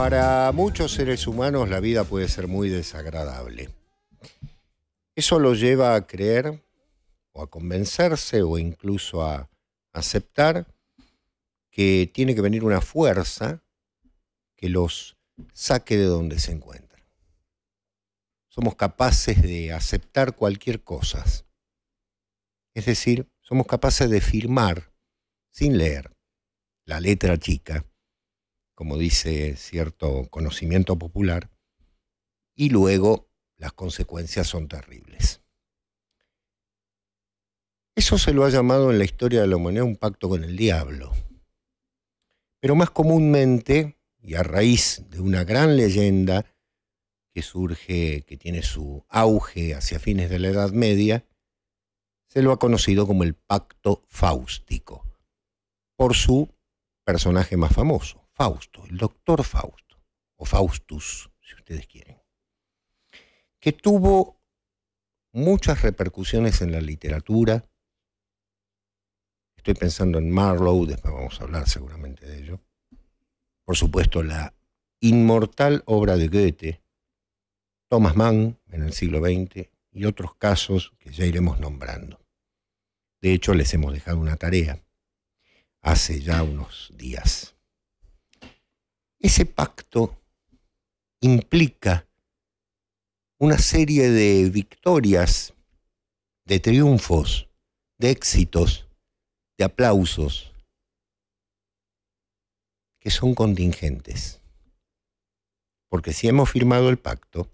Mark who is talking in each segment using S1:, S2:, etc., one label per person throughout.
S1: Para muchos seres humanos la vida puede ser muy desagradable. Eso los lleva a creer o a convencerse o incluso a aceptar que tiene que venir una fuerza que los saque de donde se encuentran. Somos capaces de aceptar cualquier cosa. Es decir, somos capaces de firmar sin leer la letra chica, como dice cierto conocimiento popular, y luego las consecuencias son terribles. Eso se lo ha llamado en la historia de la humanidad un pacto con el diablo. Pero más comúnmente, y a raíz de una gran leyenda que surge, que tiene su auge hacia fines de la Edad Media, se lo ha conocido como el pacto fáustico, por su personaje más famoso, Fausto, el doctor Fausto, o Faustus, si ustedes quieren, que tuvo muchas repercusiones en la literatura. Estoy pensando en Marlowe, después vamos a hablar seguramente de ello. Por supuesto, la inmortal obra de Goethe, Thomas Mann en el siglo XX y otros casos que ya iremos nombrando. De hecho, les hemos dejado una tarea hace ya unos días. Ese pacto implica una serie de victorias, de triunfos, de éxitos, de aplausos, que son contingentes. Porque si hemos firmado el pacto,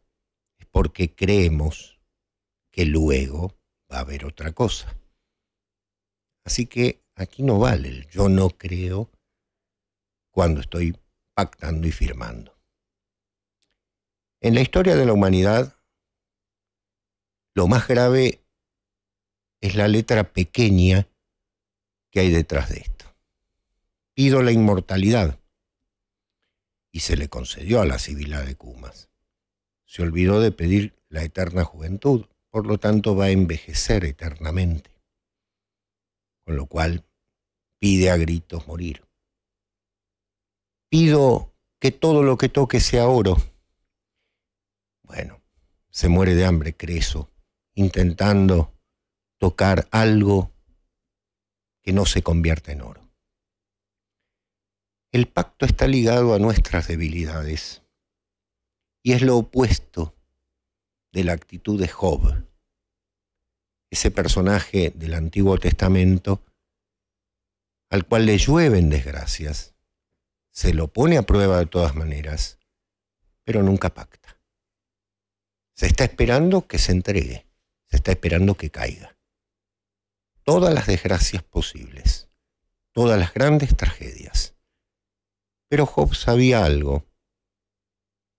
S1: es porque creemos que luego va a haber otra cosa. Así que aquí no vale el yo no creo cuando estoy pactando y firmando. En la historia de la humanidad, lo más grave es la letra pequeña que hay detrás de esto. Pido la inmortalidad, y se le concedió a la Sibila de Cumas. Se olvidó de pedir la eterna juventud, por lo tanto va a envejecer eternamente, con lo cual pide a gritos morir. Pido que todo lo que toque sea oro. Bueno, se muere de hambre Creso, intentando tocar algo que no se convierta en oro. El pacto está ligado a nuestras debilidades y es lo opuesto de la actitud de Job, ese personaje del Antiguo Testamento al cual le llueven desgracias, se lo pone a prueba de todas maneras, pero nunca pacta. Se está esperando que se entregue, se está esperando que caiga. Todas las desgracias posibles, todas las grandes tragedias. Pero Job sabía algo,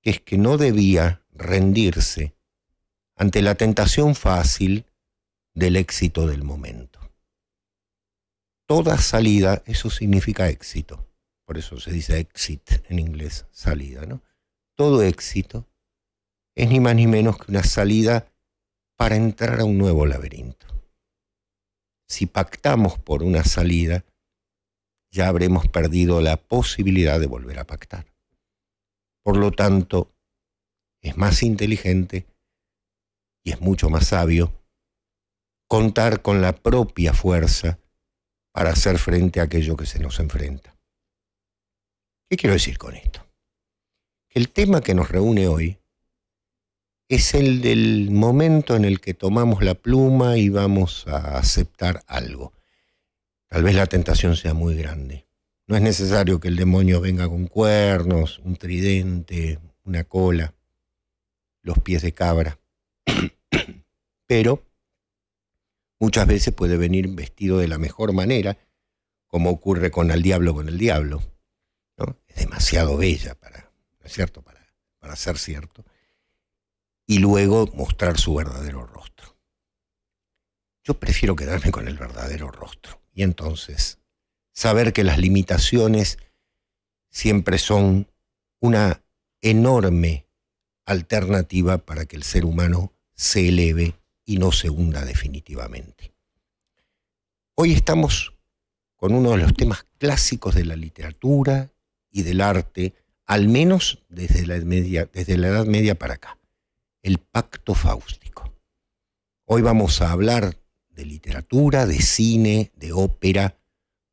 S1: que es que no debía rendirse ante la tentación fácil del éxito del momento. Toda salida, eso significa éxito. Por eso se dice exit en inglés, salida, ¿no? Todo éxito es ni más ni menos que una salida para entrar a un nuevo laberinto. Si pactamos por una salida, ya habremos perdido la posibilidad de volver a pactar. Por lo tanto, es más inteligente y es mucho más sabio contar con la propia fuerza para hacer frente a aquello que se nos enfrenta. ¿Qué quiero decir con esto? Que el tema que nos reúne hoy es el del momento en el que tomamos la pluma y vamos a aceptar algo. Tal vez la tentación sea muy grande. No es necesario que el demonio venga con cuernos, un tridente, una cola, los pies de cabra. Pero muchas veces puede venir vestido de la mejor manera, como ocurre con el diablo, ¿no? Es demasiado bella para, ¿no es cierto?, para ser cierto. Y luego mostrar su verdadero rostro. Yo prefiero quedarme con el verdadero rostro. Y entonces, saber que las limitaciones siempre son una enorme alternativa para que el ser humano se eleve y no se hunda definitivamente. Hoy estamos con uno de los temas clásicos de la literatura y del arte al menos desde la Edad Media para acá, el pacto fáustico. Hoy vamos a hablar de literatura, de cine, de ópera,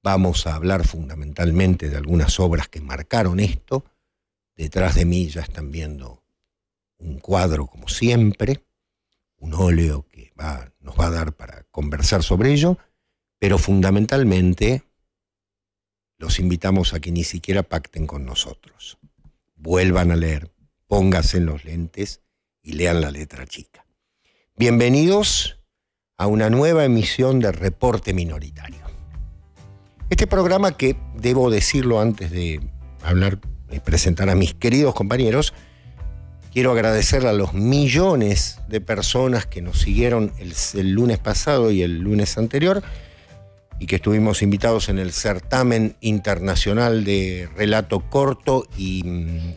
S1: vamos a hablar fundamentalmente de algunas obras que marcaron esto. Detrás de mí ya están viendo un cuadro como siempre, un óleo que nos va a dar para conversar sobre ello, pero fundamentalmente los invitamos a que ni siquiera pacten con nosotros. Vuelvan a leer, pónganse en los lentes y lean la letra chica. Bienvenidos a una nueva emisión de Reporte Minoritario. Este programa que, debo decirlo antes de hablar y presentar a mis queridos compañeros, quiero agradecer a los millones de personas que nos siguieron el lunes pasado y el lunes anterior y que estuvimos invitados en el certamen internacional de relato corto y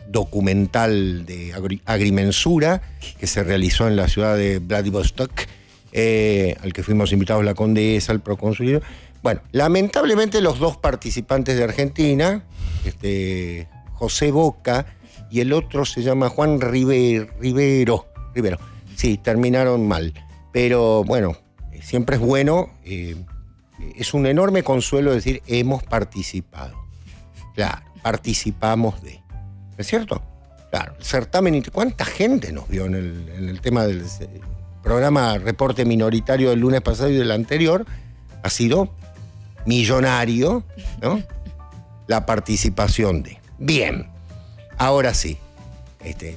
S1: documental de agrimensura que se realizó en la ciudad de Vladivostok, al que fuimos invitados la Condesa, el Procónsul. Bueno, lamentablemente los dos participantes de Argentina, José Boca y el otro se llama Juan Rivero. Sí, terminaron mal. Pero bueno, siempre es bueno, es un enorme consuelo decir hemos participado. Claro, participamos de. ¿No es cierto? Claro, el certamen. ¿Cuánta gente nos vio en el tema del programa Reporte Minoritario del lunes pasado y del anterior? Ha sido millonario, ¿no? La participación de. Bien. Ahora sí,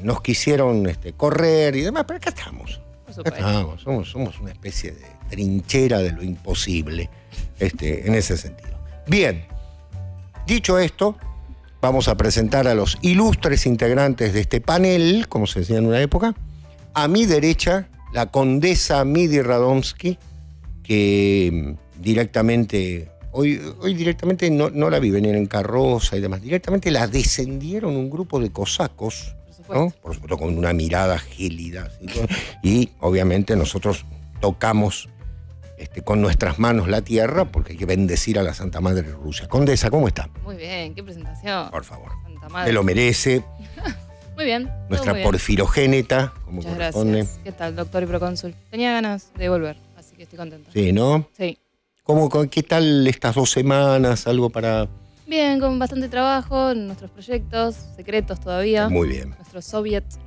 S1: nos quisieron correr y demás, pero acá estamos. Acá estamos. Somos una especie de trinchera de lo imposible, en ese sentido. Bien, dicho esto, vamos a presentar a los ilustres integrantes de este panel, como se decía en una época. A mi derecha, la condesa Midi Radomski, que directamente... Hoy directamente no la vi venir en carroza y demás. Directamente la descendieron un grupo de cosacos, ¿no? Por supuesto con una mirada gélida. Y obviamente nosotros tocamos con nuestras manos la tierra porque hay que bendecir a la Santa Madre de Rusia. Condesa, ¿cómo está?
S2: Muy bien, qué presentación.
S1: Por favor.
S2: Santa Madre.
S1: Te lo merece.
S2: Muy bien.
S1: Nuestra
S2: muy
S1: porfirogéneta, como
S2: muchas
S1: corresponde.
S2: Gracias. ¿Qué tal, doctor y procónsul? Tenía ganas de volver, así que estoy contenta.
S1: Sí, ¿no?
S2: Sí.
S1: ¿Qué tal estas 2 semanas? ¿Algo para...?
S2: Bien, con bastante trabajo en nuestros proyectos, secretos todavía.
S1: Muy bien.
S2: Nuestros soviets.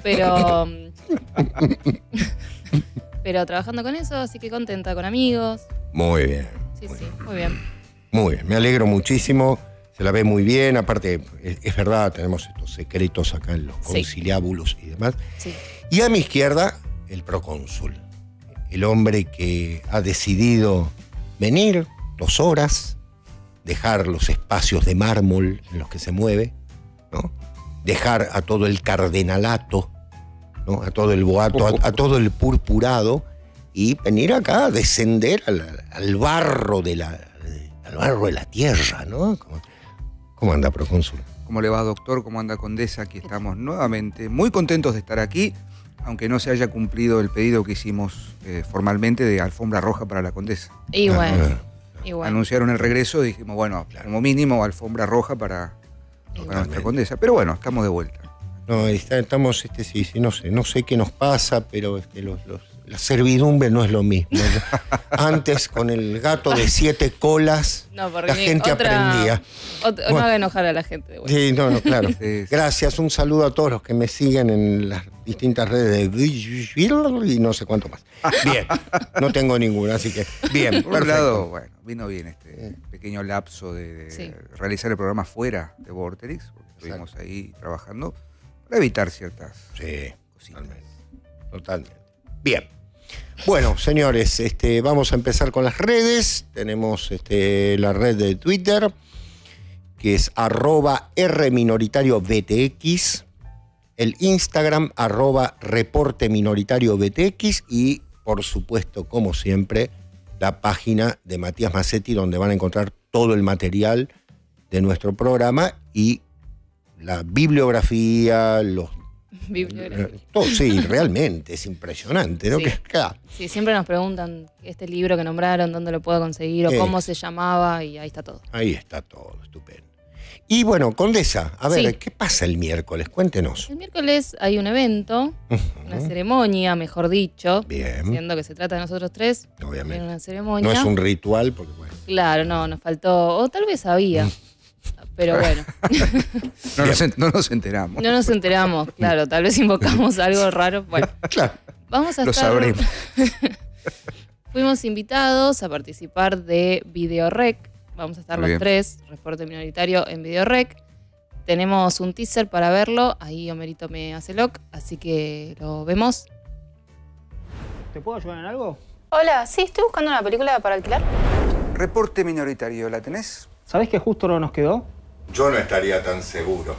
S2: Pero... pero trabajando con eso, así que contenta, con amigos.
S1: Muy bien.
S2: Sí, muy bien.
S1: Muy bien, me alegro muchísimo. Se la ve muy bien. Aparte, es verdad, tenemos estos secretos acá en los conciliábulos y demás.
S2: Sí.
S1: Y a mi izquierda, el procónsul. El hombre que ha decidido venir 2 horas, dejar los espacios de mármol en los que se mueve, ¿no? Dejar a todo el cardenalato, ¿no? A todo el boato, a todo el purpurado, y venir acá a descender al barro de la tierra, ¿no? ¿Cómo anda, procónsul?
S3: ¿Cómo le va, doctor? ¿Cómo anda, condesa? Aquí estamos nuevamente, muy contentos de estar aquí, aunque no se haya cumplido el pedido que hicimos formalmente de alfombra roja para la condesa.
S2: Y bueno.
S3: Anunciaron el regreso y dijimos, bueno, como mínimo alfombra roja para nuestra condesa. Pero bueno, estamos de vuelta.
S1: No, estamos, sí, no sé qué nos pasa, pero la servidumbre no es lo mismo. Antes, con el gato de 7 colas, la gente aprendía.
S2: No haga enojar a la gente de vuelta.
S1: Sí, no, claro.
S3: Sí.
S1: Gracias, un saludo a todos los que me siguen en las distintas redes de y no sé cuánto más. Bien, no tengo ninguna, así que bien,
S3: Por un
S1: perfecto.
S3: lado, bueno, vino bien este pequeño lapso de realizar el programa fuera de Vorterix, porque estuvimos ahí trabajando para evitar ciertas cositas.
S1: Totalmente. Bien. Bueno, señores, vamos a empezar con las redes. Tenemos la red de Twitter, que es @rminoritariobtx, el Instagram @reporteminoritariobtx y, por supuesto, como siempre, la página de Matías Macetti, donde van a encontrar todo el material de nuestro programa y la bibliografía, todo, sí, realmente es impresionante, ¿no?
S2: Sí. Sí, siempre nos preguntan este libro que nombraron, dónde lo puedo conseguir o cómo se llamaba, y ahí está todo.
S1: Ahí está todo, estupendo. Y bueno, Condesa, a ver,
S2: Sí.
S1: ¿qué pasa el miércoles? Cuéntenos.
S2: El miércoles hay un evento, una ceremonia, mejor dicho.
S1: Bien.
S2: Siendo que se trata de nosotros tres.
S1: Obviamente.
S2: Era una ceremonia.
S1: No es un ritual, porque bueno.
S2: Claro, no, nos faltó, o tal vez había, pero bueno,
S3: No nos enteramos.
S2: no nos enteramos, claro, tal vez invocamos algo raro. Bueno,
S1: Claro.
S2: vamos a
S3: Lo
S2: estar.
S3: sabremos.
S2: Fuimos invitados a participar de Videorec. Vamos a estar
S3: Muy
S2: los
S3: bien.
S2: tres, reporte minoritario en Videorec. Tenemos un teaser para verlo, ahí Homerito me hace lock, así que lo vemos.
S4: ¿Te puedo ayudar en algo?
S5: Hola, sí, estoy buscando una película para alquilar.
S3: Reporte minoritario, ¿la tenés?
S4: ¿Sabés que justo no nos quedó?
S1: Yo no estaría tan seguro.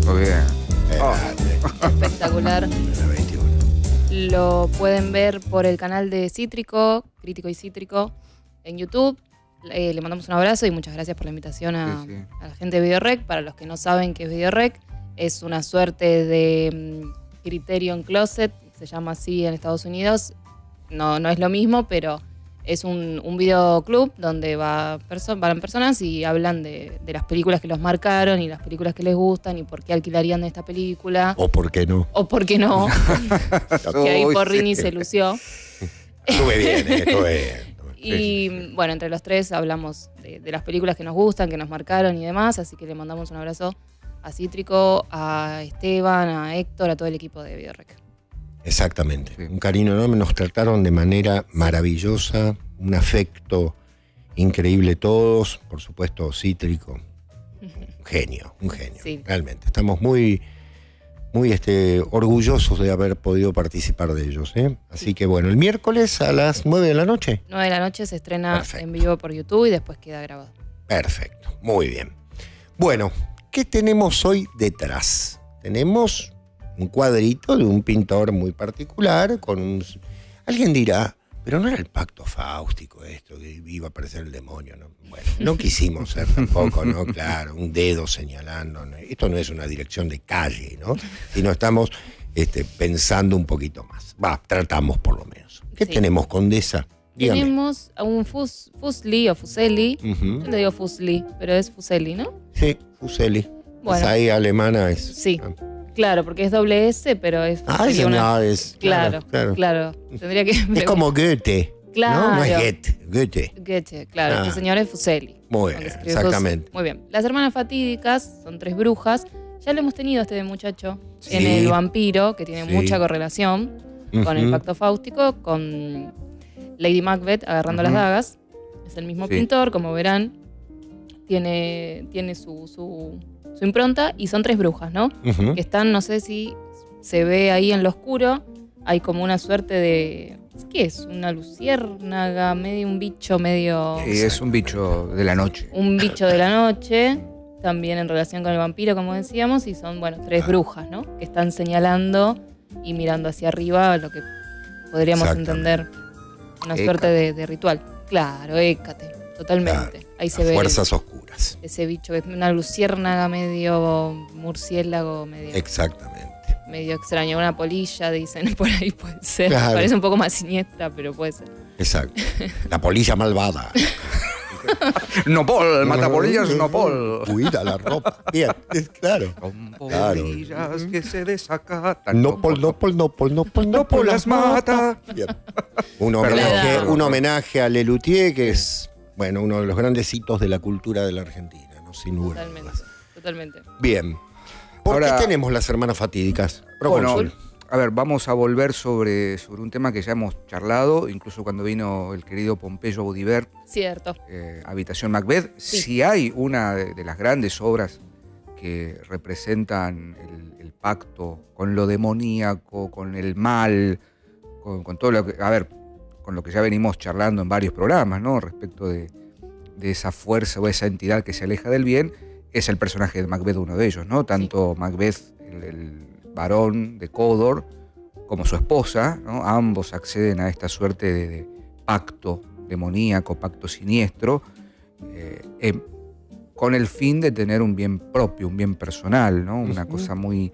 S3: Muy bien.
S2: Espectacular.
S1: La 21.
S2: Lo pueden ver por el canal de Cítrico, Crítico y Cítrico, en YouTube. Le mandamos un abrazo y muchas gracias por la invitación a la gente de Videorec. Para los que no saben qué es Videorec, es una suerte de Criterion Closet, se llama así en Estados Unidos. No es lo mismo, pero es un videoclub donde van personas y hablan de las películas que los marcaron y las películas que les gustan y por qué alquilarían de esta película.
S1: ¿O por qué no?
S2: O por qué no. Que ahí
S3: Uy,
S2: Porrini
S3: sí.
S2: se lució.
S1: Estuve bien, estuve bien.
S2: Y bueno, entre los tres hablamos de las películas que nos gustan, que nos marcaron y demás, así que le mandamos un abrazo a Cítrico, a Esteban, a Héctor, a todo el equipo de Videorec.
S1: Exactamente.
S3: Sí.
S1: Un cariño enorme, nos trataron de manera maravillosa, un afecto increíble todos, por supuesto Cítrico. Un genio.
S2: Sí.
S1: Realmente. Estamos muy orgullosos de haber podido participar de ellos. Así que bueno, el miércoles a las 9 de la noche.
S2: 9 de la noche se estrena
S1: Perfecto.
S2: en vivo por YouTube y después queda grabado.
S1: Perfecto, muy bien. Bueno, ¿qué tenemos hoy detrás? Tenemos un cuadrito de un pintor muy particular con un... Alguien dirá, pero no era el pacto fáustico esto, que iba a aparecer el demonio, ¿no? Bueno, no quisimos ser tampoco, ¿no? Claro, un dedo señalando, ¿no? Esto no es una dirección de calle, ¿no? Sino estamos pensando un poquito más. Tratamos por lo menos. ¿Qué
S2: Sí.
S1: tenemos, Condesa? Dígame.
S2: Tenemos a un Fuseli o Fuseli.
S1: Ujú.
S2: Yo le digo Fusli, pero es Fuseli, ¿no?
S1: Sí, Fuseli.
S2: Bueno.
S1: Esa ahí alemana es...
S2: Sí. Claro, porque es doble S, pero es Fuseli,
S1: esa
S2: una-
S1: no, es...
S2: Claro. Tendría que
S1: Es como Goethe.
S2: Claro.
S1: No es Goethe.
S2: Goethe, claro.
S1: Ah.
S2: Este señor es Fuseli.
S1: Muy
S2: Aunque
S1: bien,
S2: se escribe
S1: exactamente.
S2: Muy bien. Las hermanas fatídicas son tres brujas. Ya lo hemos tenido este muchacho
S1: Sí.
S2: en El vampiro, que tiene
S1: Sí.
S2: mucha correlación con el
S1: Ujú.
S2: pacto fáustico, con Lady Macbeth agarrando las dagas. Es el mismo
S3: Sí.
S2: pintor, como verán. Tiene su impronta y son tres brujas, ¿no?
S1: Ujú.
S2: Que están, no sé si se ve ahí en lo oscuro, hay como una suerte de... ¿Qué es? Una luciérnaga, medio un bicho, medio...
S3: Es un bicho de la noche.
S2: Un bicho de la noche, también en relación con el vampiro, como decíamos, y son, bueno, tres brujas, ¿no? Que están señalando y mirando hacia arriba lo que podríamos
S1: Exactamente.
S2: entender una
S3: Hécate.
S2: suerte de ritual. Claro, Hécate, totalmente.
S1: Claro,
S2: Ahí se
S1: Las
S2: ve
S1: fuerzas oscuras.
S2: ese bicho, que es una luciérnaga medio murciélago,
S1: Exactamente.
S2: medio extraño. Una polilla, dicen, por ahí puede ser.
S1: Claro.
S2: Parece un poco más siniestra, pero puede ser.
S1: Exacto. La polilla malvada.
S3: Nopol, matapolillas Nopol.
S1: Cuida la ropa. Bien, claro.
S3: Con
S1: Claro.
S3: polillas que se desacatan.
S1: Nopol
S3: las mata.
S1: Bien. Un
S2: Perdón.
S1: homenaje a Lelutier, que es, bueno, uno de los grandes hitos de la cultura de la Argentina, ¿no? Sin lugar a
S2: Totalmente,
S1: dudas.
S2: totalmente.
S1: Bien. ¿Por
S3: Ahora-
S1: qué tenemos las hermanas fatídicas?
S3: Bueno,
S1: Procónsul.
S3: a ver, vamos a volver sobre un tema que ya hemos charlado, incluso cuando vino el querido Pompeyo Audibert,
S2: Cierto.
S3: Habitación Macbeth.
S2: Sí.
S3: Si hay una de las grandes obras que representan el pacto con lo demoníaco, con el mal, con todo lo que... A ver, con lo que ya venimos charlando en varios programas, ¿no? Respecto de esa fuerza o esa entidad que se aleja del bien, es el personaje de Macbeth uno de ellos, ¿no? Tanto Macbeth, el varón de Cawdor, como su esposa, ¿no? Ambos acceden a esta suerte de pacto demoníaco, pacto siniestro, con el fin de tener un bien propio, un bien personal, ¿no? Una cosa muy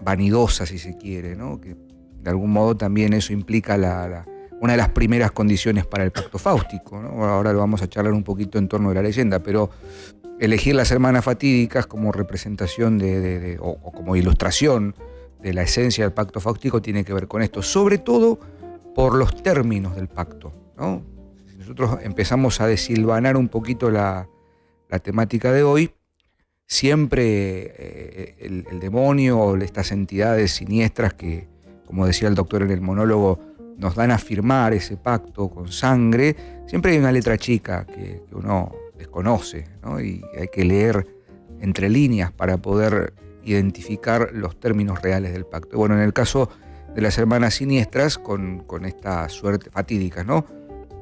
S3: vanidosa, si se quiere, ¿no? Que de algún modo también eso implica una de las primeras condiciones para el pacto fáustico, ¿no? Ahora lo vamos a charlar un poquito en torno de la leyenda, pero elegir las hermanas fatídicas como representación o como ilustración de la esencia del pacto fáustico tiene que ver con esto, sobre todo por los términos del pacto, ¿no? Si nosotros empezamos a desilvanar un poquito la temática de hoy, siempre el demonio o estas entidades siniestras que, como decía el doctor en el monólogo, nos dan a firmar ese pacto con sangre, siempre hay una letra chica que uno desconoce, ¿no? Y hay que leer entre líneas para poder identificar los términos reales del pacto. Bueno, en el caso de las hermanas siniestras, con esta suerte fatídica, ¿no?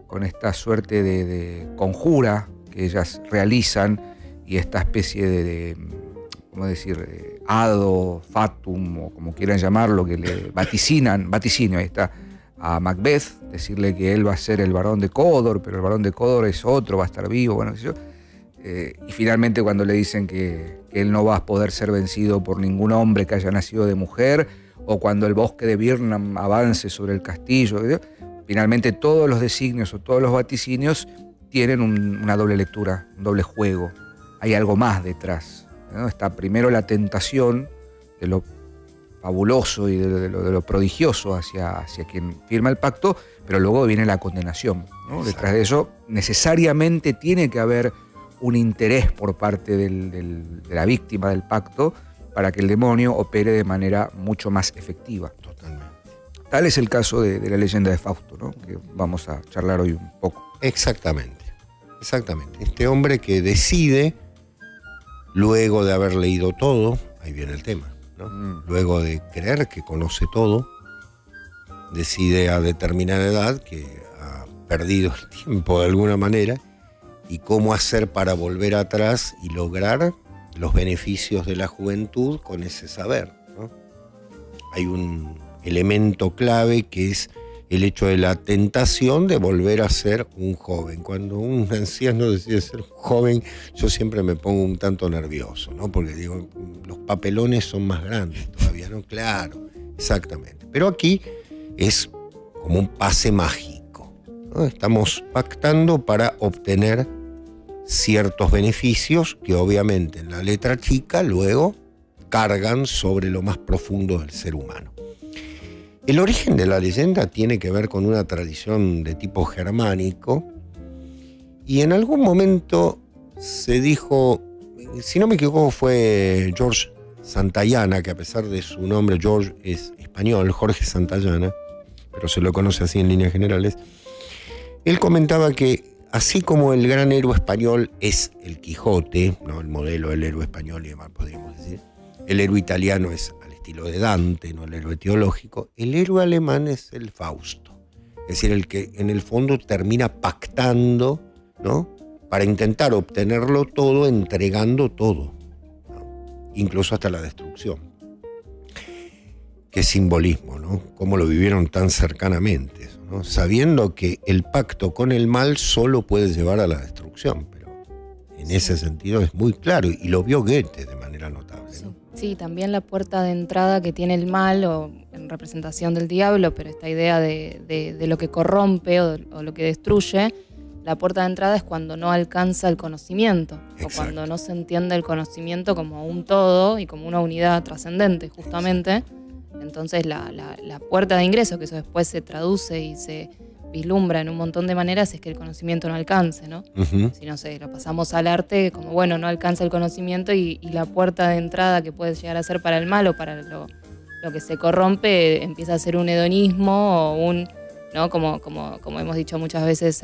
S3: Con esta suerte de conjura que ellas realizan y esta especie ¿cómo decir?, hado, fatum, o como quieran llamarlo, que le vaticinio, ahí está, a Macbeth, decirle que él va a ser el varón de Cawdor, pero el varón de Cawdor es otro, va a estar vivo, bueno, qué sé yo. Y finalmente cuando le dicen que él no va a poder ser vencido por ningún hombre que haya nacido de mujer, o cuando el bosque de Birnam avance sobre el castillo, finalmente todos los designios o todos los vaticinios tienen una doble lectura, un doble juego. Hay algo más detrás, ¿no? Está primero la tentación de lo fabuloso y de lo prodigioso hacia quien firma el pacto, pero luego viene la condenación, ¿no? Detrás de eso necesariamente tiene que haber un interés por parte de la víctima del pacto para que el demonio opere de manera mucho más efectiva.
S1: Totalmente.
S3: Tal es el caso de la leyenda de Fausto, ¿no? Que vamos a charlar hoy un poco.
S1: Exactamente. Este hombre que decide, luego de haber leído todo, ahí viene el tema, ¿no? Luego de creer que conoce todo, decide a determinada edad que ha perdido el tiempo de alguna manera y cómo hacer para volver atrás y lograr los beneficios de la juventud con ese saber, ¿no? Hay un elemento clave que es el hecho de la tentación de volver a ser un joven. Cuando un anciano decide ser un joven, yo siempre me pongo un tanto nervioso, ¿no? Porque digo, los papelones son más grandes todavía, ¿no? Claro, exactamente. Pero aquí es como un pase mágico, ¿no? Estamos pactando para obtener ciertos beneficios que obviamente en la letra chica luego cargan sobre lo más profundo del ser humano. El origen de la leyenda tiene que ver con una tradición de tipo germánico y en algún momento se dijo, si no me equivoco fue George Santayana, que a pesar de su nombre George es español, Jorge Santayana, pero se lo conoce así en líneas generales. Él comentaba que así como el gran héroe español es el Quijote, ¿no? El modelo del héroe español y demás podríamos decir, el héroe italiano es al estilo de Dante, no el héroe teológico, el héroe alemán es el Fausto, es decir, el que en el fondo termina pactando, ¿no? Para intentar obtenerlo todo, entregando todo, ¿no? Incluso hasta la destrucción. Qué simbolismo, ¿no? Cómo lo vivieron tan cercanamente, eso, ¿no? Sabiendo que el pacto con el mal solo puede llevar a la destrucción, pero en ese sentido es muy claro, y lo vio Goethe de manera notable, ¿no?
S2: Sí, también la puerta de entrada que tiene el mal, o en representación del diablo, pero esta idea de lo que corrompe o lo que destruye, la puerta de entrada es cuando no alcanza el conocimiento. Exacto. O cuando no se entiende el conocimiento como un todo y como una unidad trascendente, justamente. Exacto. Entonces la puerta de ingreso, que eso después se traduce y se vislumbra en un montón de maneras, es que el conocimiento no alcance, ¿no? Uh-huh. Si no sé, lo pasamos al arte, como bueno, no alcanza el conocimiento y la puerta de entrada que puede llegar a ser para el mal o para lo que se corrompe empieza a ser un hedonismo o ¿no? Como hemos dicho muchas veces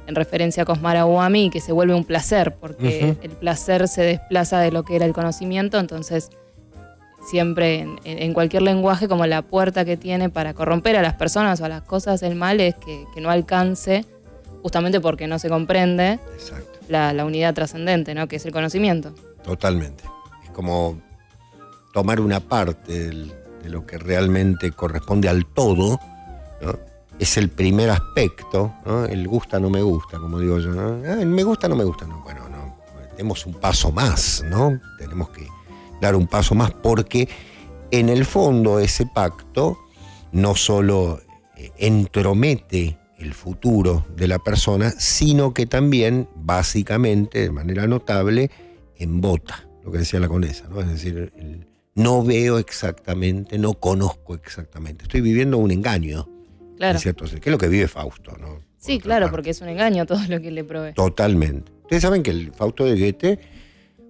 S2: en referencia a Cosmara Guami, que se vuelve un placer, porque el placer se desplaza de lo que era el conocimiento, entonces siempre en cualquier lenguaje, como la puerta que tiene para corromper a las personas o a las cosas el mal es que no alcance, justamente porque no se comprende la unidad trascendente, ¿no? Que es el conocimiento.
S1: Totalmente. Es como tomar una parte de lo que realmente corresponde al todo, ¿no? Es el primer aspecto, ¿no? El gusta, no me gusta, como digo yo, ¿no? Me gusta, no me gusta, no. Bueno, no. Tenemos un paso más, ¿no? Tenemos que dar un paso más porque en el fondo ese pacto no solo entromete el futuro de la persona, sino que también, básicamente, de manera notable, embota, lo que decía la condesa, ¿no? Es decir, no veo exactamente, no conozco exactamente, estoy viviendo un engaño.
S2: Claro.
S1: ¿Cierto? Que es lo que vive Fausto, ¿no?
S2: Sí, claro, porque es un engaño todo lo que le provee.
S1: Totalmente. Ustedes saben que el Fausto de Goethe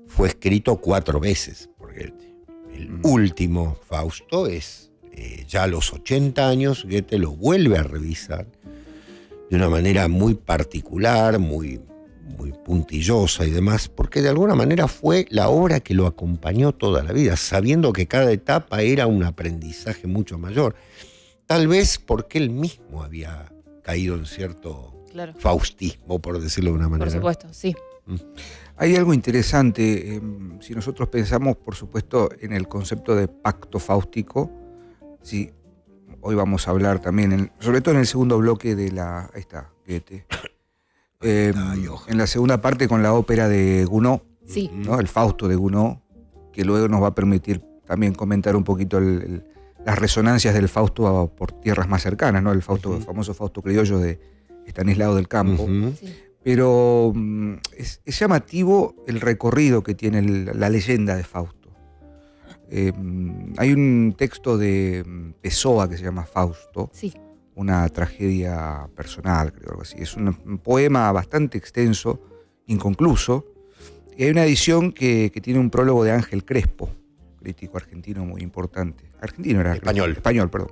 S1: fue escrito 4 veces por Goethe. El último Fausto es ya a los 80 años, Goethe lo vuelve a revisar de una manera muy particular, muy puntillosa y demás, porque de alguna manera fue la obra que lo acompañó toda la vida, sabiendo que cada etapa era un aprendizaje mucho mayor. Tal vez porque él mismo había caído en cierto faustismo, por decirlo de una manera.
S2: Por supuesto, sí.
S3: Hay algo interesante, si nosotros pensamos, por supuesto, en el concepto de pacto fáustico, sí, hoy vamos a hablar también, sobre todo en el segundo bloque de la... Ahí está, Goethe. En la segunda parte con la ópera de Gounod,
S2: sí,
S3: ¿no? El Fausto de Gounod, que luego nos va a permitir también comentar un poquito las resonancias del Fausto por tierras más cercanas, ¿no? El Fausto, el famoso Fausto criollo de Estanislao del Campo.
S2: sí.
S3: Pero es llamativo el recorrido que tiene la leyenda de Fausto. Hay un texto de Pessoa que se llama Fausto,
S2: Sí.
S3: una tragedia personal, creo, algo así. Es un poema bastante extenso, inconcluso, y hay una edición que tiene un prólogo de Ángel Crespo, crítico argentino muy importante. Argentino era.
S1: Español,
S3: perdón.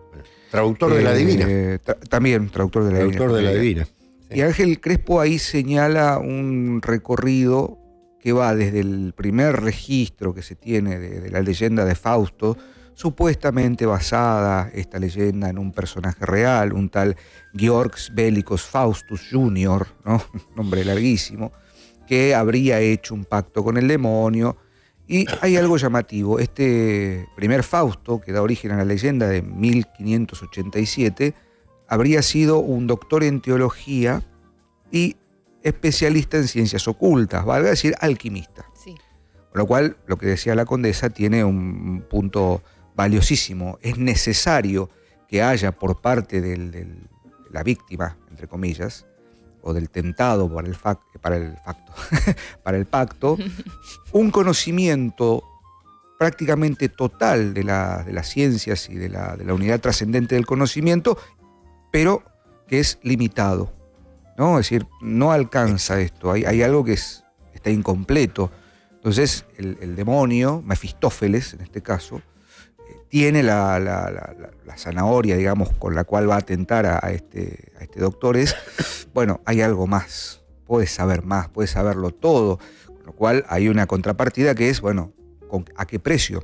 S1: Traductor de la Divina.
S3: También, traductor de la Divina.
S1: Traductor de la Divina.
S3: Y Ángel Crespo ahí señala un recorrido que va desde el primer registro que se tiene de la leyenda de Fausto, supuestamente basada esta leyenda en un personaje real, un tal Georgs Bellicus Faustus Jr., ¿no? Un nombre larguísimo, que habría hecho un pacto con el demonio. Y hay algo llamativo, este primer Fausto, que da origen a la leyenda de 1587, habría sido un doctor en teología y especialista en ciencias ocultas, valga decir, alquimista.
S2: Sí.
S3: Con lo cual, lo que decía la condesa tiene un punto valiosísimo. Es necesario que haya por parte de la víctima, entre comillas, o del tentado para el pacto, un conocimiento prácticamente total de las ciencias y de la unidad trascendente del conocimiento, pero que es limitado, ¿no? Es decir, no alcanza esto, hay algo que está incompleto. Entonces, el demonio, Mefistófeles en este caso, tiene la zanahoria, digamos, con la cual va a atentar a este doctor, bueno, hay algo más, puedes saber más, puedes saberlo todo, con lo cual hay una contrapartida que es, bueno, ¿a qué precio?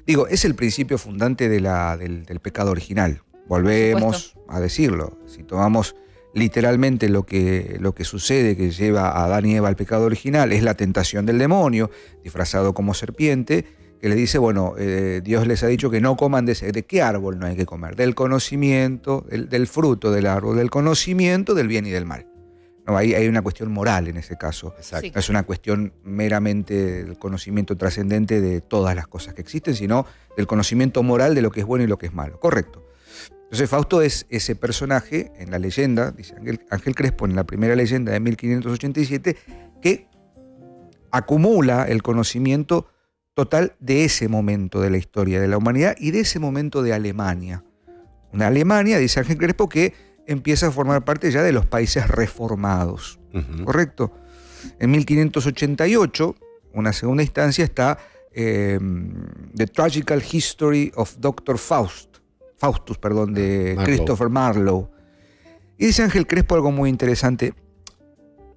S3: Digo, es el principio fundante del pecado original, volvemos a decirlo, si tomamos literalmente lo que sucede, que lleva a Adán y Eva al pecado original, es la tentación del demonio, disfrazado como serpiente, que le dice, bueno, Dios les ha dicho que no coman ¿de qué árbol no hay que comer? Del conocimiento, del fruto del árbol, del conocimiento del bien y del mal. No, hay una cuestión moral en ese caso.
S2: Exacto.
S3: No es una cuestión meramente del conocimiento trascendente de todas las cosas que existen, sino del conocimiento moral de lo que es bueno y lo que es malo. Correcto. Entonces Fausto es ese personaje en la leyenda, dice Ángel Crespo, en la primera leyenda de 1587, que acumula el conocimiento total de ese momento de la historia de la humanidad y de ese momento de Alemania. Una Alemania, dice Ángel Crespo, que empieza a formar parte ya de los países reformados. ¿Correcto? En 1588, una segunda instancia, está The Tragical History of Dr. Faustus, de
S1: Marlowe.
S3: Christopher Marlowe. Y dice Ángel Crespo algo muy interesante.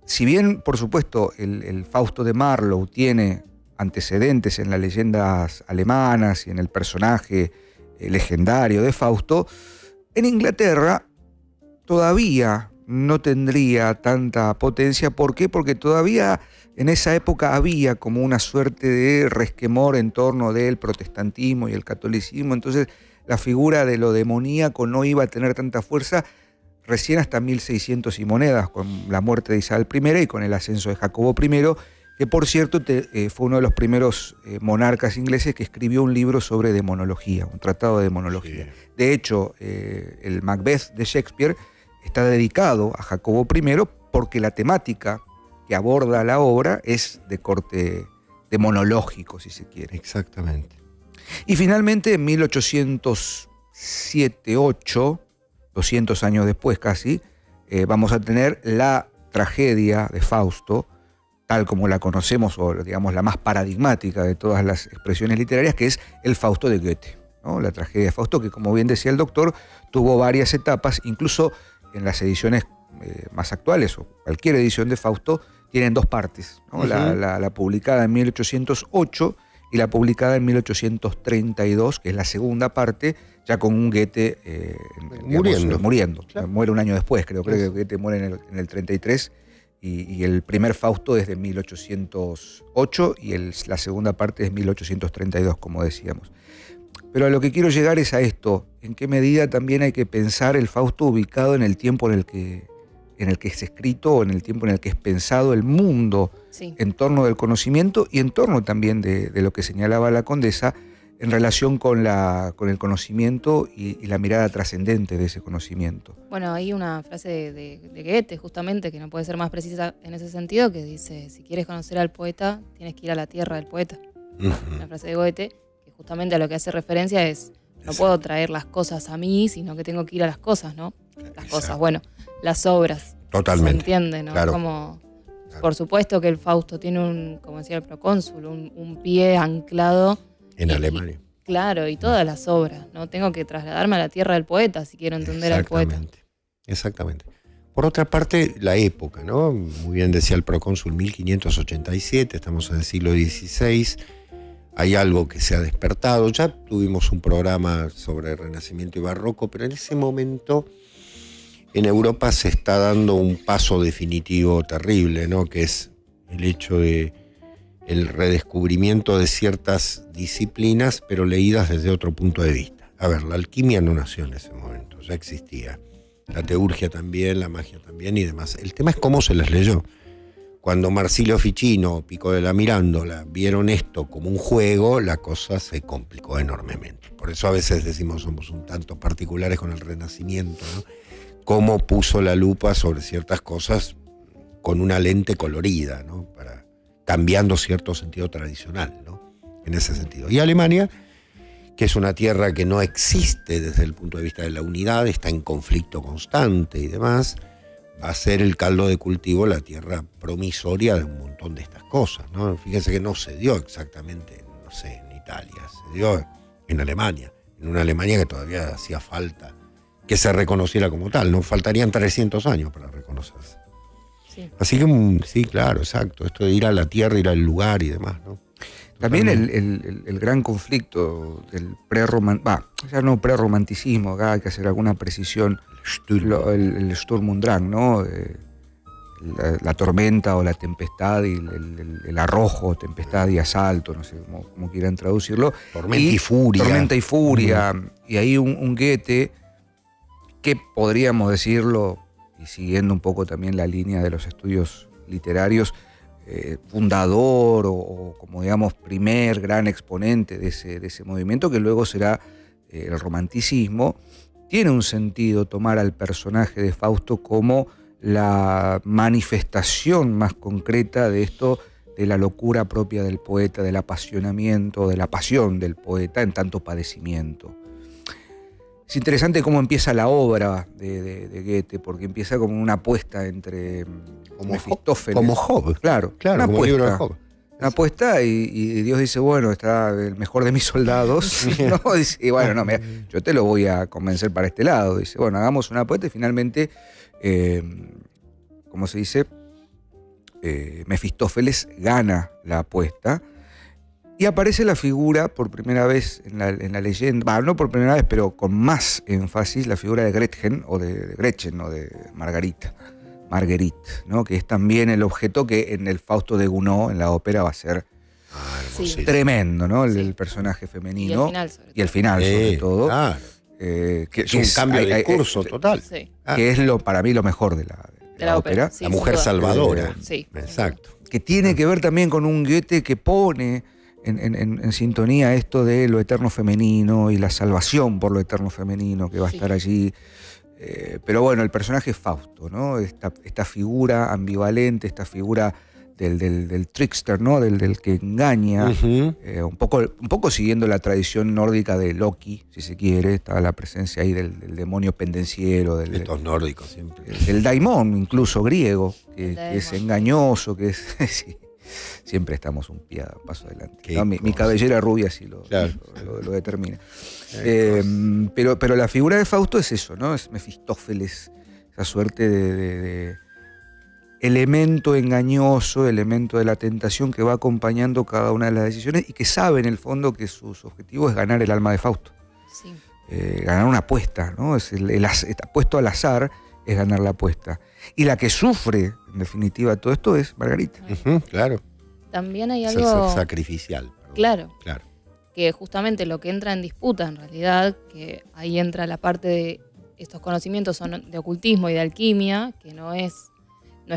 S3: Si bien, por supuesto, el Fausto de Marlowe tiene antecedentes en las leyendas alemanas y en el personaje legendario de Fausto, en Inglaterra todavía no tendría tanta potencia. ¿Por qué? Porque todavía en esa época había como una suerte de resquemor en torno del protestantismo y el catolicismo, entonces la figura de lo demoníaco no iba a tener tanta fuerza recién hasta 1600 y monedas, con la muerte de Isabel I y con el ascenso de Jacobo I, que por cierto fue uno de los primeros monarcas ingleses que escribió un libro sobre demonología, un tratado de demonología. Sí. De hecho, el Macbeth de Shakespeare está dedicado a Jacobo I porque la temática que aborda la obra es de corte demonológico, si se quiere.
S1: Exactamente.
S3: Y finalmente, en 1807-8, 200 años después casi, vamos a tener la tragedia de Fausto, tal como la conocemos, o digamos la más paradigmática de todas las expresiones literarias, que es el Fausto de Goethe, ¿no? La tragedia de Fausto, que como bien decía el doctor, tuvo varias etapas, incluso en las ediciones más actuales, o cualquier edición de Fausto, tienen dos partes, ¿no? La publicada en 1808 y la publicada en 1832, que es la segunda parte, ya con un Goethe muriendo. Claro. Muere un año después, creo que Goethe muere en el 33, y el primer Fausto es de 1808 y la segunda parte es 1832, como decíamos. Pero a lo que quiero llegar es a esto: en qué medida también hay que pensar el Fausto ubicado en el tiempo en el que es escrito, o en el tiempo en el que es pensado el mundo, sí, en torno del conocimiento y en torno también de lo que señalaba la condesa en relación con el conocimiento y la mirada trascendente de ese conocimiento.
S2: Bueno, hay una frase de Goethe, justamente, que no puede ser más precisa en ese sentido, que dice: si quieres conocer al poeta, tienes que ir a la tierra del poeta. Una frase de Goethe, que justamente a lo que hace referencia es: no puedo traer las cosas a mí, sino que tengo que ir a las cosas, ¿no? Las cosas, bueno, las obras.
S1: Totalmente.
S2: Se entiende, ¿no?
S1: Claro.
S2: Como, por supuesto que el Fausto tiene como decía el procónsul, un pie anclado
S1: en Alemania.
S2: Claro, y todas las obras, ¿no? Tengo que trasladarme a la tierra del poeta si quiero entender al poeta.
S1: Exactamente. Por otra parte, la época, ¿no? Muy bien decía el procónsul, 1587, estamos en el siglo XVI. Hay algo que se ha despertado. Ya tuvimos un programa sobre Renacimiento y Barroco, pero en ese momento en Europa se está dando un paso definitivo terrible, ¿no? Que es el hecho de el redescubrimiento de ciertas disciplinas, pero leídas desde otro punto de vista. A ver, la alquimia no nació en ese momento, ya existía. La teurgia también, la magia también y demás. El tema es cómo se les leyó. Cuando Marsilio Ficino, Pico de la Mirandola vieron esto como un juego, la cosa se complicó enormemente. Por eso a veces decimos somos un tanto particulares con el Renacimiento, ¿no? Cómo puso la lupa sobre ciertas cosas con una lente colorida, ¿no? Cambiando cierto sentido tradicional, ¿no? En ese sentido. Y Alemania, que es una tierra que no existe desde el punto de vista de la unidad, está en conflicto constante y demás, va a ser el caldo de cultivo, la tierra promisoria de un montón de estas cosas, ¿no? Fíjense que no se dio exactamente, no sé, en Italia, se dio en Alemania, en una Alemania que todavía hacía falta que se reconociera como tal, no faltarían 300 años para reconocerse. Sí. Así que sí, claro, exacto, esto de ir a la tierra, ir al lugar y demás, ¿no?
S3: También el gran conflicto del ya no prerromanticismo, acá hay que hacer alguna precisión, el Sturm und Drang, ¿no? La tormenta o la tempestad y el arrojo, tempestad y asalto, no sé cómo quieran traducirlo.
S1: Tormenta y furia.
S3: Tormenta y furia. Y ahí un Goethe que podríamos decirlo, y siguiendo un poco también la línea de los estudios literarios, fundador o como digamos primer gran exponente de ese movimiento que luego será el romanticismo, tiene un sentido tomar al personaje de Fausto como la manifestación más concreta de esto, de la locura propia del poeta, del apasionamiento, de la pasión del poeta en tanto padecimiento. Es interesante cómo empieza la obra de Goethe, porque empieza como una apuesta entre Mefistófeles.
S1: Como Job.
S3: Claro,
S1: una
S3: como
S1: apuesta, el libro de Job.
S3: Una apuesta y Dios dice, bueno, está el mejor de mis soldados. ¿No? Dice, y bueno, no, mira, yo te lo voy a convencer para este lado. Dice, bueno, hagamos una apuesta y finalmente, ¿cómo se dice? Mefistófeles gana la apuesta. Y aparece la figura por primera vez en la leyenda, no por primera vez, pero con más énfasis, la figura de Gretchen, o de Gretchen, o de Margarita, ¿no? Que es también el objeto que en el Fausto de Gounod, en la ópera, va a ser tremendo, ¿no? El personaje femenino. Y el final, sobre todo.
S1: Claro. Que es un cambio de discurso total.
S2: Sí.
S3: Que es para mí lo mejor de la ópera.
S1: Sí, la mujer salvadora.
S2: Sí.
S1: Exacto.
S3: que tiene que ver también con un Goethe que pone en sintonía esto de lo eterno femenino y la salvación por lo eterno femenino que va a estar allí. Pero bueno, el personaje es Fausto, ¿no? Esta figura ambivalente, esta figura del trickster, ¿no? Del que engaña, un poco siguiendo la tradición nórdica de Loki, si se quiere. Está la presencia ahí del demonio pendenciero.
S1: De estos nórdicos siempre.
S3: Del daimón, incluso griego, que es engañoso, que es... sí, siempre estamos un paso adelante, ¿no? Mi cabellera rubia sí lo determina. Pero la figura de Fausto es eso, ¿no? Es Mefistófeles, esa suerte de elemento engañoso, elemento de la tentación que va acompañando cada una de las decisiones y que sabe en el fondo que su objetivo es ganar el alma de Fausto. Sí. Ganar una apuesta, ¿no? Está puesto al azar, es ganar la apuesta. Y la que sufre, en definitiva, todo esto es Margarita.
S1: Claro.
S2: También hay
S1: es
S2: algo...
S1: el sacrificial.
S2: Claro. Que justamente lo que entra en disputa, en realidad, que ahí entra la parte de estos conocimientos son de ocultismo y de alquimia, que no es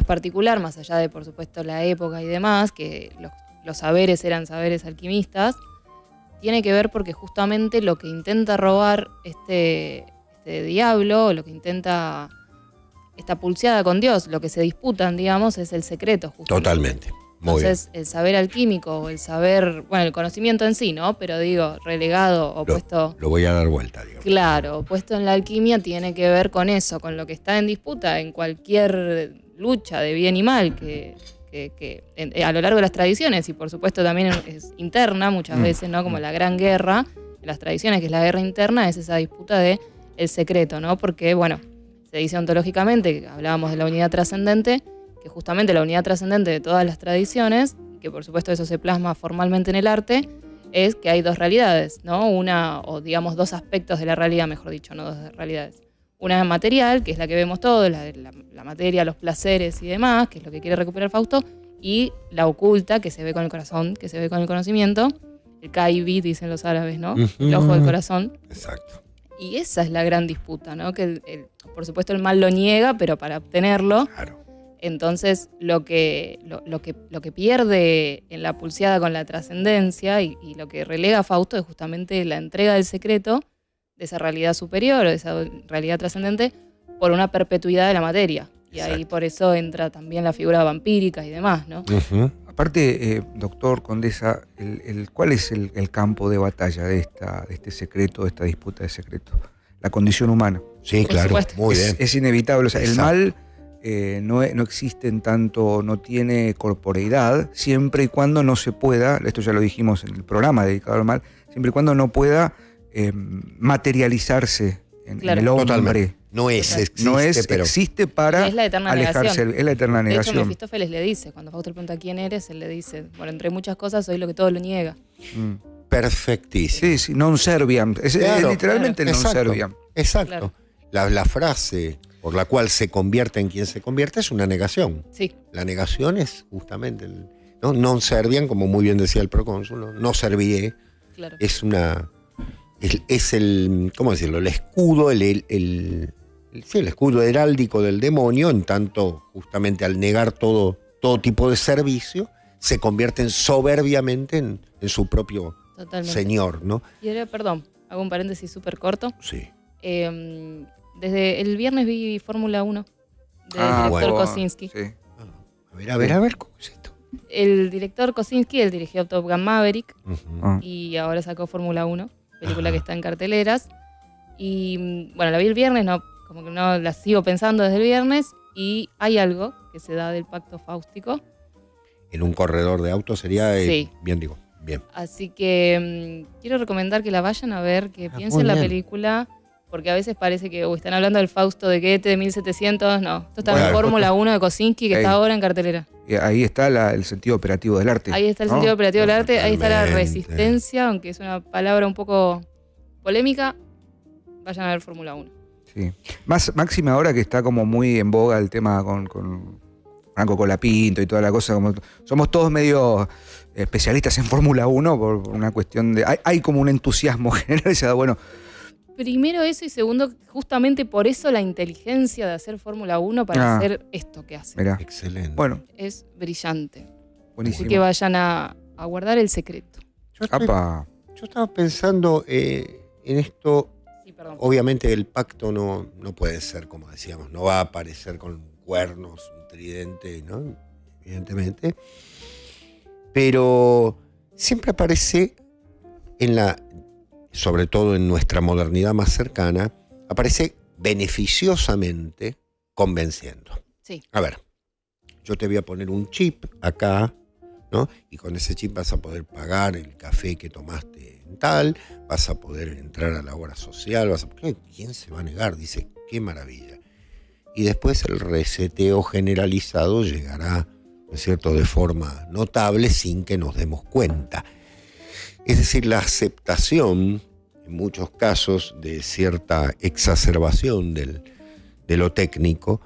S2: particular, más allá de, por supuesto, la época y demás, que los saberes eran saberes alquimistas, tiene que ver porque justamente lo que intenta robar este diablo, lo que intenta esta pulseada con Dios, lo que se disputan, digamos, es el secreto, justamente.
S1: Totalmente. Muy
S2: Entonces, bien. El saber alquímico o el saber, bueno, el conocimiento en sí, ¿no? Pero digo, relegado o puesto...
S1: Lo voy a dar vuelta, digamos.
S2: Claro, puesto en la alquimia tiene que ver con eso, con lo que está en disputa en cualquier lucha de bien y mal que a lo largo de las tradiciones, y por supuesto también es interna muchas veces, ¿no? Como la gran guerra, en las tradiciones, que es la guerra interna, es esa disputa de el secreto, ¿no? Porque, bueno, se dice ontológicamente, que hablábamos de la unidad trascendente, que justamente la unidad trascendente de todas las tradiciones, que por supuesto eso se plasma formalmente en el arte, es que hay dos realidades, ¿no? Una, o digamos dos aspectos de la realidad, mejor dicho, no dos realidades. Una material, que es la que vemos todos, la materia, los placeres y demás, que es lo que quiere recuperar Fausto, y la oculta, que se ve con el corazón, que se ve con el conocimiento, el kaibi, dicen los árabes, ¿no? El ojo del corazón.
S1: Exacto.
S2: Y esa es la gran disputa, ¿no? Que por supuesto el mal lo niega, pero para obtenerlo...
S1: Claro.
S2: Entonces, lo que pierde en la pulseada con la trascendencia y lo que relega a Fausto es justamente la entrega del secreto de esa realidad superior o de esa realidad trascendente por una perpetuidad de la materia. Y exacto. Ahí por eso entra también la figura vampírica y demás, ¿no?
S3: Aparte, doctor Condesa, ¿cuál es el campo de batalla de este secreto, de esta disputa de secreto? La condición humana.
S1: Sí, claro, muy bien.
S3: Es inevitable, o sea, el mal... no existe en tanto, no tiene corporeidad, siempre y cuando no se pueda, esto ya lo dijimos en el programa dedicado al mal, siempre y cuando no pueda materializarse en el hombre.
S1: Totalmente. No existe, pero
S3: existe para
S2: es la eterna
S3: alejarse,
S2: negación.
S3: Es la eterna negación.
S2: De hecho, Mefistófeles le dice, cuando Fausto le pregunta quién eres, él le dice, bueno, entre muchas cosas soy lo que todo lo niega.
S1: Perfectísimo.
S3: Sí, non serviam, es literalmente el non serviam.
S1: Exacto. Claro. La frase... por la cual se convierte en quien se convierte, es una negación.
S2: Sí.
S1: La negación es justamente no servían, como muy bien decía el procónsul, no serví. Claro. Es el, ¿cómo decirlo? El escudo, el escudo heráldico del demonio, en tanto justamente al negar todo tipo de servicio, se convierten soberbiamente en su propio señor, ¿no?
S2: Y ahora, perdón, hago un paréntesis súper corto.
S1: Sí.
S2: Desde el viernes vi Fórmula 1 del director Kosinski.
S3: Sí.
S1: A ver, ¿cómo es esto?
S2: El director Kosinski, él dirigió Top Gun Maverick y ahora sacó Fórmula 1, película que está en carteleras. Y bueno, la vi el viernes, como que no la sigo pensando desde el viernes, y hay algo que se da del pacto fáustico.
S1: En un corredor de autos sería,
S2: sí.
S1: Bien.
S2: Así que quiero recomendar que la vayan a ver, que piensen la película... Porque a veces parece que están hablando del Fausto de Goethe de 1700. No, esto está en Fórmula 1 de Kosinski, que está ahora en cartelera.
S3: Ahí está el sentido operativo del arte.
S2: Ahí está el sentido operativo del arte. Ahí está la resistencia, aunque es una palabra un poco polémica. Vayan a ver Fórmula 1.
S3: Sí. Máxima ahora que está como muy en boga el tema con Franco Colapinto y toda la cosa. Como, somos todos medio especialistas en Fórmula 1 por una cuestión de... Hay como un entusiasmo generalizado. Bueno...
S2: Primero eso y segundo, justamente por eso la inteligencia de hacer Fórmula 1 para hacer esto que hace.
S3: Mirá.
S1: Excelente.
S3: Bueno.
S2: Es brillante.
S3: Buenísimo.
S2: Así que vayan a guardar el secreto.
S1: Yo estaba pensando en esto.
S2: Sí, perdón.
S1: Obviamente el pacto no puede ser, como decíamos, no va a aparecer con cuernos, un tridente, ¿no? Evidentemente. Pero siempre aparece sobre todo en nuestra modernidad más cercana, aparece beneficiosamente convenciendo.
S2: Sí.
S1: A ver, yo te voy a poner un chip acá, ¿no? Y con ese chip vas a poder pagar el café que tomaste en tal, vas a poder entrar a la obra social, ¿quién se va a negar? Dice, qué maravilla. Y después el reseteo generalizado llegará, ¿no es cierto?, de forma notable sin que nos demos cuenta. Es decir, la aceptación, en muchos casos, de cierta exacerbación de lo técnico,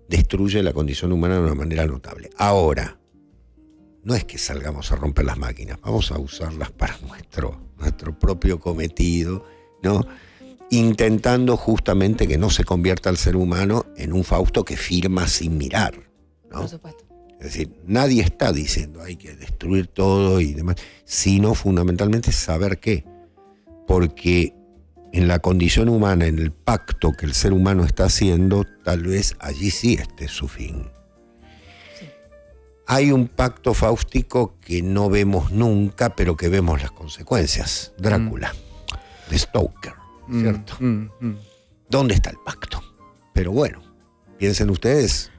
S1: destruye la condición humana de una manera notable. Ahora, no es que salgamos a romper las máquinas, vamos a usarlas para nuestro propio cometido, ¿no? Intentando justamente que no se convierta el ser humano en un Fausto que firma sin mirar, ¿no?
S2: Por supuesto.
S1: Es decir, nadie está diciendo hay que destruir todo y demás, sino fundamentalmente saber qué. Porque en la condición humana, en el pacto que el ser humano está haciendo, tal vez allí sí esté su fin.
S2: Sí.
S1: Hay un pacto fáustico que no vemos nunca, pero que vemos las consecuencias. Drácula, de Stoker, ¿cierto? ¿Dónde está el pacto? Pero bueno, piensen ustedes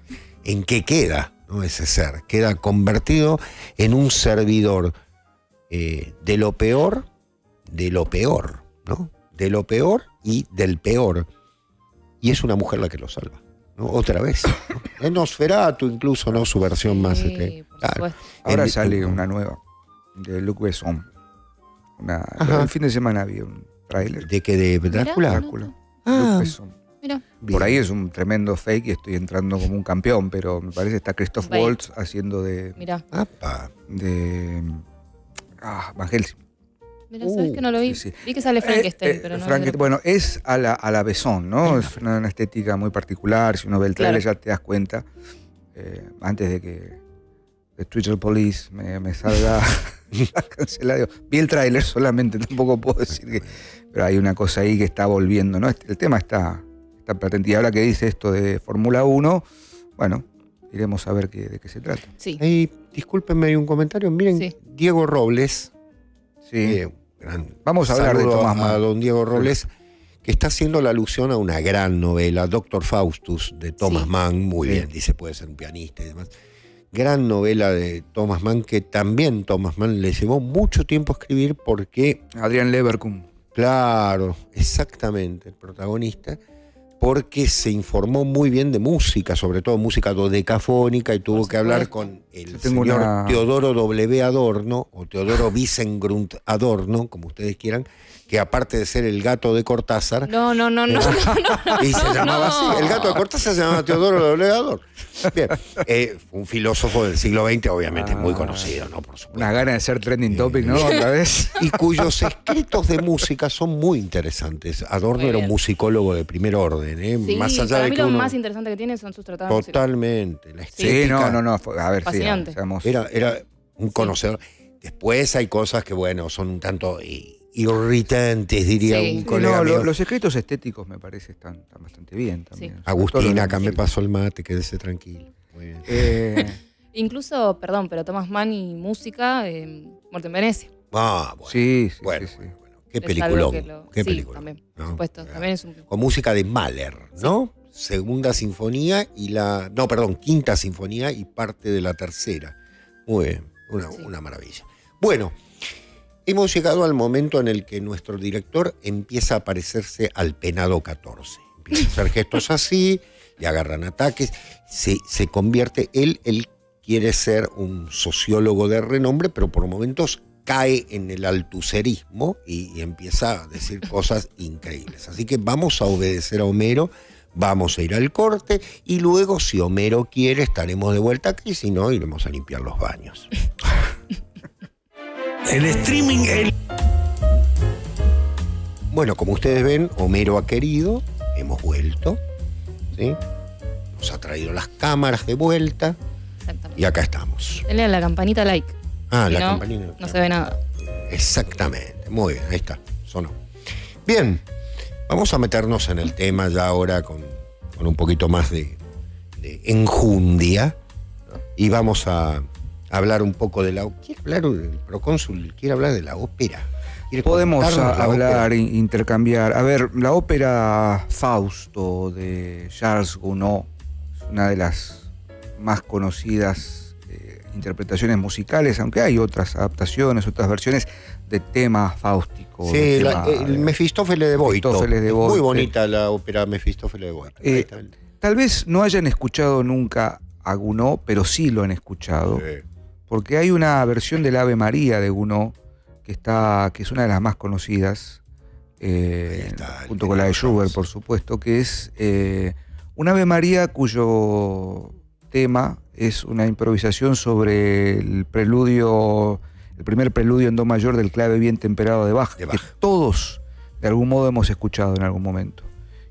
S1: en qué queda, ¿no? Ese ser. Queda convertido en un servidor de lo peor, ¿no? De lo peor y del peor. Y es una mujer la que lo salva, ¿no? Otra vez, ¿no? En Nosferatu incluso, ¿no? Su versión más...
S2: Por supuesto.
S3: Ahora sale una nueva de Luc Besson. El fin de semana había un tráiler.
S1: ¿De qué? ¿De Drácula?
S3: Luc
S1: Ah,
S3: Besson.
S2: Mira.
S3: Por ahí es un tremendo fake y estoy entrando como un campeón, pero me parece que está Christoph
S2: Bye.
S3: Waltz haciendo de Van Helsing.
S2: Mira, ¿sabes que no lo vi?
S3: Sí, sí.
S2: Vi que sale Frankenstein, pero no
S3: bueno, es a la Besson, ¿no? Es una estética muy particular. Si uno ve el trailer ya te das cuenta. Antes de que The Twitter Police me salga cancelado. Vi el tráiler solamente, tampoco puedo decir que... Pero hay una cosa ahí que está volviendo, ¿no? El tema está patente. Y ahora que dice esto de Fórmula 1, bueno, iremos a ver de qué se trata.
S2: Sí.
S1: Discúlpenme, hay un comentario. Miren,
S2: Sí.
S1: Diego Robles.
S3: Sí. Vamos a hablar de Tomás Mann.
S1: A don Diego Robles, que está haciendo la alusión a una gran novela, Doctor Faustus, de Thomas Mann. Muy bien, dice, puede ser un pianista y demás. Gran novela de Thomas Mann, que también Thomas Mann le llevó mucho tiempo a escribir porque...
S3: Adrián Leverkusen.
S1: Claro, exactamente, el protagonista, porque se informó muy bien de música, sobre todo música dodecafónica, y tuvo que hablar con el señor Teodoro W. Adorno, o Teodoro Wiesengrund Adorno, como ustedes quieran, que aparte de ser el gato de Cortázar...
S2: No.
S1: Y se llamaba así, el gato de Cortázar se llamaba Teodoro W. Adorno. Bien, un filósofo del siglo XX, obviamente muy conocido, ¿no? Por supuesto.
S3: Una gana de ser trending topic, ¿no? Otra vez.
S1: Y cuyos escritos de música son muy interesantes. Adorno era un musicólogo de primer orden, ¿eh?
S2: Sí,
S1: más allá
S2: para
S1: de
S2: mí
S1: que
S2: lo
S1: uno...
S2: más interesante que tiene son sus tratados.
S1: Totalmente. La estética.
S3: Sí, no. A ver,
S2: fascinante.
S3: sí, seamos...
S1: Era un conocedor. Después hay cosas que, bueno, son un tanto irritantes, diría un colega mío.
S3: Los escritos estéticos me parece están bastante bien también.
S1: Agustina, acá me pasó el mate, quédese tranquilo. Muy bien.
S2: Incluso, perdón, pero Thomas Mann y música, Muerte en Venecia.
S1: Ah, bueno.
S3: Sí.
S1: Bueno, qué peliculón. Qué película.
S2: También,
S1: ¿no?
S2: por supuesto. También es un...
S1: Con música de Mahler, ¿no? Segunda sinfonía y quinta sinfonía y parte de la tercera. Muy bien, una maravilla. Bueno, hemos llegado al momento en el que nuestro director empieza a parecerse al penado 14. Empieza a hacer gestos así, le agarran ataques, se convierte, él quiere ser un sociólogo de renombre, pero por momentos cae en el altucerismo y empieza a decir cosas increíbles. Así que vamos a obedecer a Homero, vamos a ir al corte y luego, si Homero quiere, estaremos de vuelta aquí, si no, iremos a limpiar los baños.
S6: El streaming...
S1: Bueno, como ustedes ven, Homero ha querido, hemos vuelto, ¿sí? Nos ha traído las cámaras de vuelta
S2: Exactamente.
S1: Y acá estamos.
S2: Denle a la campanita like.
S1: Ah,
S2: Si
S1: la
S2: no,
S1: campanita.
S2: no se ve nada.
S1: Exactamente. Muy bien, ahí está. Sonó. Bien, vamos a meternos en el tema ya ahora con un poquito más de enjundia, ¿no? Y vamos a hablar un poco de la... ¿Quiere hablar el procónsul? ¿Quiere hablar de la ópera?
S3: Podemos hablar,
S1: ópera?
S3: intercambiar. A ver, la ópera Fausto de Charles Gounod es una de las más conocidas interpretaciones musicales, aunque hay otras adaptaciones, otras versiones de temas fáusticos.
S1: Sí, el Mefistófeles de Boito.
S3: Mefistófeles de Boito.
S1: Muy bonita la ópera Mefistófeles de Boito.
S3: Tal vez no hayan escuchado nunca a Gounod, pero sí lo han escuchado.
S1: Sí.
S3: Porque hay una versión del Ave María de Gounod que es una de las más conocidas, junto con la de Schubert, por supuesto, que es un Ave María cuyo tema es una improvisación sobre el primer preludio en do mayor del clave bien temperado de Bach, que todos de algún modo hemos escuchado en algún momento.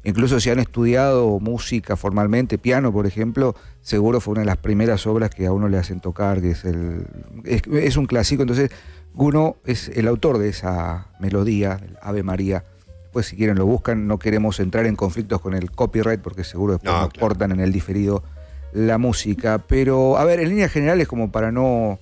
S3: Incluso si han estudiado música formalmente, piano por ejemplo, seguro fue una de las primeras obras que a uno le hacen tocar, que es un clásico. Entonces Gounod es el autor de esa melodía, el Ave María. Después si quieren lo buscan, no queremos entrar en conflictos con el copyright porque seguro después nos cortan en el diferido la música. Pero a ver, en líneas generales, como para no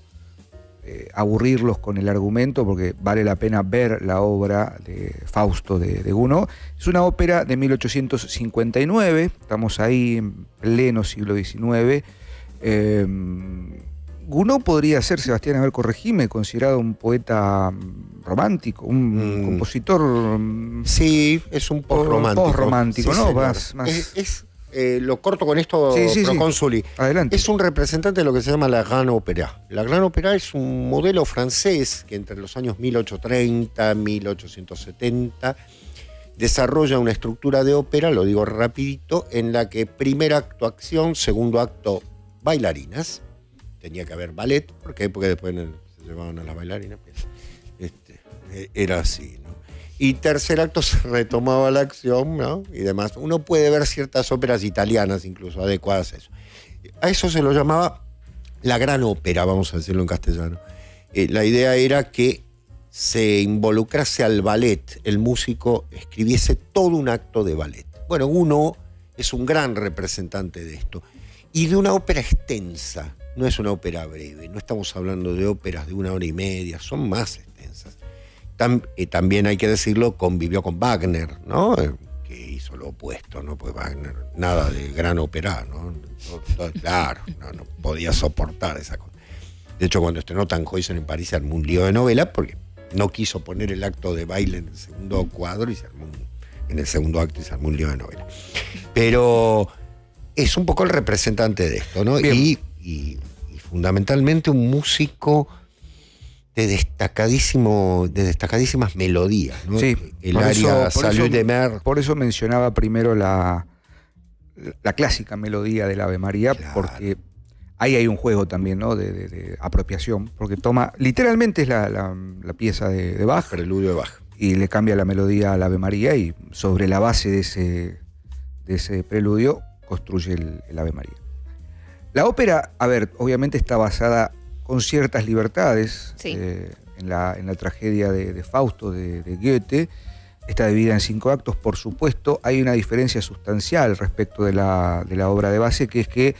S3: aburrirlos con el argumento, porque vale la pena ver la obra de Fausto de Gounod. Es una ópera de 1859, estamos ahí en pleno siglo XIX. Gounod podría ser, Sebastián, a ver, corregime, considerado un poeta romántico, un compositor...
S1: Sí, es un post-romántico.
S3: Post-romántico,
S1: sí,
S3: ¿no?
S1: Más. Lo corto con esto, procónsuli.
S3: Adelante.
S1: Es un representante de lo que se llama la Grande Opéra. La Grande Opéra es un modelo francés que entre los años 1830 y 1870 desarrolla una estructura de ópera, lo digo rapidito, en la que primer acto acción, segundo acto bailarinas. Tenía que haber ballet, ¿por qué? Porque después se llevaban a las bailarinas. Era así, ¿no? Y tercer acto se retomaba la acción, ¿no? Y demás. Uno puede ver ciertas óperas italianas incluso adecuadas a eso. A eso se lo llamaba la gran ópera, vamos a decirlo en castellano. La idea era que se involucrase al ballet, el músico escribiese todo un acto de ballet. Bueno, Gounod es un gran representante de esto. Y de una ópera extensa, no es una ópera breve, no estamos hablando de óperas de 1 hora y media, son más extensas. También hay que decirlo, convivió con Wagner, ¿no? Que hizo lo opuesto, ¿no? Pues Wagner, nada de gran ópera, ¿no? Claro, no podía soportar esa cosa. De hecho, cuando estrenó Tannhäuser en París se armó un lío de novela porque no quiso poner el acto de baile en el segundo cuadro y en el segundo acto y se armó un lío de novela. Pero es un poco el representante de esto, ¿no? Y fundamentalmente un músico de destacadísimas melodías, ¿no?
S3: Sí,
S1: el aria Salut de Mer.
S3: Por eso mencionaba primero la clásica melodía del Ave María,
S1: Claro.
S3: porque ahí hay un juego también, ¿no? de apropiación, porque toma, literalmente es la pieza de Bach,
S1: Preludio de Bach.
S3: y le cambia la melodía al Ave María, y sobre la base de ese preludio construye el Ave María. La ópera, a ver, obviamente está basada con ciertas libertades,
S2: Sí.
S3: en la tragedia de Fausto de Goethe. Está dividida en 5 actos, por supuesto. Hay una diferencia sustancial respecto de la obra de base, que es que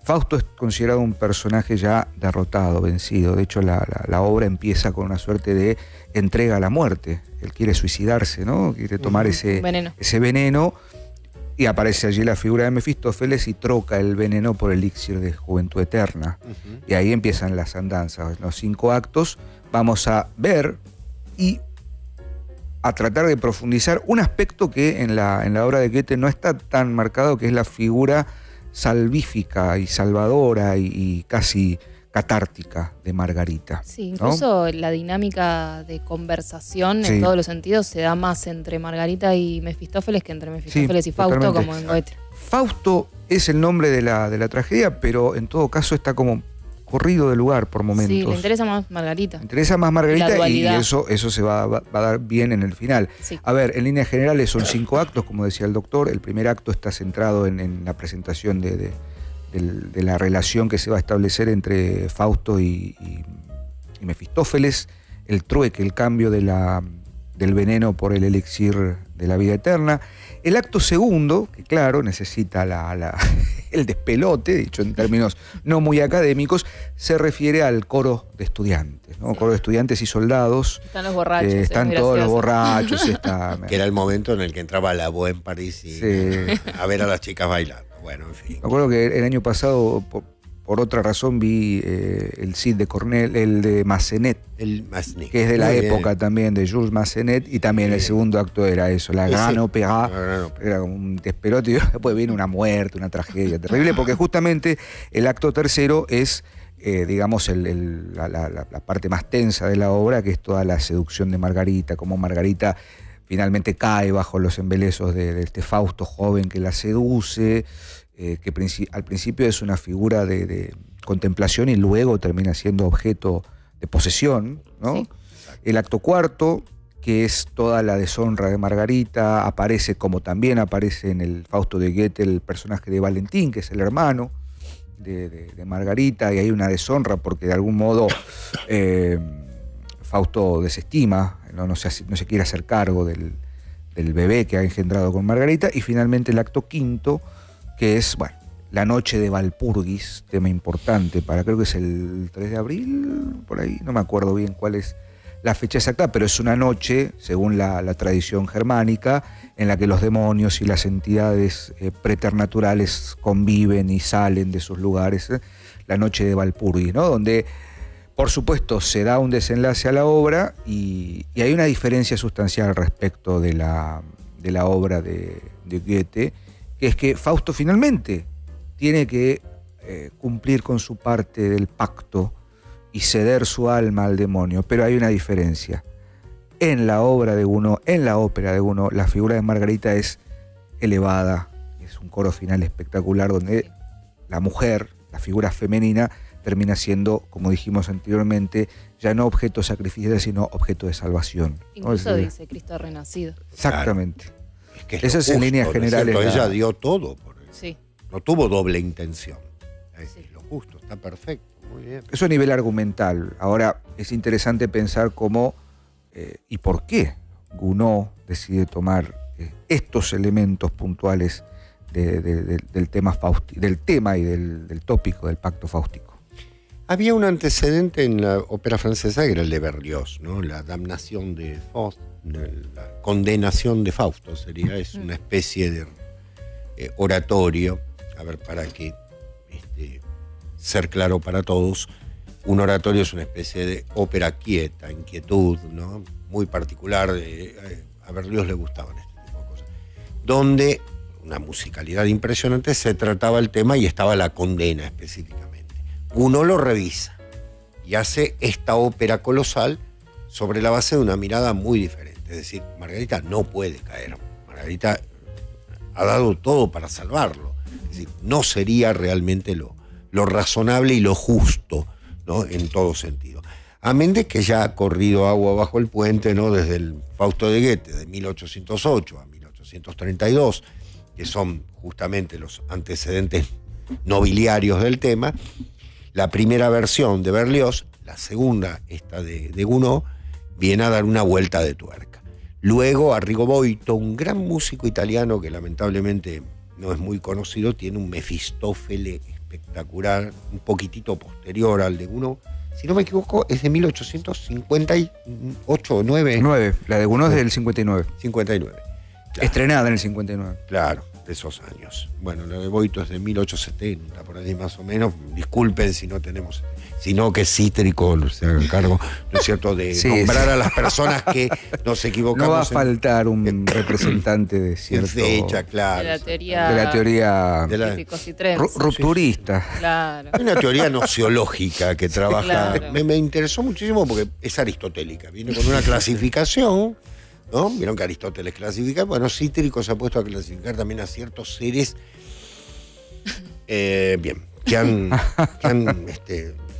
S3: Fausto es considerado un personaje ya derrotado, vencido. De hecho, la obra empieza con una suerte de entrega a la muerte. Él quiere suicidarse, ¿no? Quiere tomar ese veneno. Y aparece allí la figura de Mefistófeles y troca el veneno por el elixir de juventud eterna. Y ahí empiezan las andanzas. Los 5 actos vamos a ver y a tratar de profundizar un aspecto que en la obra de Goethe no está tan marcado, que es la figura salvífica y salvadora y casi catártica de Margarita.
S2: Sí, incluso ¿no? La dinámica de conversación en todos los sentidos se da más entre Margarita y Mefistófeles que entre Mefistófeles y Fausto, totalmente. Como en Goethe.
S3: Fausto es el nombre de la tragedia, pero en todo caso está como corrido de lugar por momentos.
S2: Sí, le interesa más Margarita.
S3: Le interesa más Margarita y eso se va a dar bien en el final.
S2: Sí.
S3: A ver, en líneas generales son 5 actos, como decía el doctor. El primer acto está centrado en la presentación de de la relación que se va a establecer entre Fausto y Mefistófeles, el trueque, el cambio del veneno por el elixir de la vida eterna. El acto segundo, que claro, necesita el despelote, dicho en términos no muy académicos, se refiere al coro de estudiantes, ¿no? Coro de estudiantes y soldados.
S2: Están los borrachos.
S3: Están todos los borrachos.
S1: Que era el momento en el que entraba la Bohème en París y a ver a las chicas bailando. Bueno, en fin.
S3: Me acuerdo que el año pasado, por otra razón, vi el Cid de Cornell, el de Massenet, que es de la época también de Jules Massenet, y también el segundo acto era eso, la Gran Opéra, era como un despelote, y después viene una muerte, una tragedia terrible, porque justamente el acto tercero es, digamos, la parte más tensa de la obra, que es toda la seducción de Margarita, como Margarita finalmente cae bajo los embelezos de este Fausto joven que la seduce, que al principio es una figura de contemplación y luego termina siendo objeto de posesión, ¿no? Sí. El acto cuarto, que es toda la deshonra de Margarita, aparece, como también aparece en el Fausto de Goethe, el personaje de Valentín, que es el hermano de Margarita, y hay una deshonra porque de algún modo Fausto desestima, no se quiere hacer cargo del bebé que ha engendrado con Margarita, y finalmente el acto quinto, que es, bueno, la noche de Walpurgis, tema importante creo que es el 3 de abril, por ahí, no me acuerdo bien cuál es la fecha exacta, pero es una noche, según la tradición germánica, en la que los demonios y las entidades preternaturales conviven y salen de sus lugares, la noche de Walpurgis, ¿no? Donde, por supuesto, se da un desenlace a la obra y hay una diferencia sustancial respecto de la obra de Goethe, que es que Fausto finalmente tiene que cumplir con su parte del pacto y ceder su alma al demonio, pero hay una diferencia. En la obra de Gounod, en la ópera de Gounod, la figura de Margarita es elevada, es un coro final espectacular donde la mujer, la figura femenina, termina siendo, como dijimos anteriormente, ya no objeto de sacrificio, sino objeto de salvación.
S2: Incluso dice Cristo renacido.
S3: Exactamente.
S1: Claro. Es que
S3: eso es en líneas generales.
S1: Ella dio todo por él.
S2: Sí.
S1: No tuvo doble intención. Es lo justo, está perfecto, muy bien.
S3: Eso a nivel argumental. Ahora es interesante pensar cómo y por qué Gounod decide tomar estos elementos puntuales del tema y del tópico del pacto fáustico.
S1: Había un antecedente en la ópera francesa que era el de Berlioz, ¿no? La damnación de Faust, la condenación de Fausto sería, es una especie de oratorio, a ver, para que ser claro para todos, un oratorio es una especie de ópera quieta, inquietud, ¿no? Muy particular, a Berlioz le gustaban este tipo de cosas, donde una musicalidad impresionante se trataba el tema y estaba la condena específicamente. Uno lo revisa y hace esta ópera colosal sobre la base de una mirada muy diferente. Es decir, Margarita no puede caer. Margarita ha dado todo para salvarlo. Es decir, no sería realmente lo razonable y lo justo, ¿no? En todo sentido. Amén de que ya ha corrido agua bajo el puente, ¿no? Desde el Fausto de Goethe, de 1808 a 1832, que son justamente los antecedentes nobiliarios del tema. La primera versión de Berlioz, la segunda, esta de Gounod, viene a dar una vuelta de tuerca. Luego Arrigo Boito, un gran músico italiano que lamentablemente no es muy conocido, tiene un Mefistófeles espectacular, un poquitito posterior al de Gounod. Si no me equivoco, es de 1858 o 9.
S3: 9, la de Gounod es del 59.
S1: 59. Claro.
S3: Estrenada en el 59.
S1: Claro, de esos años. Bueno, la de Boito es de 1870, por ahí más o menos. Disculpen si no tenemos, sino que Cítrico se haga cargo, ¿no es cierto?, de nombrar a las personas que nos equivocamos.
S3: No va a faltar un representante de cierta
S1: fecha, claro.
S2: De la teoría
S3: rupturista.
S2: Claro.
S1: Hay una teoría nociológica que trabaja.
S2: Claro.
S1: Me interesó muchísimo porque es aristotélica. Viene con una clasificación, ¿no? Vieron que Aristóteles clasifica. Bueno, Cítrico se ha puesto a clasificar también a ciertos seres que han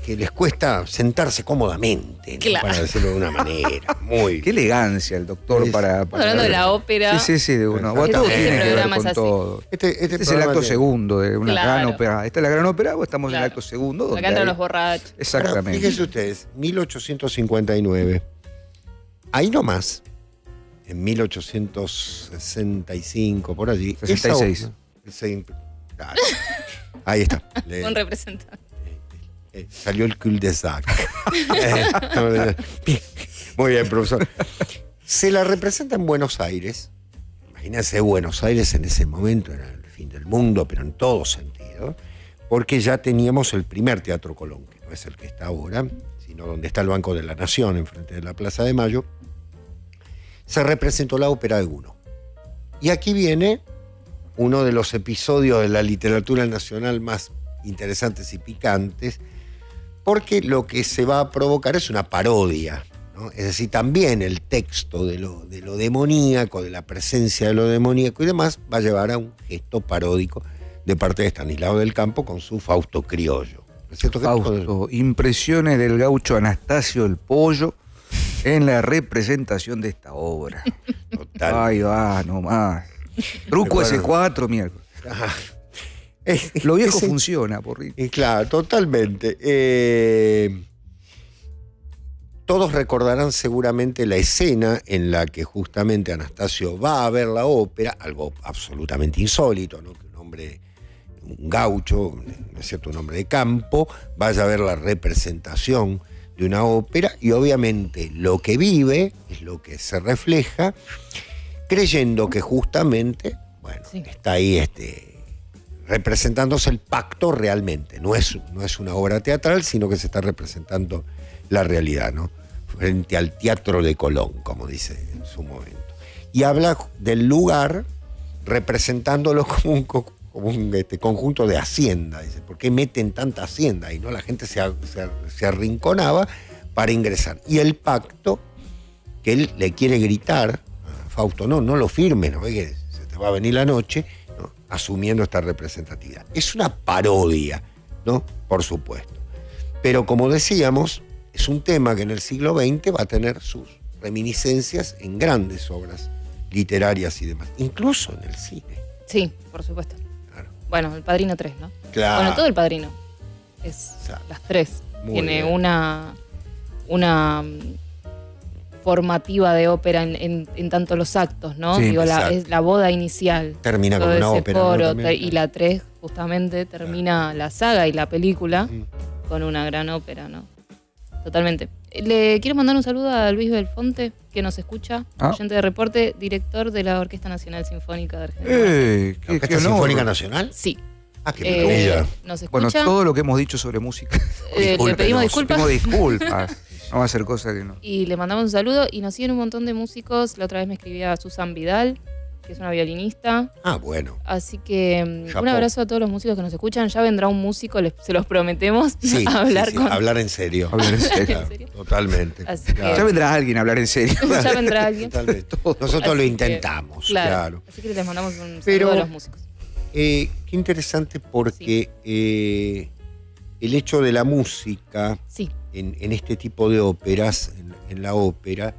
S1: que les cuesta sentarse cómodamente, ¿no?
S2: Claro.
S1: Para decirlo de una manera. Muy
S3: Qué elegancia el doctor
S1: Es-
S3: para
S2: Hablando de la ópera.
S3: Sí, de uno. Bueno,
S1: Este
S3: todo tiene que ver
S2: programa es
S3: con
S2: así.
S3: todo.
S1: Este
S3: Este es el
S1: programa
S3: acto
S1: de-
S3: segundo de una
S2: Claro.
S3: gran ópera. ¿Esta es la gran ópera o estamos en
S2: Claro.
S3: el acto segundo? Donde
S2: Acá entran
S3: hay-
S2: los borrachos.
S1: Ahora,
S3: Exactamente.
S1: fíjense ustedes, 1859. Ahí nomás, en 1865, por allí.
S3: 66.
S1: esa- ahí está.
S2: Un representante.
S1: Salió el cul de sac. Muy bien, profesor. Se la representa en Buenos Aires. Imagínense Buenos Aires en ese momento, era el fin del mundo, pero en todo sentido. Porque ya teníamos el primer Teatro Colón, que no es el que está ahora, sino donde está el Banco de la Nación, enfrente de la Plaza de Mayo. Se representó la ópera de Gounod. Y aquí viene uno de los episodios de la literatura nacional más interesantes y picantes, porque lo que se va a provocar es una parodia, ¿no? Es decir, también el texto de lo demoníaco, de la presencia de lo demoníaco y demás, va a llevar a un gesto paródico de parte de Estanislao del Campo con su Fausto criollo. ¿No es cierto que
S3: Fausto, impresiones del gaucho Anastasio el Pollo en la representación de esta obra.
S1: Total.
S3: Ahí va, nomás. Truco
S1: Recuerdo.
S3: S4, miércoles.
S1: Ajá.
S3: Lo viejo
S1: Ese-
S3: funciona, porrito.
S1: Claro, totalmente. Todos recordarán seguramente la escena en la que justamente Anastasio va a ver la ópera, algo absolutamente insólito, ¿no? Que un hombre, un gaucho, ¿no es cierto?, un hombre de campo, vaya a ver la representación de una ópera y obviamente lo que vive es lo que se refleja, creyendo que justamente, bueno,
S2: Sí.
S1: está ahí representándose el pacto realmente. No es una obra teatral, sino que se está representando la realidad, ¿no? Frente al Teatro de Colón, como dice en su momento. Y habla del lugar representándolo como un conjunto de hacienda. Dice, ¿por qué meten tanta hacienda? Y no, la gente se arrinconaba para ingresar. Y el pacto que él le quiere gritar a Fausto, no lo firmes, no ve que se te va a venir la noche, ¿no? Asumiendo esta representatividad. Es una parodia, ¿no? Por supuesto. Pero como decíamos, es un tema que en el siglo XX va a tener sus reminiscencias en grandes obras literarias y demás, incluso en el cine.
S2: Sí, por supuesto.
S1: Claro.
S2: Bueno, el Padrino 3, ¿no?
S1: Claro.
S2: Bueno, todo el Padrino. Es
S1: Exacto.
S2: las tres.
S1: Muy
S2: Tiene
S1: bien.
S2: una formativa de ópera en tanto los actos, ¿no?
S3: Sí,
S2: Digo,
S1: exacto.
S2: es la boda inicial.
S1: Termina
S2: Todo
S1: con una
S2: ese
S1: ópera, ¿no?
S2: coro,
S1: También.
S2: y la 3 justamente termina la saga y la película
S1: Mm.
S2: con una gran ópera, ¿no? Totalmente. Le quiero mandar un saludo a Luis Belfonte, que nos escucha,
S3: Ah.
S2: oyente de reporte, director de la Orquesta Nacional Sinfónica de Argentina.
S1: ¿La
S3: Qué
S1: Orquesta
S3: honor.
S1: Sinfónica Nacional?
S2: Sí.
S1: Ah, qué maravilla.
S2: Nos
S3: Bueno,
S2: escucha.
S3: todo lo que hemos dicho sobre música.
S2: Le pedimos
S1: Discúlpenos.
S2: disculpas.
S3: Pedimos disculpas. No va a ser cosa que no.
S2: Y le mandamos un saludo y nos siguen un montón de músicos. La otra vez me escribía Susan Vidal, que es una violinista.
S1: Ah, bueno.
S2: Así que un
S1: Chapó.
S2: abrazo a todos los músicos que nos escuchan. Ya vendrá un músico, se los prometemos,
S1: Sí,
S2: a hablar
S1: sí,
S2: con...
S1: hablar en serio.
S3: Hablar en serio.
S1: Claro,
S2: ¿En serio?
S1: totalmente.
S2: Así que-
S3: Ya vendrá alguien a hablar en serio.
S2: Ya vendrá alguien.
S1: Totalmente. Nosotros
S2: Así
S1: lo
S2: que,
S1: intentamos, claro.
S2: Así que les mandamos un saludo
S1: Pero-
S2: a los músicos.
S1: Qué interesante porque el hecho de la música
S2: Sí,
S1: en este tipo de óperas, en la ópera,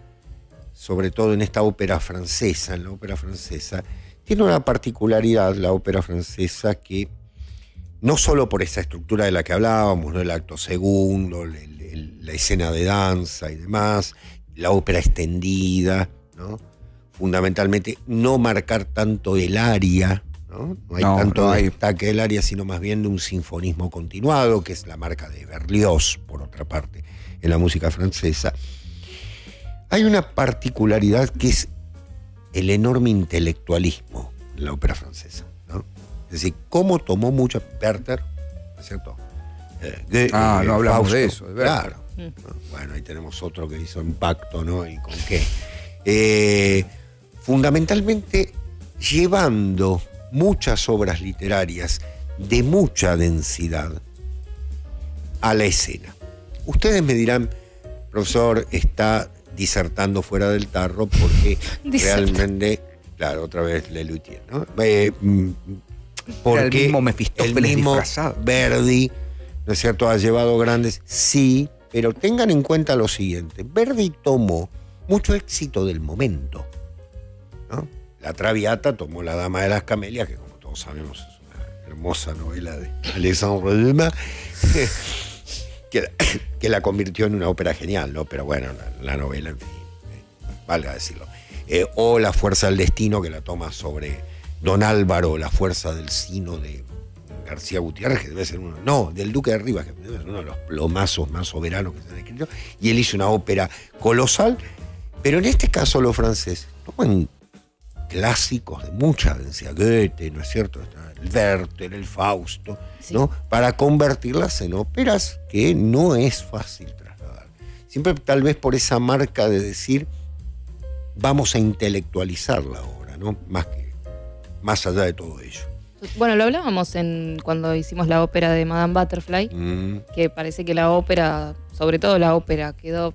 S1: sobre todo en esta ópera francesa, en la ópera francesa, tiene una particularidad la ópera francesa que no solo por esa estructura de la que hablábamos, ¿no? El acto segundo, la escena de danza y demás, la ópera extendida, ¿no? Fundamentalmente no marcar tanto el aria, ¿no? No hay
S3: No,
S1: tanto
S3: no hay.
S1: destaque del aria, sino más bien de un sinfonismo continuado, que es la marca de Berlioz, por otra parte, en la música francesa. Hay una particularidad que es el enorme intelectualismo en la ópera francesa, ¿no? Es decir, cómo tomó mucho Werther, ¿no es cierto?
S3: No hablamos
S1: Fausto,
S3: de eso, de Werther.
S1: claro. ¿No? Bueno, ahí tenemos otro que hizo Impacto, ¿no? ¿Y con qué? Fundamentalmente llevando muchas obras literarias de mucha densidad a la escena. Ustedes me dirán, profesor, está disertando fuera del tarro porque realmente, claro, otra vez Lelutier, ¿no? Porque
S3: el mismo Mefistófeles
S1: el mismo
S3: disfrazado.
S1: Verdi, ¿no es cierto?, ha llevado grandes, sí, pero tengan en cuenta lo siguiente. Verdi tomó mucho éxito del momento, ¿no? La Traviata tomó La Dama de las Camelias, que como todos sabemos es una hermosa novela de Alexandre Dumas, que la convirtió en una ópera genial, ¿no? Pero bueno, la novela, en fin, valga decirlo. O La Fuerza del Destino, que la toma sobre Don Álvaro, La Fuerza del Sino de García Gutiérrez, que debe ser uno, no, del Duque de Rivas, que debe ser uno de los plomazos más soberanos que se han escrito, y él hizo una ópera colosal, pero en este caso los franceses toman clásicos de mucha densidad, Goethe, ¿no es cierto?, está el Werther, el Fausto,
S2: Sí.
S1: ¿no?, para convertirlas en óperas que no es fácil trasladar. Siempre tal vez por esa marca de decir, vamos a intelectualizar la obra, ¿no?, más allá de todo ello.
S2: Bueno, lo hablábamos cuando hicimos la ópera de Madame Butterfly, que parece que la ópera, sobre todo la ópera, quedó,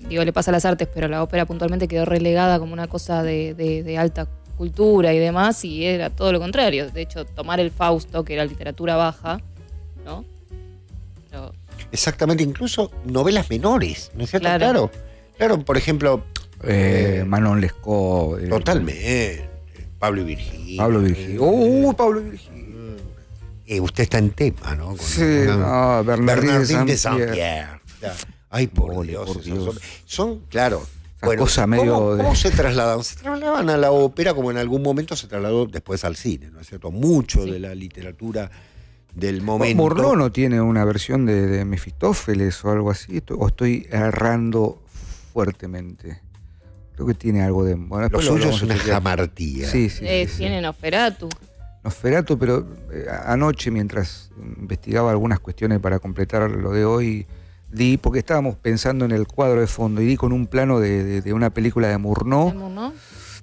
S2: digo, le pasa a las artes, pero la ópera puntualmente quedó relegada como una cosa de alta cultura y demás, y era todo lo contrario. De hecho, tomar el Fausto, que era literatura baja, ¿no? Pero,
S1: Exactamente, incluso novelas menores, ¿no es cierto?
S2: Claro.
S1: Claro, por ejemplo,
S3: Manon Lescaut.
S1: totalmente, Pablo y Virgilio.
S3: Pablo Virgilio. Pablo Virgilio.
S1: Usted está en tema, ¿no? Con
S3: Sí, no,
S1: Bernardín de
S3: Saint-Pierre.
S1: Saint-Pierre. Ay, por Dios.
S3: por
S1: esas
S3: Dios.
S1: Son, claro.
S3: Esa cosa medio
S1: ¿cómo se trasladaban? Se trasladaban a la ópera como en algún momento se trasladó después al cine, ¿no es cierto? Mucho de la literatura del momento.
S3: Murnau no tiene una versión de Mefistófeles o algo así, o estoy errando fuertemente. Creo que tiene algo de... Bueno,
S1: Lo
S3: después
S1: suyo
S3: hablamos
S1: es una
S3: otro día.
S1: jamartía.
S3: Sí.
S2: tiene Nosferatu.
S3: Nosferatu, pero anoche, mientras investigaba algunas cuestiones para completar lo de hoy, porque estábamos pensando en el cuadro de fondo, y di con un plano de una película de Murnau,
S2: ¿No?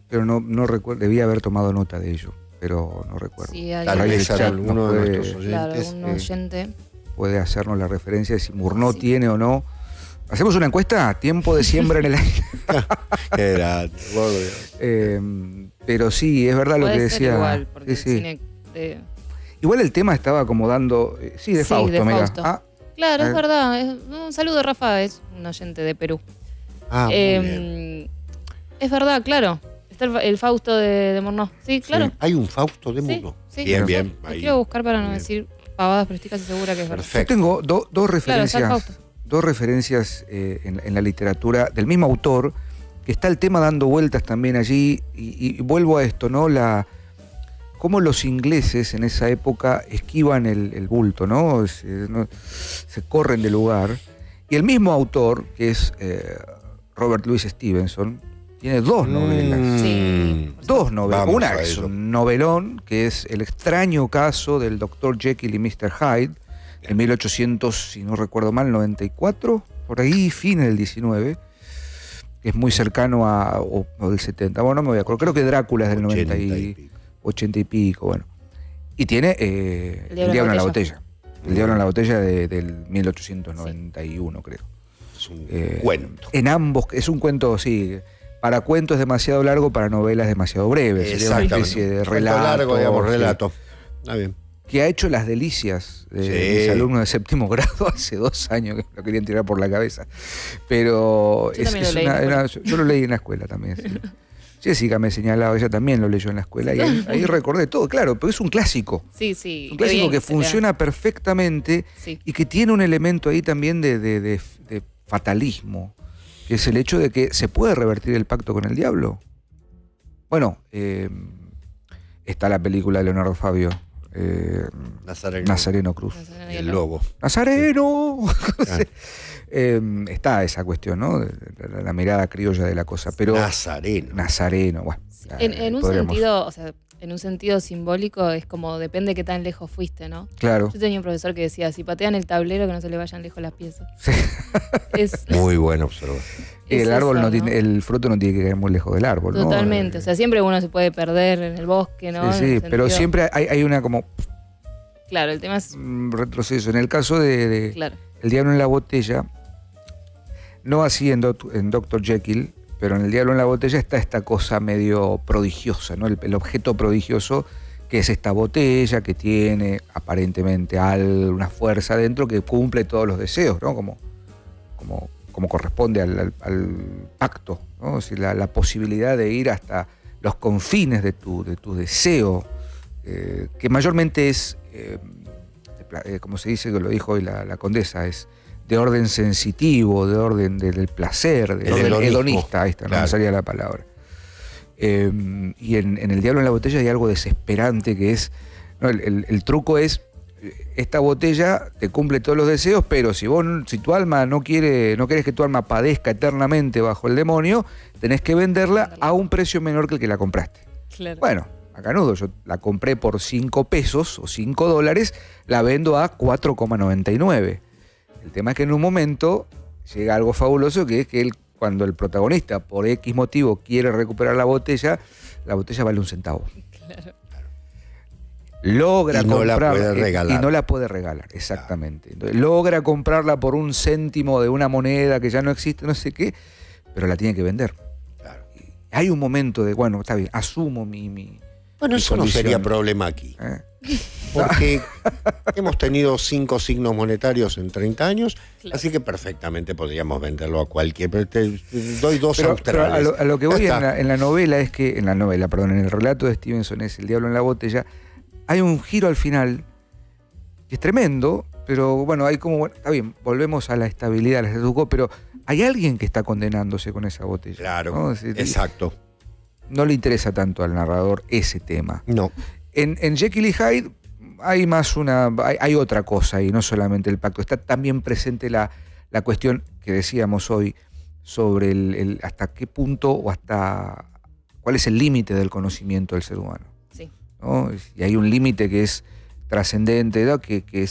S3: pero no recuerdo, debía haber tomado nota de ello, pero no recuerdo.
S2: Sí,
S1: Tal
S2: alguien-
S1: vez
S3: el chat
S1: alguno
S3: nos
S1: de
S3: puede-
S1: nuestros
S2: claro,
S1: oyentes.
S2: un oyente.
S3: Puede hacernos la referencia de si Murnau
S2: Sí.
S3: tiene o no. ¿Hacemos una encuesta? ¿Tiempo de siembra en el aire?
S1: Qué grande, por Dios.
S3: Pero sí, es verdad lo
S2: Puede
S3: que
S2: ser
S3: decía.
S2: igual, porque
S3: Sí, sí.
S2: el cine de-
S3: Igual el tema estaba acomodando. Sí, de
S2: Sí,
S3: Fausto,
S2: de
S3: mira.
S2: Fausto. Claro,
S3: Ah.
S2: es verdad. Un saludo, Rafa, es un oyente de Perú.
S1: Muy bien.
S2: Es verdad, claro. Está el Fausto de Murnau. Sí, claro.
S1: Sí, hay un Fausto de
S2: Sí,
S1: Murnau.
S2: sí.
S1: Bien,
S2: Lo
S1: bien. ahí.
S2: quiero buscar para no
S1: Bien.
S2: decir pavadas, pero estoy casi segura que es verdad.
S3: Yo
S1: Perfecto.
S3: tengo dos
S2: Claro, está el
S3: referencias.
S2: Fausto.
S3: Dos referencias en la literatura del mismo autor, que está el tema dando vueltas también allí. Y vuelvo a esto, ¿no? Cómo los ingleses en esa época esquivan el bulto, ¿no? Se corren del lugar. Y el mismo autor, que es Robert Louis Stevenson, tiene dos novelas.
S2: Sí.
S3: Dos novelas.
S1: Vamos
S3: Una
S1: a
S3: es
S1: ello.
S3: un novelón, que es El extraño caso del Dr. Jekyll y Mr. Hyde, en 1800, si no recuerdo mal, 94, por ahí, fin del 19, que es muy cercano o del 70. Bueno, no me voy a acordar. Creo que Drácula es del 90 y 80 y pico, bueno. Y tiene El Diablo en la Botella. El Diablo en la Botella del 1891, creo.
S1: Es un cuento.
S3: En ambos, es un cuento, sí. Para cuento es demasiado largo, para novela es demasiado breve. Sería una
S1: Exactamente.
S3: especie de
S1: Cuento
S3: relato.
S1: largo, digamos,
S3: sí,
S1: relato. Está bien.
S3: que ha hecho las delicias de
S1: Sí.
S3: mis alumnos de séptimo grado hace 2 años, que lo querían tirar por la cabeza. Pero
S2: Yo también lo leí en la escuela.
S3: yo lo leí en la escuela también. Sí. Jessica me señalaba, ella también lo leyó en la escuela, y ahí recordé todo, claro, pero es un clásico.
S2: Sí, sí.
S3: Un
S2: qué
S3: clásico
S2: bien
S3: que
S2: se lea.
S3: funciona perfectamente
S2: Sí.
S3: y que tiene un elemento ahí también de fatalismo, que es el hecho de que se puede revertir el pacto con el diablo. Bueno, está la película de Leonardo Fabio, Nazareno Cruz.
S2: Nazareno
S1: Y el lobo.
S3: ¡Nazareno!
S1: Ah.
S3: Está esa cuestión, ¿no? La mirada criolla de la cosa, pero
S1: Nazareno.
S3: bueno.
S2: Sí. En un
S3: podríamos-
S2: sentido, o sea, en un sentido simbólico es como depende qué tan lejos fuiste, ¿no?
S3: Claro.
S2: Yo tenía un profesor que decía, si patean el tablero que no se le vayan lejos las piezas.
S3: Sí.
S2: Es,
S1: Muy buena observación.
S2: es
S3: El árbol
S2: eso,
S3: no tiene, el fruto no tiene que caer muy lejos del árbol, ¿no?
S2: Totalmente, o sea, siempre uno se puede perder en el bosque, ¿no?
S3: Sí,
S2: En el
S3: sí, pero
S2: sentido-
S3: siempre hay una como
S2: Claro, el tema es...
S3: retroceso. En el caso de
S2: Claro.
S3: El Diablo en la Botella, no así en Dr. Jekyll, pero en El Diablo en la Botella está esta cosa medio prodigiosa, ¿no? El objeto prodigioso que es esta botella que tiene aparentemente una fuerza dentro que cumple todos los deseos, ¿no? Como corresponde al pacto, ¿no? Es decir, la posibilidad de ir hasta los confines de tu deseo, que mayormente es, como se dice, que lo dijo hoy la condesa, es de orden sensitivo, de orden del placer, de orden hedonista, ahí está, claro. No me salía la palabra. Y en El diablo en la botella hay algo desesperante que es, ¿no? El truco es, esta botella te cumple todos los deseos, pero si tu alma no querés que tu alma padezca eternamente bajo el demonio, tenés que venderla a un precio menor que el que la compraste.
S2: Claro.
S3: Bueno, macanudo, yo la compré por 5 pesos o $5, la vendo a 4,99. El tema es que en un momento llega algo fabuloso, que es que cuando el protagonista, por X motivo, quiere recuperar la botella vale 1 centavo.
S2: Claro.
S3: Logra comprarla
S1: y
S3: no la puede regalar, exactamente. Entonces, logra comprarla por 1 céntimo de una moneda que ya no existe, no sé qué, pero la tiene que vender.
S1: Claro.
S3: Hay un momento de, bueno, está bien, asumo mi
S1: Bueno,
S3: mi
S1: eso no
S3: condición.
S1: sería problema aquí. Porque hemos tenido 5 signos monetarios en 30 años,
S2: Claro.
S1: así que perfectamente podríamos venderlo a cualquier. Pero te doy 2
S3: Pero
S1: australes.
S3: a lo que voy
S1: Ya
S3: en la novela es que, en el relato de Stevenson es El diablo en la botella, hay un giro al final que es tremendo, pero bueno, hay como, bueno, está bien, volvemos a la estabilidad, a la status quo, pero hay alguien que está condenándose con esa botella.
S1: Claro,
S3: ¿no? Es decir,
S1: exacto.
S3: no le interesa tanto al narrador ese tema.
S1: No.
S3: En Jekyll y Hyde hay otra cosa y no solamente el pacto. Está también presente la cuestión que decíamos hoy sobre el hasta qué punto o hasta cuál es el límite del conocimiento del ser humano.
S2: Sí.
S3: ¿No? Y hay un límite que es trascendente, ¿no? que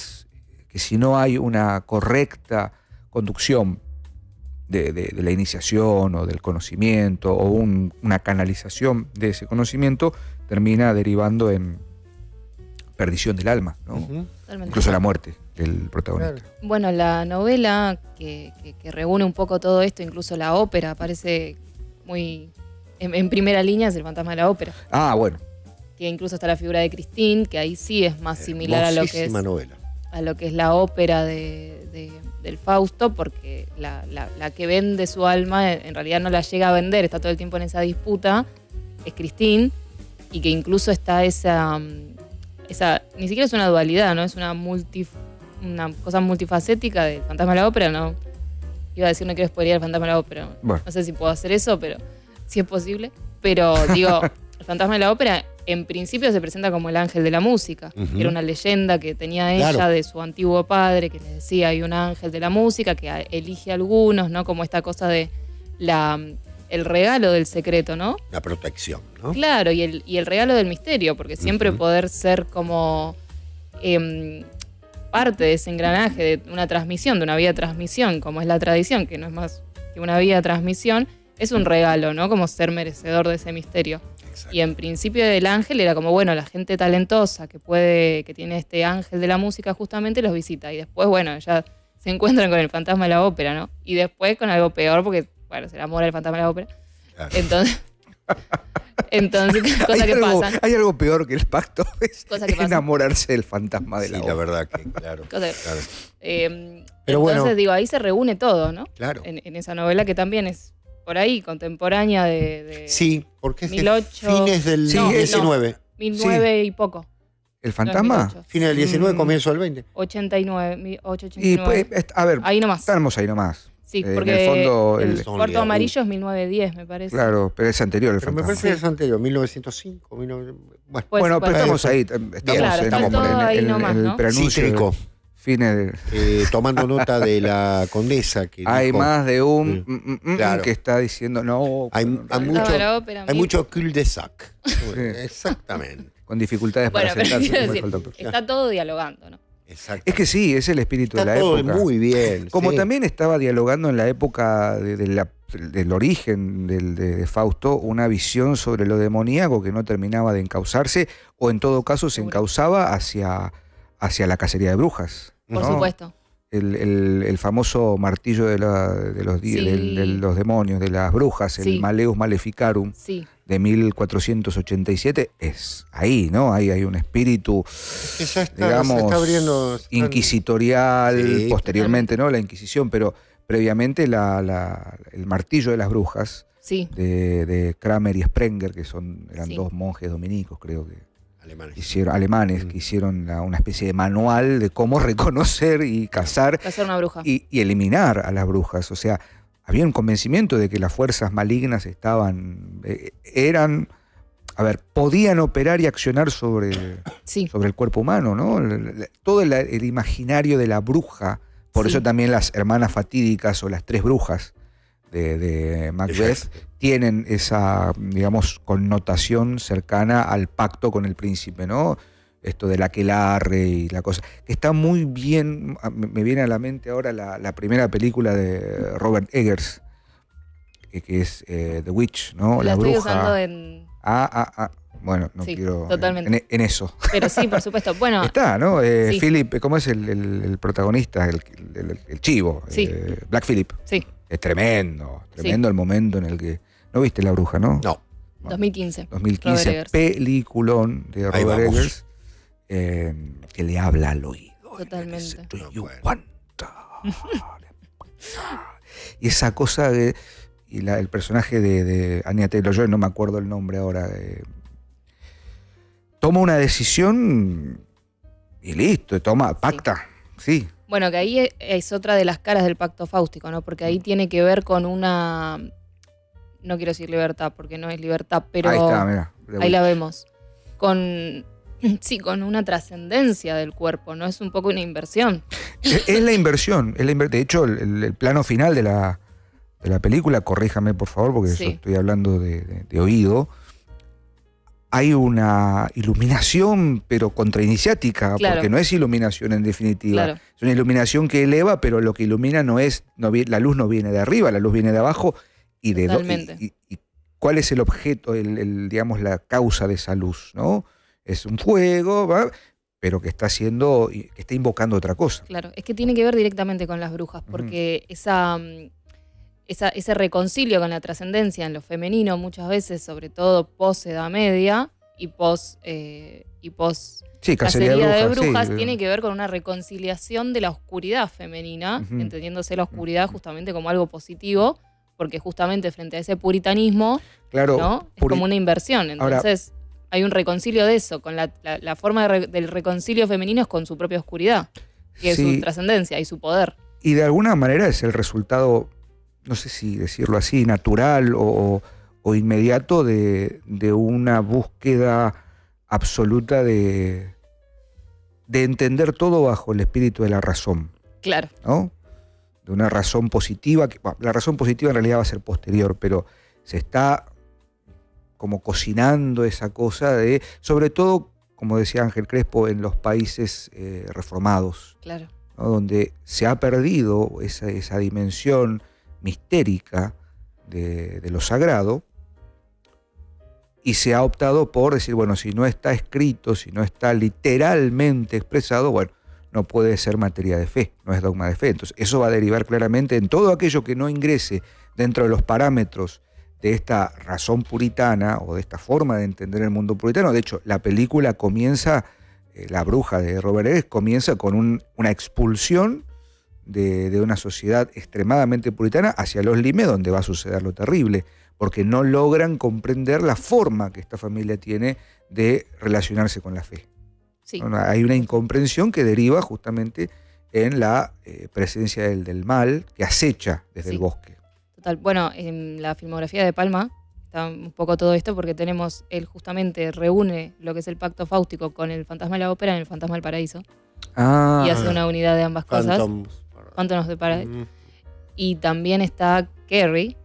S3: si no hay una correcta conducción de la iniciación o del conocimiento o una canalización de ese conocimiento, termina derivando en perdición del alma, ¿no?
S2: Totalmente.
S3: Incluso la muerte del protagonista.
S1: Claro.
S2: Bueno, la novela que reúne un poco todo esto, incluso la ópera, aparece muy en primera línea, es El fantasma de la ópera.
S3: Ah, bueno.
S2: Que incluso está la figura de Christine, que ahí sí es más similar a lo que es
S1: Hermosísima novela.
S2: a lo que es la ópera del Fausto, porque la que vende su alma en realidad no la llega a vender, está todo el tiempo en esa disputa, es Christine, y que incluso está esa ni siquiera es una dualidad, ¿no? Es una cosa multifacética del fantasma de la ópera, ¿no? Iba a decir, no quiero spoilear el fantasma de la ópera,
S3: Bueno.
S2: no sé si puedo hacer eso, pero sí es posible. Pero digo, el fantasma de la ópera en principio se presenta como el ángel de la música.
S1: Ujú.
S2: Era una leyenda que tenía ella
S1: Claro.
S2: de su antiguo padre, que le decía, hay un ángel de la música que elige a algunos, ¿no? Como esta cosa de el regalo del secreto, ¿no?
S1: La protección, ¿no?
S2: Claro, y el regalo del misterio, porque siempre
S1: Ujú.
S2: poder ser como parte de ese engranaje, de una transmisión, de una vía de transmisión, como es la tradición, que no es más que una vía de transmisión, es un regalo, ¿no? Como ser merecedor de ese misterio.
S1: Exacto.
S2: Y en principio el ángel era como, bueno, la gente talentosa que tiene este ángel de la música justamente los visita. Y después, bueno, ya se encuentran con el fantasma de la ópera, ¿no? Y después con algo peor, porque, bueno, se enamora el fantasma de la ópera.
S1: Claro.
S2: Entonces cosa que pasa.
S3: Hay algo peor que el pacto, es
S2: Cosa que pasa.
S3: enamorarse del fantasma de
S1: Sí,
S3: la
S1: la
S3: ópera.
S1: verdad que, claro.
S2: Cosa que-
S1: Claro.
S2: Pero
S1: Pero
S2: entonces,
S1: bueno.
S2: digo, ahí se reúne todo, ¿no?
S1: Claro.
S2: En esa novela que también es por ahí, contemporánea de
S1: Sí, porque es de
S2: 1008.
S1: fines del
S3: Sí,
S1: 19.
S2: 1009 y poco.
S3: ¿El
S2: No es
S3: fantasma?
S2: 1008.
S1: Fines del 19, comienzo del 20.
S2: 89,
S3: Y
S2: 889.
S3: pues, a ver,
S2: Ahí nomás.
S3: estamos ahí nomás.
S2: Sí,
S3: en
S2: porque
S3: el fondo,
S2: el
S1: Son
S2: cuarto
S1: Lea-
S2: amarillo es 1910, me parece.
S3: claro, pero es anterior el
S1: Pero me
S3: fantasma.
S1: parece que es anterior, 1905. Bueno,
S2: Puede
S3: Bueno,
S2: ser,
S3: pero
S2: puede
S3: estamos
S2: ser.
S3: ahí.
S2: Claro,
S3: Estamos
S2: está
S3: en
S2: todo ahí
S3: el
S2: nomás, ¿no?
S3: preanuncio.
S1: cítrico.
S3: Fines de...
S1: Tomando nota de la condesa que
S3: Hay
S1: dijo,
S3: más de un
S1: Sí. Claro.
S3: que está diciendo no,
S1: Hay
S2: Fantasma
S1: mucho-
S2: de la ópera,
S1: hay mucho cul-de-sac.
S3: Sí.
S1: Exactamente.
S3: con dificultades
S2: Bueno,
S3: para
S2: pero
S3: sentarse,
S2: quiero
S3: como
S2: decir,
S3: dijo el doctor.
S2: está todo dialogando, ¿no?
S1: Exactamente.
S3: Es que sí, es el espíritu
S1: Está
S3: de la
S1: todo
S3: época.
S1: muy bien.
S3: Como
S1: sí.
S3: también estaba dialogando en la época del origen de Fausto, una visión sobre lo demoníaco que no terminaba de encauzarse, o en todo caso se
S2: Seguro.
S3: encauzaba hacia la cacería de brujas.
S2: Por
S3: ¿no?
S2: supuesto.
S3: El famoso martillo de los
S2: Sí.
S3: de los demonios, de las brujas, el
S2: Sí.
S3: Maleus Maleficarum,
S2: Sí.
S3: de 1487 es ahí, ¿no? Ahí hay un espíritu,
S1: Ya está,
S3: digamos,
S1: se está abriendo,
S3: inquisitorial,
S1: Sí,
S3: posteriormente, ¿no? La Inquisición, pero previamente el martillo de las brujas
S2: Sí,
S3: de Kramer y Sprenger, que eran
S2: Sí.
S3: dos monjes dominicos, creo que
S1: alemanes.
S3: alemanes, que hicieron una especie de manual de cómo reconocer y cazar
S2: cazar una bruja.
S3: y eliminar a las brujas. O sea, había un convencimiento de que las fuerzas malignas podían operar y accionar sobre
S2: Sí,
S3: el cuerpo humano, ¿no? Todo el imaginario de la bruja, por
S2: Sí.
S3: eso también las hermanas fatídicas o las tres brujas de Macbeth tienen esa, digamos, connotación cercana al pacto con el príncipe, ¿no? Esto del aquelarre y la cosa, que está muy bien. Me viene a la mente ahora la primera película de Robert Eggers, que es The Witch, ¿no?
S2: la
S3: La
S2: estoy
S3: bruja.
S2: usando en...
S3: Bueno, no
S2: Sí,
S3: quiero
S2: totalmente.
S3: en eso.
S2: Pero sí, por supuesto. Bueno,
S3: Está, ¿no?
S2: sí.
S3: Philip, ¿cómo es el protagonista? El chivo.
S2: Sí.
S3: Black Phillip.
S2: Sí,
S3: Es tremendo el momento en el que... ¿No viste La Bruja, no?
S1: No.
S2: 2015. Robert
S3: 2015,
S2: Eggers.
S3: peliculón de
S1: Ahí
S3: Robert
S1: vamos.
S3: Eggers, que le habla al oído.
S2: Totalmente.
S3: Do
S1: No
S3: you
S1: puede.
S3: want to- Y esa cosa el personaje de Anya Taylor-Joy, no me acuerdo el nombre ahora, toma una decisión y listo, pacta, sí.
S2: Bueno, que ahí es otra de las caras del pacto fáustico, ¿no? Porque ahí tiene que ver con una... No quiero decir libertad, porque no es libertad, pero...
S3: Ahí está, mira.
S2: Ahí la vemos. Sí, con una trascendencia del cuerpo, ¿no? Es un poco una inversión.
S3: Es la inversión. De hecho, el plano final de la película, corríjame por favor, porque
S2: Sí.
S3: yo estoy hablando de oído, hay una iluminación, pero contrainiciática,
S2: Claro.
S3: porque no es iluminación en definitiva.
S2: Claro.
S3: Es una iluminación que eleva, pero lo que ilumina la luz no viene de arriba, la luz viene de abajo. Y
S2: Totalmente.
S3: y cuál es el objeto, digamos, la causa de esa luz, ¿no? Es un fuego, ¿va? Pero que está invocando otra cosa.
S2: Claro, es que tiene que ver directamente con las brujas, porque ese reconcilio con la trascendencia en lo femenino, muchas veces, sobre todo post Edad Media y post
S3: Sí,
S2: cacería de
S3: brujas,
S2: brujas,
S3: sí.
S2: tiene que ver con una reconciliación de la oscuridad femenina,
S3: Ujú.
S2: entendiéndose la oscuridad justamente como algo positivo, porque justamente frente a ese puritanismo,
S3: Claro,
S2: ¿no? Es como una inversión.
S3: Ahora-
S2: Entonces, hay un reconcilio de eso, con la forma del reconcilio femenino es con su propia oscuridad, que es
S3: Sí.
S2: su trascendencia y su poder.
S3: Y de alguna manera es el resultado, no sé si decirlo así, natural o inmediato de una búsqueda absoluta de entender todo bajo el espíritu de la razón,
S2: Claro,
S3: ¿no? De una razón positiva, la razón positiva en realidad va a ser posterior, pero se está como cocinando esa cosa sobre todo, como decía Ángel Crespo, en los países reformados,
S2: claro.
S3: ¿no? Donde se ha perdido esa dimensión mistérica de lo sagrado y se ha optado por decir, bueno, si no está escrito, si no está literalmente expresado, bueno, no puede ser materia de fe, no es dogma de fe. Entonces eso va a derivar claramente en todo aquello que no ingrese dentro de los parámetros de esta razón puritana o de esta forma de entender el mundo puritano. De hecho, la película comienza, La Bruja de Robert Eggers, comienza con una expulsión de una sociedad extremadamente puritana hacia los limes, donde va a suceder lo terrible, porque no logran comprender la forma que esta familia tiene de relacionarse con la fe.
S2: Sí.
S3: ¿No? Hay una incomprensión que deriva justamente en la presencia del mal que acecha desde el bosque.
S2: Total. Bueno, en la filmografía de Palma está un poco todo esto porque él justamente reúne lo que es el pacto fáustico con el fantasma de la ópera en el fantasma del paraíso y hace una unidad de ambas cosas. Phantom of the Paradise. Y también está Carrie,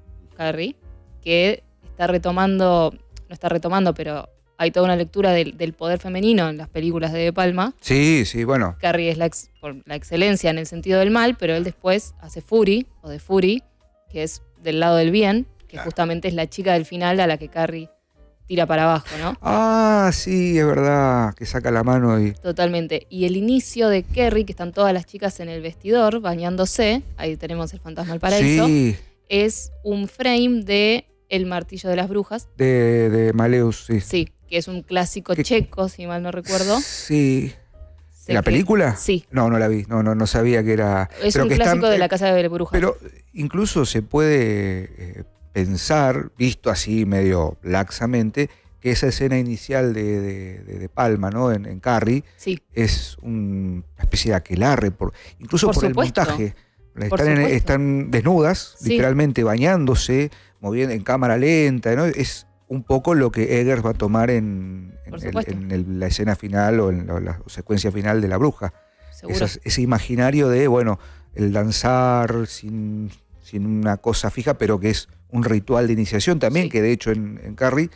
S2: que está retomando, no está retomando, pero hay toda una lectura del poder femenino en las películas de De Palma.
S3: Sí, sí, bueno.
S2: Carrie es por la excelencia en el sentido del mal, pero él después hace Fury, o de Fury, que es del lado del bien, que justamente es la chica del final a la que Carrie tira para abajo, ¿no?
S3: Ah, sí, es verdad, que saca la mano y...
S2: Totalmente. Y el inicio de Carrie, que están todas las chicas en el vestidor bañándose, ahí tenemos el fantasma del paraíso,
S3: Sí,
S2: es un frame de El martillo de las brujas.
S3: De Malleus, sí.
S2: Sí, que es un clásico checo, si mal no recuerdo.
S3: Sí.
S2: Sé
S3: ¿La película?
S2: Sí.
S3: No la vi. No sabía que era...
S2: Es un clásico de la Casa de Brujas.
S3: Pero incluso se puede pensar, visto así medio laxamente, que esa escena inicial de Palma, ¿no? En Carrie,
S2: sí.
S3: es una especie de aquelarre, incluso por el montaje. Están desnudas, sí, literalmente bañándose, moviendo en cámara lenta, ¿no? Es un poco lo que Eggers va a tomar en la escena final o en la secuencia final de La Bruja. Ese imaginario de, bueno, el danzar sin una cosa fija, pero que es un ritual de iniciación también, sí, que de hecho en Carrie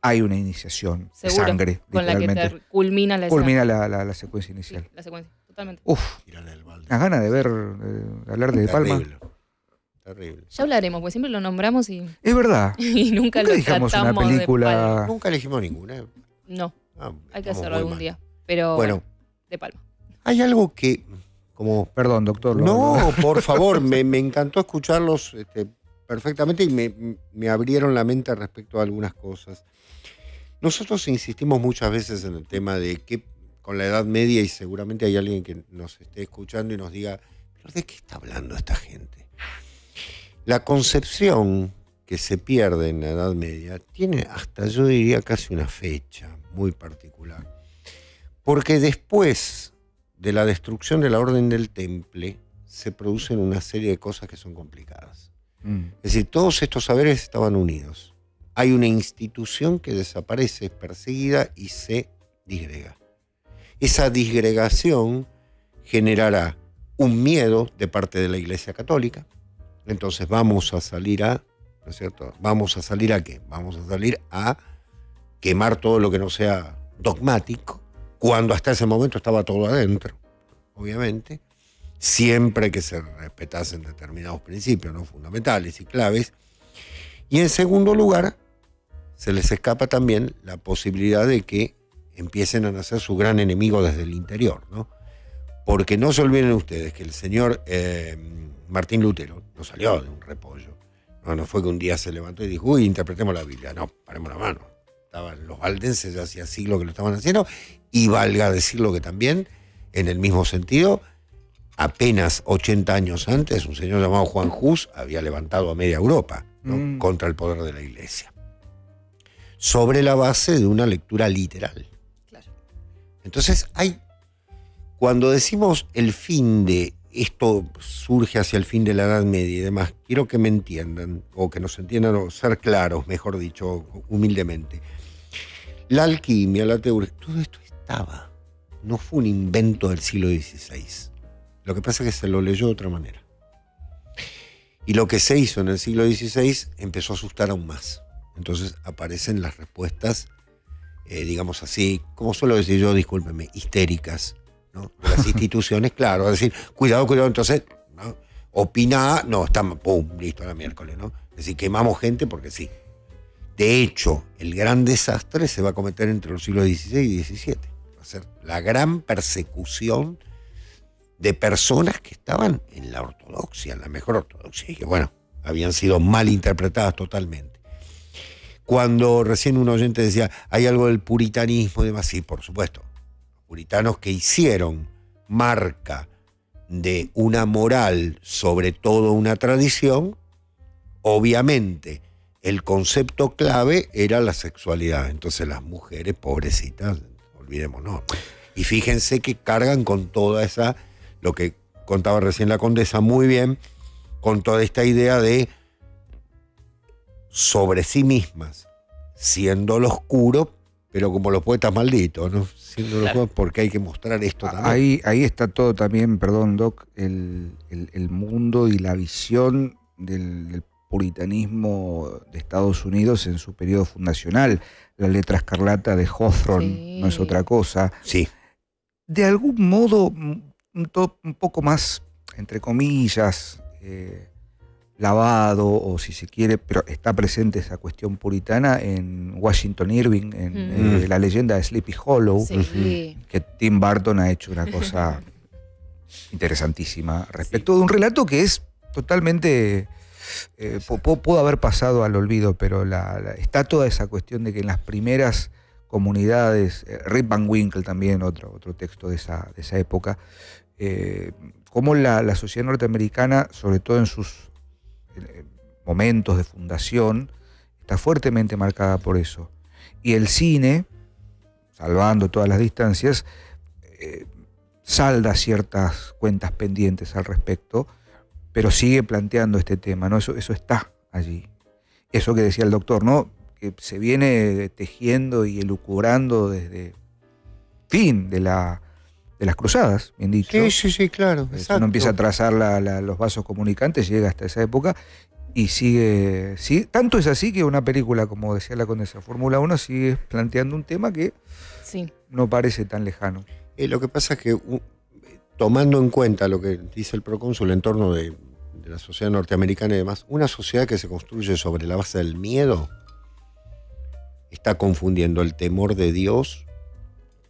S3: hay una iniciación de sangre.
S2: Con la que culmina la
S3: secuencia inicial.
S2: Sí, la secuencia, totalmente.
S3: Uf, las ganas de hablar de Palma.
S1: Terrible.
S2: Ya hablaremos, porque siempre lo nombramos y...
S3: Es verdad.
S2: Y nunca lo
S3: dijimos
S2: tratamos
S3: una película...
S2: de Palma.
S1: Nunca elegimos ninguna.
S2: No, hay que hacerlo algún día. Pero
S1: bueno,
S2: de Palma.
S1: Hay algo que...
S3: Perdón, doctor.
S1: No, por favor, me encantó escucharlos perfectamente y me abrieron la mente respecto a algunas cosas. Nosotros insistimos muchas veces en el tema de que con la Edad Media, y seguramente hay alguien que nos esté escuchando y nos diga, ¿pero de qué está hablando esta gente? La concepción que se pierde en la Edad Media tiene hasta, yo diría, casi una fecha muy particular. Porque después de la destrucción de la Orden del Temple se producen una serie de cosas que son complicadas. Es decir, todos estos saberes estaban unidos. Hay una institución que desaparece, es perseguida y se disgrega. Esa disgregación generará un miedo de parte de la Iglesia Católica. Entonces vamos a salir a, ¿no es cierto? ¿Vamos a salir a qué? Vamos a salir a quemar todo lo que no sea dogmático, cuando hasta ese momento estaba todo adentro, obviamente, siempre que se respetasen determinados principios, ¿no?, fundamentales y claves. Y en segundo lugar, se les escapa también la posibilidad de que empiecen a nacer su gran enemigo desde el interior, ¿no? Porque no se olviden ustedes que el señor Martín Lutero no salió de un repollo. No fue que un día se levantó y dijo, uy, interpretemos la Biblia. No, paremos la mano. Estaban los valdenses ya hacía siglos que lo estaban haciendo, y valga decirlo que también, en el mismo sentido, apenas 80 años antes, un señor llamado Juan Hus había levantado a media Europa, ¿no?, contra el poder de la Iglesia, sobre la base de una lectura literal.
S2: Claro.
S1: Entonces, cuando decimos el fin de esto surge hacia el fin de la Edad Media y demás, quiero que me entiendan, o que nos entiendan, o ser claros, mejor dicho, humildemente. La alquimia, la teoría, todo esto estaba. No fue un invento del siglo XVI. Lo que pasa es que se lo leyó de otra manera. Y lo que se hizo en el siglo XVI empezó a asustar aún más. Entonces aparecen las respuestas, digamos así, como suelo decir yo, discúlpenme, histéricas, ¿no?, de las instituciones, claro, es decir, cuidado, entonces, ¿no?, opina, no, estamos, pum, listo, la miércoles, ¿no? Es decir, quemamos gente porque sí. De hecho, el gran desastre se va a cometer entre los siglos XVI y XVII. Va a ser la gran persecución de personas que estaban en la ortodoxia, en la mejor ortodoxia, y que, bueno, habían sido mal interpretadas totalmente. Cuando recién un oyente decía, hay algo del puritanismo y demás, sí, por supuesto. Puritanos que hicieron marca de una moral sobre todo una tradición, obviamente el concepto clave era la sexualidad. Entonces las mujeres, pobrecitas, olvidémonos. Y fíjense que cargan con toda esa, lo que contaba recién la condesa muy bien, con toda esta idea de sobre sí mismas, siendo lo oscuro, pero como los poetas malditos, ¿no? Siendo los poetas, porque hay que mostrar esto también.
S3: Ahí está todo también, perdón, Doc, el mundo y la visión del puritanismo de Estados Unidos en su periodo fundacional. La letra escarlata de Hawthorne, sí, no es otra cosa.
S1: Sí.
S3: De algún modo, un poco más, entre comillas, lavado, o si se quiere, pero está presente esa cuestión puritana en Washington Irving, en La leyenda de Sleepy Hollow,
S2: sí,
S3: que Tim Burton ha hecho una cosa interesantísima respecto de un relato que es totalmente pudo haber pasado al olvido, pero está toda esa cuestión de que en las primeras comunidades, Rip Van Winkle también, otro texto de esa época, cómo la sociedad norteamericana, sobre todo en sus momentos de fundación, está fuertemente marcada por eso. Y el cine, salvando todas las distancias, salda ciertas cuentas pendientes al respecto, pero sigue planteando este tema, ¿no? Eso está allí. Eso que decía el doctor, ¿no? Que se viene tejiendo y elucubrando desde fin de las cruzadas, bien dicho.
S1: Sí, claro.
S3: Uno empieza a trazar los vasos comunicantes, llega hasta esa época y sigue. Tanto es así que una película, como decía la condesa Fórmula 1, sigue planteando un tema que no parece tan lejano.
S1: Lo que pasa es que, tomando en cuenta lo que dice el procónsul en torno de la sociedad norteamericana y demás, una sociedad que se construye sobre la base del miedo está confundiendo el temor de Dios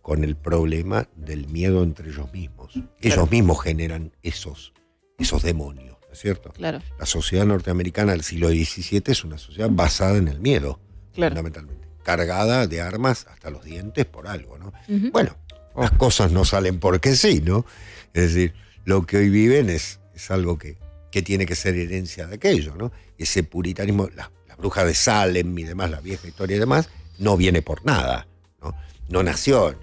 S1: con el problema del miedo entre ellos mismos. Claro. Ellos mismos generan esos demonios, ¿no es cierto?
S2: Claro.
S1: La sociedad norteamericana del siglo XVII es una sociedad basada en el miedo, fundamentalmente. Cargada de armas hasta los dientes por algo, ¿no? Uh-huh. Bueno, las cosas no salen porque sí, ¿no? Es decir, lo que hoy viven es algo que tiene que ser herencia de aquello, ¿no? Ese puritanismo, las brujas de Salem y demás, la vieja historia y demás, no viene por nada, ¿no? No nació,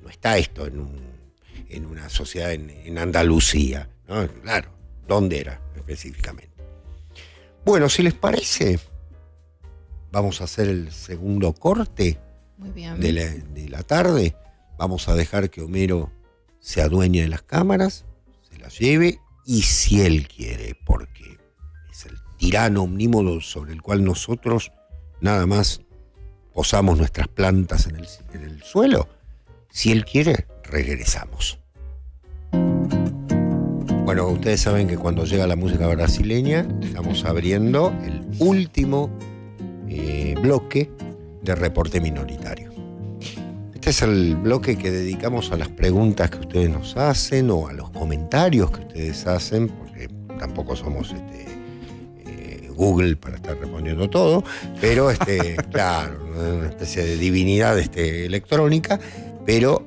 S1: no está esto en una sociedad en Andalucía, ¿no? Claro, ¿dónde era específicamente? Bueno, si les parece, vamos a hacer el segundo corte.
S2: Muy bien.
S1: De la tarde. Vamos a dejar que Homero se adueñe de las cámaras, se las lleve, y si él quiere, porque es el tirano omnímodo sobre el cual nosotros nada más posamos nuestras plantas en el suelo, si él quiere, regresamos. Bueno, ustedes saben que cuando llega la música brasileña, estamos abriendo el último bloque de Reporte Minoritario. Este es el bloque que dedicamos a las preguntas que ustedes nos hacen o a los comentarios que ustedes hacen, porque tampoco somos Google para estar respondiendo todo, pero claro, una especie de divinidad electrónica, pero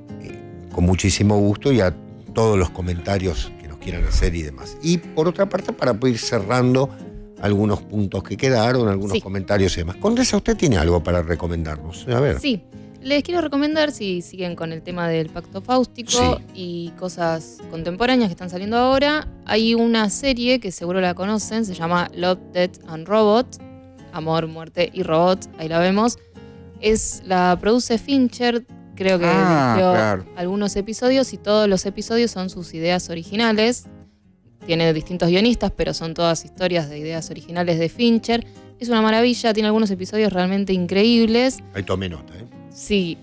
S1: con muchísimo gusto y a todos los comentarios que nos quieran hacer y demás. Y por otra parte, para ir cerrando algunos puntos que quedaron, algunos comentarios y demás. Condesa, ¿usted tiene algo para recomendarnos? A ver.
S2: Sí. Les quiero recomendar, si siguen con el tema del Pacto Fáustico y cosas contemporáneas que están saliendo ahora, hay una serie que seguro la conocen, se llama Love, Death and Robots, Amor, Muerte y Robots, ahí la vemos. La produce Fincher, creo que dirigió algunos episodios y todos los episodios son sus ideas originales. Tiene distintos guionistas, pero son todas historias de ideas originales de Fincher. Es una maravilla, tiene algunos episodios realmente increíbles.
S1: Ahí tomé nota, ¿eh?
S2: Sí,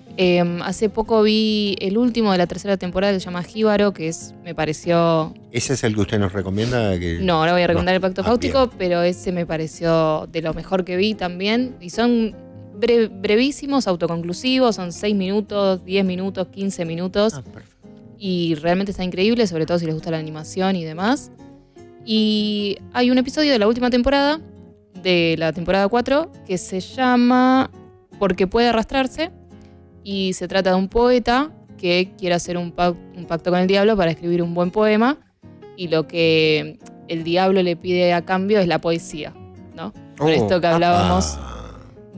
S2: hace poco vi el último de la tercera temporada que se llama Jíbaro, que me pareció...
S1: ¿Ese es el que usted nos recomienda?
S2: No, ahora voy a recomendar el Pacto Fáustico, pero ese me pareció de lo mejor que vi también. Y son brevísimos, autoconclusivos, son 6 minutos, 10 minutos, 15 minutos.
S1: Perfecto.
S2: Y realmente está increíble, sobre todo si les gusta la animación y demás. Y hay un episodio de la última temporada, de la temporada 4, que se llama Porque puede arrastrarse. Y se trata de un poeta que quiere hacer un pacto con el diablo para escribir un buen poema. Y lo que el diablo le pide a cambio es la poesía, ¿no? Por esto que hablábamos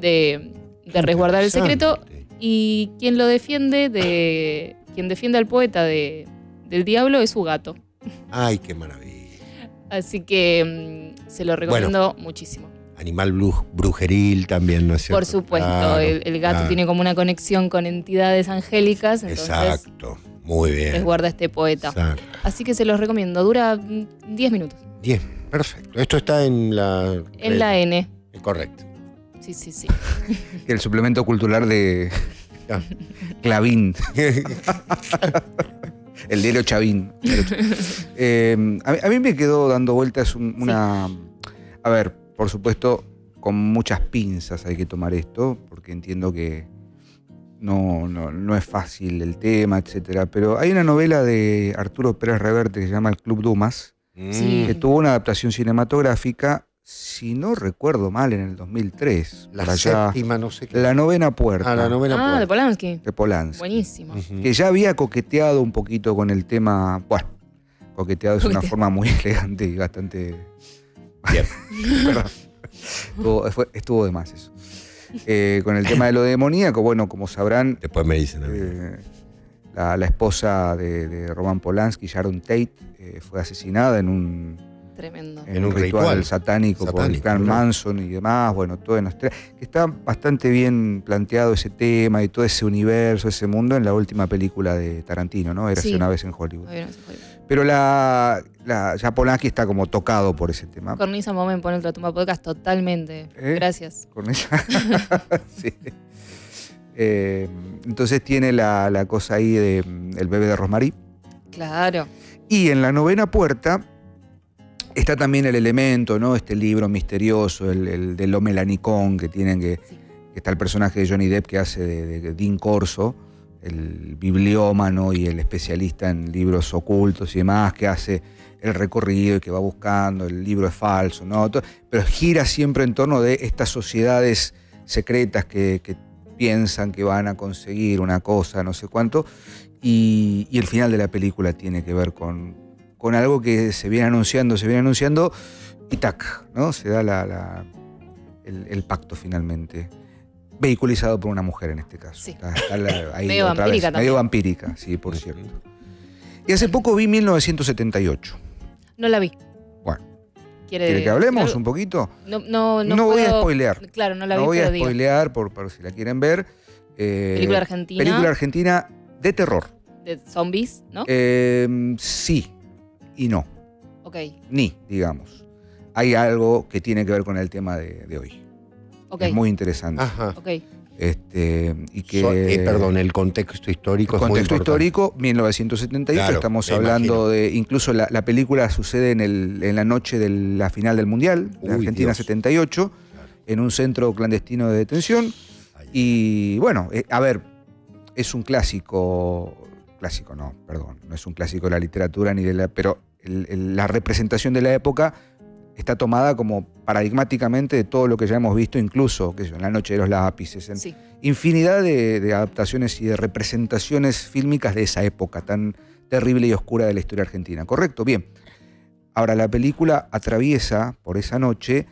S2: de resguardar el secreto. Y quien lo defiende, quien defiende al poeta del diablo es su gato.
S1: ¡Ay, qué maravilla!
S2: Así que se lo recomiendo muchísimo.
S1: Animal brujeril también, ¿no es cierto?
S2: Por supuesto,
S1: claro,
S2: el gato tiene como una conexión con entidades angélicas, entonces
S1: exacto, muy bien.
S2: Resguarda este poeta.
S1: Exacto.
S2: Así que se los recomiendo, dura 10 minutos.
S1: 10, perfecto. Esto está en la...
S2: En la N.
S1: Correcto.
S2: Sí.
S3: El suplemento cultural de Clavín. El diario Chavín. A mí me quedó dando vueltas una... A ver, por supuesto, con muchas pinzas hay que tomar esto, porque entiendo que no es fácil el tema, etcétera. Pero hay una novela de Arturo Pérez Reverte que se llama El Club Dumas, que tuvo una adaptación cinematográfica. si no recuerdo mal, en el 2003.
S1: La séptima, no sé qué.
S3: La novena puerta.
S1: La novena puerta.
S2: De Polanski.
S3: De Polanski.
S2: Buenísimo.
S3: Que ya había coqueteado un poquito con el tema. Bueno, coqueteado es una forma muy elegante y bastante.
S1: Bien.
S3: Estuvo de más eso. Con el tema de lo demoníaco, bueno, como sabrán.
S1: Después me dicen a mí.
S3: La esposa de Roman Polanski, Sharon Tate, fue asesinada en un ritual satánico por Clan Manson y demás. Bueno, todo que está bastante bien planteado ese tema y todo ese universo, ese mundo en la última película de Tarantino, ¿no? Érase una vez en Hollywood. Pero ya Polanski está como tocado por ese tema.
S2: Cornisa Moment pone el tumba podcast totalmente. Gracias.
S3: Cornisa. Sí. Entonces tiene la cosa ahí de El bebé de Rosemary.
S2: Claro.
S3: Y en la novena puerta está también el elemento, ¿no? Este libro misterioso, el de lo melanicón que tienen que está el personaje de Johnny Depp que hace de Dean Corso, el bibliómano y el especialista en libros ocultos y demás, que hace el recorrido y que va buscando, el libro es falso, ¿no? Pero gira siempre en torno de estas sociedades secretas que piensan que van a conseguir una cosa, no sé cuánto, y el final de la película tiene que ver con algo que se viene anunciando, y tac, ¿no? Se da el pacto finalmente, vehiculizado por una mujer en este caso.
S2: Sí.
S3: Está ahí
S2: medio vampírica también.
S3: Medio vampírica, sí, por cierto. Y hace poco vi 1978.
S2: No la vi.
S3: Bueno. ¿Quiere que hablemos un poquito?
S2: No
S3: voy a spoilear.
S2: Claro, no la vi,
S3: no voy
S2: pero
S3: a spoilear por si la quieren ver.
S2: Película argentina.
S3: Película argentina de terror.
S2: De zombies, ¿no?
S3: Sí y no.
S2: Ok.
S3: Ni, digamos. Hay algo que tiene que ver con el tema de hoy.
S2: Okay.
S3: Es muy interesante.
S1: Ajá.
S2: Okay.
S3: Y que,
S1: perdón, el contexto histórico.
S3: El contexto histórico, 1978, claro, estamos hablando de. Incluso la película sucede en la noche de la final del Mundial, de Argentina 78, claro, en un centro clandestino de detención. Y bueno, a ver, es un clásico. No es un clásico de la literatura ni de la. Pero la representación de la época está tomada como paradigmáticamente de todo lo que ya hemos visto, incluso en La noche de los lápices, en infinidad de adaptaciones y de representaciones fílmicas de esa época tan terrible y oscura de la historia argentina. ¿Correcto? Bien. Ahora, la película atraviesa por esa noche,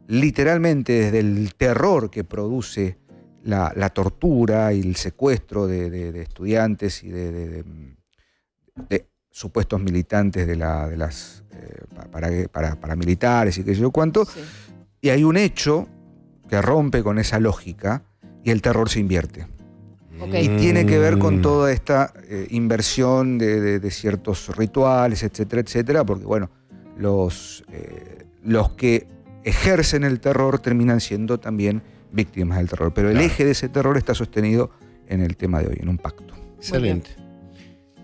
S3: literalmente desde el terror que produce la tortura y el secuestro de estudiantes y de supuestos militantes de las paramilitares y qué sé yo cuánto, y hay un hecho que rompe con esa lógica y el terror se invierte. Y tiene que ver con toda esta inversión de ciertos rituales, etcétera, etcétera, porque bueno, los que ejercen el terror terminan siendo también víctimas del terror, pero el eje de ese terror está sostenido en el tema de hoy, en un pacto.
S1: Excelente.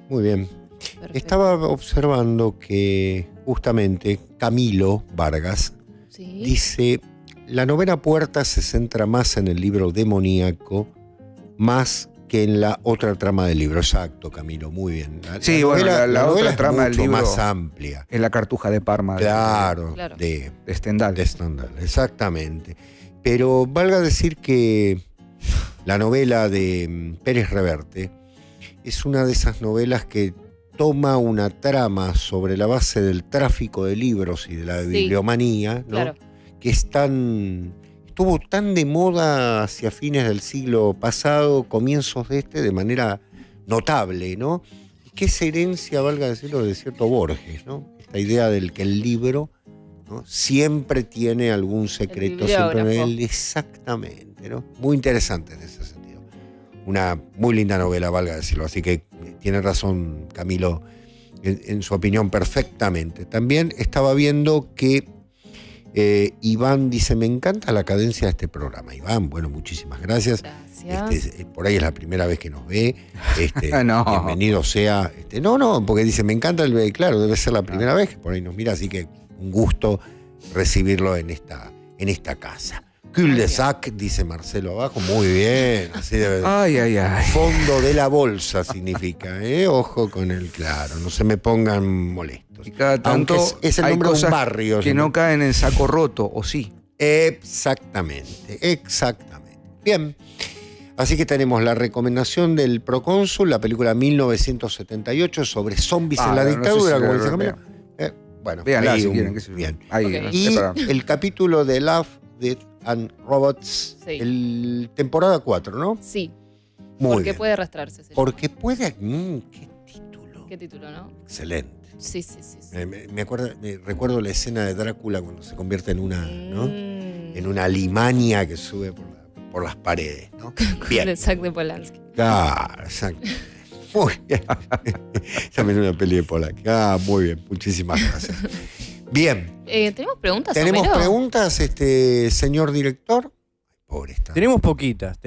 S1: Muy bien. Perfecto. Estaba observando que justamente Camilo Vargas dice: la novena puerta se centra más en el libro demoníaco más que en la otra trama del libro. Exacto, Camilo, muy bien. La novela trama es mucho más amplia.
S3: Es la Cartuja de Parma.
S1: Claro,
S3: de Stendhal.
S1: De Stendhal, exactamente. Pero valga decir que la novela de Pérez Reverte es una de esas novelas que toma una trama sobre la base del tráfico de libros y de la bibliomanía, ¿no? Claro, que estuvo tan de moda hacia fines del siglo pasado, comienzos de manera notable, ¿no? Que es herencia, valga decirlo, de cierto Borges, ¿no? Esta idea del que el libro, ¿no?, siempre tiene algún secreto, siempre en él. Exactamente, ¿no? Muy interesante en ese sentido. Una muy linda novela, valga decirlo. Así que tiene razón Camilo en su opinión perfectamente. También estaba viendo que Iván dice: me encanta la cadencia de este programa. Iván, bueno, muchísimas gracias. Por ahí es la primera vez que nos ve. No. Bienvenido sea. No, porque dice: me encanta el. Claro, debe ser la primera vez que por ahí nos mira, así que un gusto recibirlo en esta casa. Cul-de-sac, dice Marcelo abajo, muy bien. Así debe.
S3: Ay.
S1: Fondo de la bolsa significa, Ojo con el claro, no se me pongan molestos. Perfectos.
S3: Y cada tanto
S1: Aunque es el
S3: hay
S1: nombre de un
S3: cosas
S1: barrio.
S3: que no caen en saco roto, ¿o sí?
S1: Exactamente. Bien. Así que tenemos la recomendación del Procónsul, la película 1978 sobre zombies en la
S3: no sé
S1: dictadura,
S3: si
S1: como
S3: la
S1: dice
S3: vean.
S1: Camilo. Bueno,
S3: Véanla
S1: ahí
S3: si quieren, qué sé yo.
S1: bien.
S3: Ahí,
S2: Ok.
S3: no sé,
S1: Y
S3: para-
S1: el capítulo de Love, Death and Robots,
S2: Sí.
S1: temporada 4, ¿no?
S2: Sí,
S1: Muy
S2: porque
S1: bien.
S2: puede arrastrarse. se llama.
S1: Porque puede... qué título.
S2: ¿Qué título, no?
S1: Excelente.
S2: Sí.
S1: Recuerdo la escena de Drácula cuando se convierte en una, ¿no?
S2: Mm.
S1: En una Alimania que sube por las paredes, ¿no? Bien.
S2: El Zack de Polanski.
S1: Claro, exacto. Muy bien. También una peli de Polanski. Muy bien. Muchísimas gracias. Bien.
S2: ¿Tenemos preguntas,
S1: ¿Tenemos
S2: Homero?
S1: preguntas, señor director? Pobre está.
S6: Tenemos poquitas.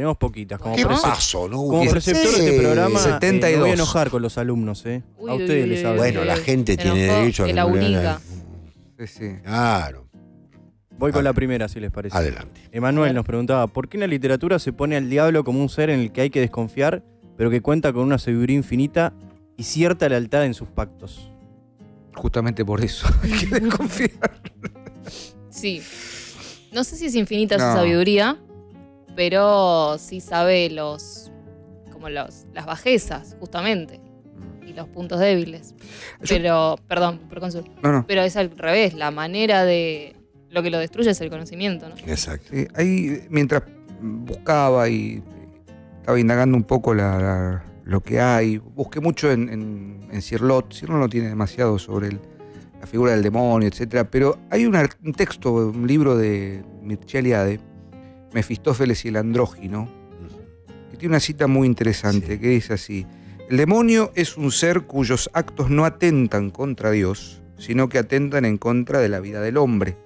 S6: Como,
S1: ¿Qué
S2: ¿no?
S1: pasó? No
S6: como
S1: hubo-
S6: preceptor de este programa,
S3: 72.
S6: me voy a enojar con los alumnos. A
S2: Uy,
S6: ustedes
S2: uy,
S6: les
S2: uy,
S6: hablo.
S1: Bueno, la gente
S2: Se
S1: tiene
S2: enojó
S1: derecho a
S2: el
S1: que no le hagan-
S2: Auriga.
S3: Sí.
S1: Claro.
S6: Voy con la primera, si les parece.
S1: Adelante.
S6: Emanuel nos preguntaba, ¿por qué en la literatura se pone al diablo como un ser en el que hay que desconfiar, pero que cuenta con una sabiduría infinita y cierta lealtad en sus pactos?
S3: Justamente por eso hay que desconfiar.
S2: Sí. No sé si es infinita
S3: No.
S2: su sabiduría, pero sí sabe las bajezas, justamente, y los puntos débiles.
S3: Yo-
S2: Pero, perdón, Procónsul,
S3: No.
S2: pero es al revés, la manera de... Lo que lo destruye es el conocimiento, ¿no?
S1: Exacto.
S3: Sí, ahí, mientras buscaba y estaba indagando un poco lo que hay, busqué mucho en Cirlot. Cirlot no tiene demasiado sobre la figura del demonio, etcétera, pero hay un texto, un libro de Mircea Eliade, Mefistófeles y el andrógino, que tiene una cita muy interesante,
S1: Sí.
S3: que dice así: el demonio es un ser cuyos actos no atentan contra Dios, sino que atentan en contra de la vida del hombre,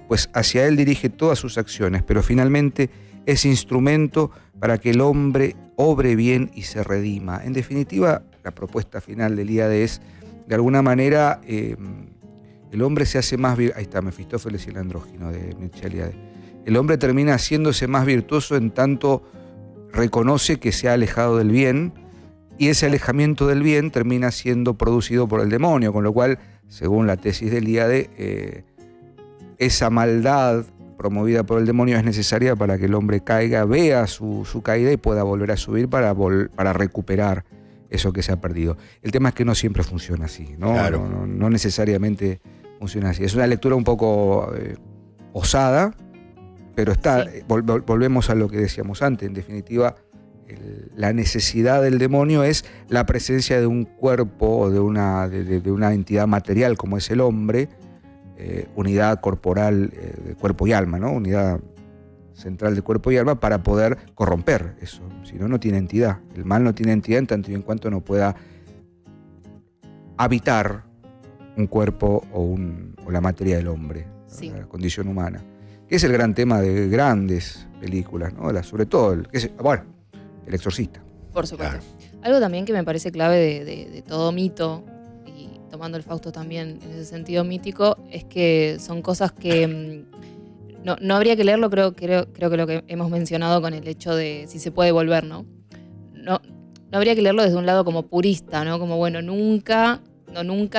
S3: pues hacia él dirige todas sus acciones, pero finalmente es instrumento para que el hombre obre bien y se redima. En definitiva, la propuesta final del Eliade es, de alguna manera, el hombre se hace más... Ahí está, Mefistófeles y el andrógino de Mircea Eliade. El hombre termina haciéndose más virtuoso en tanto reconoce que se ha alejado del bien, y ese alejamiento del bien termina siendo producido por el demonio, con lo cual, según la tesis de Eliade, esa maldad promovida por el demonio es necesaria para que el hombre caiga, vea su caída y pueda volver a subir para recuperar eso que se ha perdido. El tema es que no siempre funciona así, ¿no?
S1: Claro.
S3: No necesariamente funciona así. Es una lectura un poco osada, pero está.
S2: Sí.
S3: Volvemos a lo que decíamos antes. En definitiva, la necesidad del demonio es la presencia de un cuerpo o de una entidad material como es el hombre, unidad corporal de cuerpo y alma, ¿no? Unidad central de cuerpo y alma para poder corromper eso. Si no, no tiene entidad. El mal no tiene entidad en tanto y en cuanto no pueda habitar un cuerpo o la materia del hombre,
S2: Sí.
S3: la condición humana. Que es el gran tema de grandes películas, ¿no? Sobre todo, El Exorcista.
S2: Por supuesto.
S1: Claro.
S2: Algo también que me parece clave de todo mito, y tomando el Fausto también en ese sentido mítico, es que son cosas que no habría que leerlo, creo que lo que hemos mencionado con el hecho de si se puede volver, ¿no? No habría que leerlo desde un lado como purista, ¿no? Como, bueno, nunca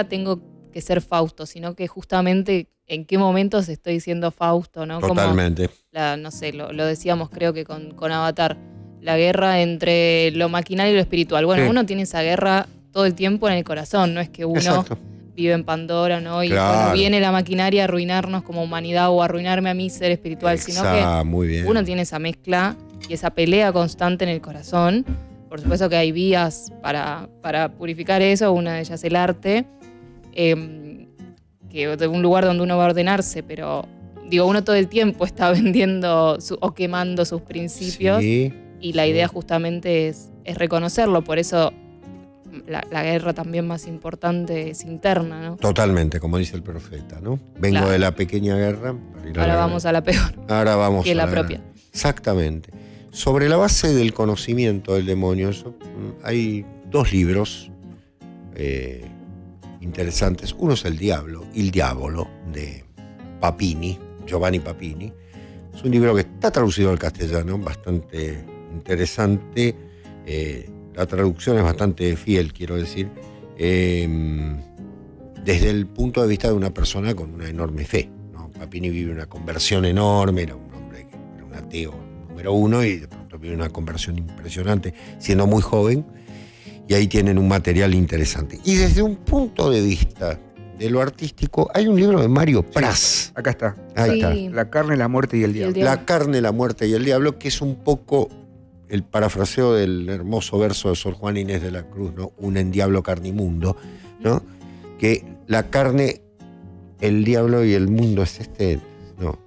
S2: tengo que ser Fausto, sino que justamente en qué momentos estoy siendo Fausto, ¿no?
S1: Totalmente.
S2: Como no sé, lo decíamos creo que con Avatar, la guerra entre lo maquinal y lo espiritual. Bueno,
S3: Sí.
S2: uno tiene esa guerra todo el tiempo en el corazón, no es que uno
S1: Exacto.
S2: vive en Pandora, ¿no? Y
S1: Claro.
S2: bueno, viene la maquinaria a arruinarnos como humanidad o a arruinarme a mí ser espiritual, sino que
S1: Muy bien.
S2: uno tiene esa mezcla y esa pelea constante en el corazón. Por supuesto que hay vías para purificar eso, una de ellas es el arte, que de un lugar donde uno va a ordenarse, pero digo, uno todo el tiempo está vendiendo o quemando sus principios,
S1: Sí.
S2: y la idea justamente es reconocerlo, por eso la guerra también más importante es interna, ¿no?
S1: Totalmente, como dice el profeta, ¿no? Vengo
S2: Claro.
S1: de la pequeña guerra. para ir a
S2: Ahora
S1: la
S2: vamos a la peor,
S1: Ahora vamos
S2: que es
S1: a
S2: la propia.
S1: Exactamente. Sobre la base del conocimiento del demonio, hay dos libros interesantes. Uno es El Diavolo, de Papini, Giovanni Papini. Es un libro que está traducido al castellano, bastante interesante. La traducción es bastante fiel, quiero decir. De desde el punto de vista de una persona con una enorme fe, ¿no? Papini vive una conversión enorme, era un hombre que era un ateo número uno y de pronto vive una conversión impresionante, siendo muy joven, y ahí tienen un material interesante. Y desde un punto de vista de lo artístico, hay un libro de Mario Praz.
S3: Acá está.
S1: Ahí
S2: Sí.
S1: está.
S3: La carne, la muerte y el diablo.
S1: La carne, la muerte y el diablo, que es un poco el parafraseo del hermoso verso de Sor Juana Inés de la Cruz, ¿no? Un en diablo carnimundo, ¿no? Que la carne, el diablo y el mundo es no.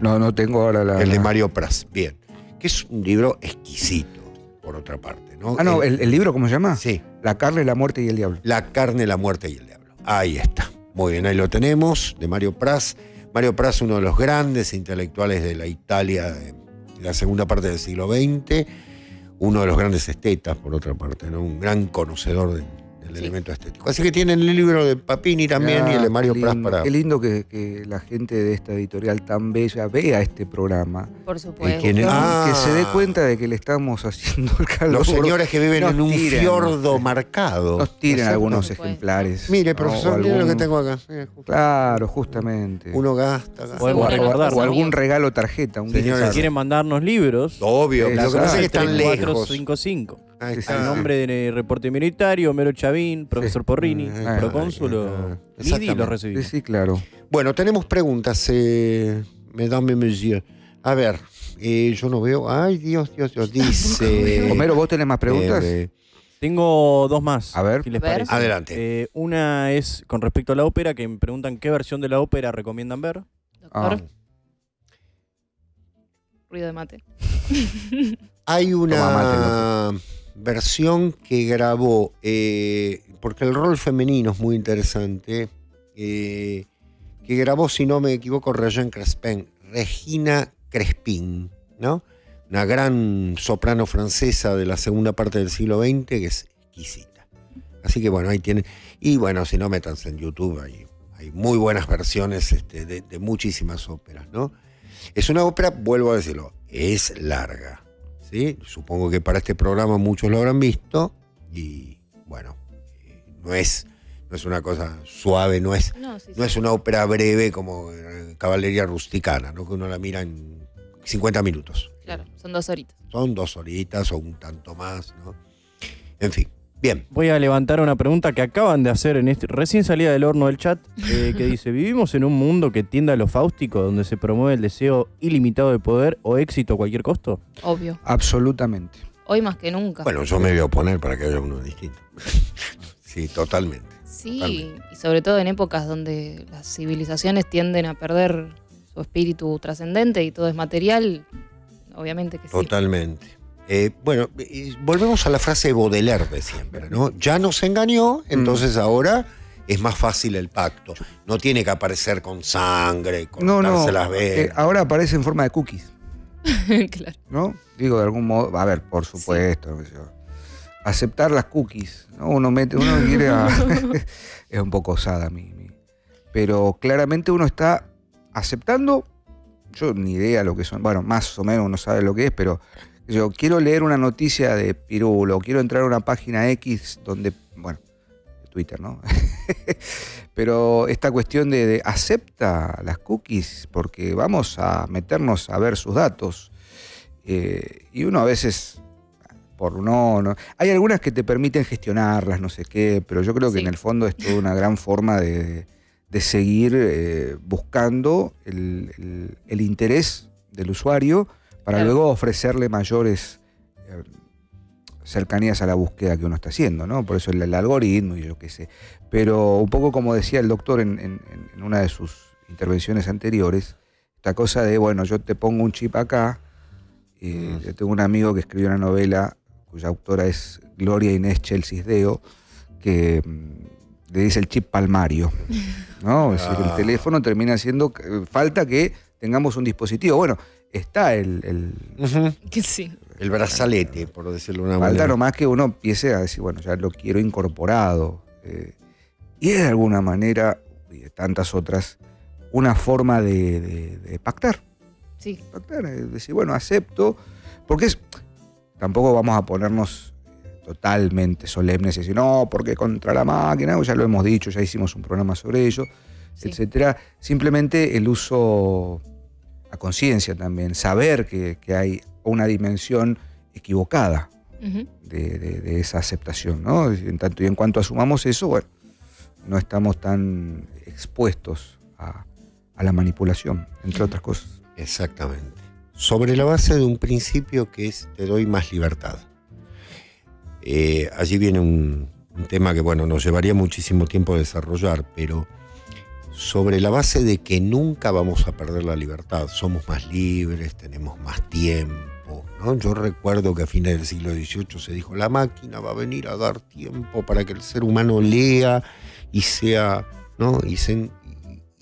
S3: No tengo ahora
S1: El de Mario Praz, bien. Que es un libro exquisito, por otra parte, ¿no?
S3: ¿El libro cómo se llama?
S1: Sí.
S3: La carne, la muerte y el diablo.
S1: La carne, la muerte y el diablo. Ahí está. Muy bien, ahí lo tenemos, de Mario Praz. Mario Praz, uno de los grandes intelectuales de la Italia de la segunda parte del siglo XX, uno de los grandes estetas, por otra parte, ¿no? Un gran conocedor del elemento estético. Así que tienen el libro de Papini también y el de Mario Praz para...
S3: Qué lindo que la gente de esta editorial tan bella vea este programa.
S2: Por supuesto.
S1: ¿Quién es?
S3: Que se dé cuenta de que le estamos haciendo el calor.
S1: Los señores que viven
S3: Nos
S1: en un
S3: tiren.
S1: fiordo marcado.
S3: Nos tiren
S1: Exacto.
S3: algunos
S2: Por supuesto.
S3: ejemplares.
S1: Mire,
S3: ¿no?
S1: profesor,
S3: O
S1: mire lo
S3: algún-
S1: que tengo acá.
S3: Claro, justamente.
S1: Uno gasta.
S6: Podemos
S2: Sí,
S6: recordar,
S3: o
S2: ¿no?
S3: algún regalo tarjeta. Un
S1: Señores,
S3: gift
S6: Si
S3: card.
S6: quieren mandarnos libros,
S1: Obvio, lo que pasa es que están lejos.
S6: 3455.
S1: Ahí
S3: Sí,
S1: está.
S6: El nombre de reporte militario, Homero Chavín, profesor Porrini,
S1: Ah,
S6: procónsul o MIDI
S1: exactamente.
S6: lo
S3: Sí,
S6: recibimos.
S3: sí, claro.
S1: Bueno, tenemos preguntas, mesdames et messieurs. A ver, yo no veo. Ay, Dios, dice.
S3: Homero, ¿vos tenés más preguntas?
S6: Tengo dos más,
S3: A ver.
S6: si les
S2: A ver.
S6: parece.
S1: Adelante.
S6: Una es con respecto a la ópera, que me preguntan qué versión de la ópera recomiendan ver.
S2: Doctor, ruido de mate.
S1: Hay
S3: Toma
S1: una versión que grabó, porque el rol femenino es muy interesante, que grabó, si no me equivoco, Regina Crespin, ¿no? Una gran soprano francesa de la segunda parte del siglo XX que es exquisita. Así que bueno, ahí tienen. Y bueno, si no, métanse en YouTube, hay muy buenas versiones de muchísimas óperas, ¿no? Es una ópera, vuelvo a decirlo, es larga, ¿sí? Supongo que para este programa muchos lo habrán visto y bueno, no es una cosa suave, no es una ópera breve como Caballería Rusticana, ¿no? Que uno la mira en 50 minutos.
S2: Claro, son 2 horitas.
S1: Son 2 horitas o un tanto más, ¿no? En fin, bien.
S6: Voy a levantar una pregunta que acaban de hacer recién salida del horno del chat, que dice: ¿vivimos en un mundo que tiende a lo fáustico, donde se promueve el deseo ilimitado de poder o éxito a cualquier costo?
S2: Obvio.
S3: Absolutamente.
S2: Hoy más que nunca.
S1: Bueno, yo me voy a oponer para que haya uno distinto. Sí, totalmente.
S2: Sí,
S1: totalmente.
S2: y sobre todo en épocas donde las civilizaciones tienden a perder su espíritu trascendente y todo es material, obviamente que sí.
S1: Totalmente. Bueno, volvemos a la frase de Baudelaire de siempre, ¿no? Ya nos engañó, entonces ahora es más fácil el pacto. No tiene que aparecer con sangre, cortarse las venas.
S3: Ahora aparece en forma de cookies,
S2: Claro.
S3: ¿no? Digo, de algún modo, a ver, por supuesto, qué sé yo. Aceptar las cookies, ¿no? Uno quiere es un poco osada pero claramente uno está aceptando, yo ni idea lo que son, bueno, más o menos uno sabe lo que es, pero yo quiero leer una noticia de Pirulo, quiero entrar a una página X donde, bueno, Twitter, ¿no? Pero esta cuestión de acepta las cookies porque vamos a meternos a ver sus datos. Y uno a veces, por no... Hay algunas que te permiten gestionarlas, no sé qué, pero yo creo que
S2: Sí.
S3: en el fondo es toda una gran forma de seguir buscando el interés del usuario para
S2: Claro.
S3: luego ofrecerle mayores cercanías a la búsqueda que uno está haciendo, ¿no? Por eso el algoritmo y yo qué sé. Pero un poco como decía el doctor en una de sus intervenciones anteriores, esta cosa de, bueno, yo te pongo un chip acá. Yo tengo un amigo que escribió una novela cuya autora es Gloria Inés Chelcisdeo, que le dice el chip palmario, ¿no? Es decir, el teléfono termina siendo... Falta que tengamos un dispositivo. Bueno, está
S1: Ujú.
S2: Que sí.
S1: El brazalete, por decirlo de una
S3: falta
S1: manera.
S3: nomás que uno empiece a decir, bueno, ya lo quiero incorporado. Y de alguna manera, y de tantas otras, una forma de pactar.
S2: Sí.
S3: Pactar, es decir, bueno, acepto, porque tampoco vamos a ponernos totalmente solemnes y decir, no, porque contra la máquina, ya lo hemos dicho, ya hicimos un programa sobre ello,
S2: Sí.
S3: etcétera. Simplemente el uso a conciencia también, saber que hay una dimensión equivocada
S2: Ujú.
S3: de esa aceptación, ¿no? En tanto y en cuanto asumamos eso, bueno, no estamos tan expuestos a la manipulación, entre otras cosas.
S1: Exactamente. Sobre la base de un principio que es te doy más libertad. Allí viene un tema que, bueno, nos llevaría muchísimo tiempo desarrollar, pero sobre la base de que nunca vamos a perder la libertad. Somos más libres, tenemos más tiempo, ¿no? Yo recuerdo que a fines del siglo XVIII se dijo, la máquina va a venir a dar tiempo para que el ser humano lea y sea, ¿no? y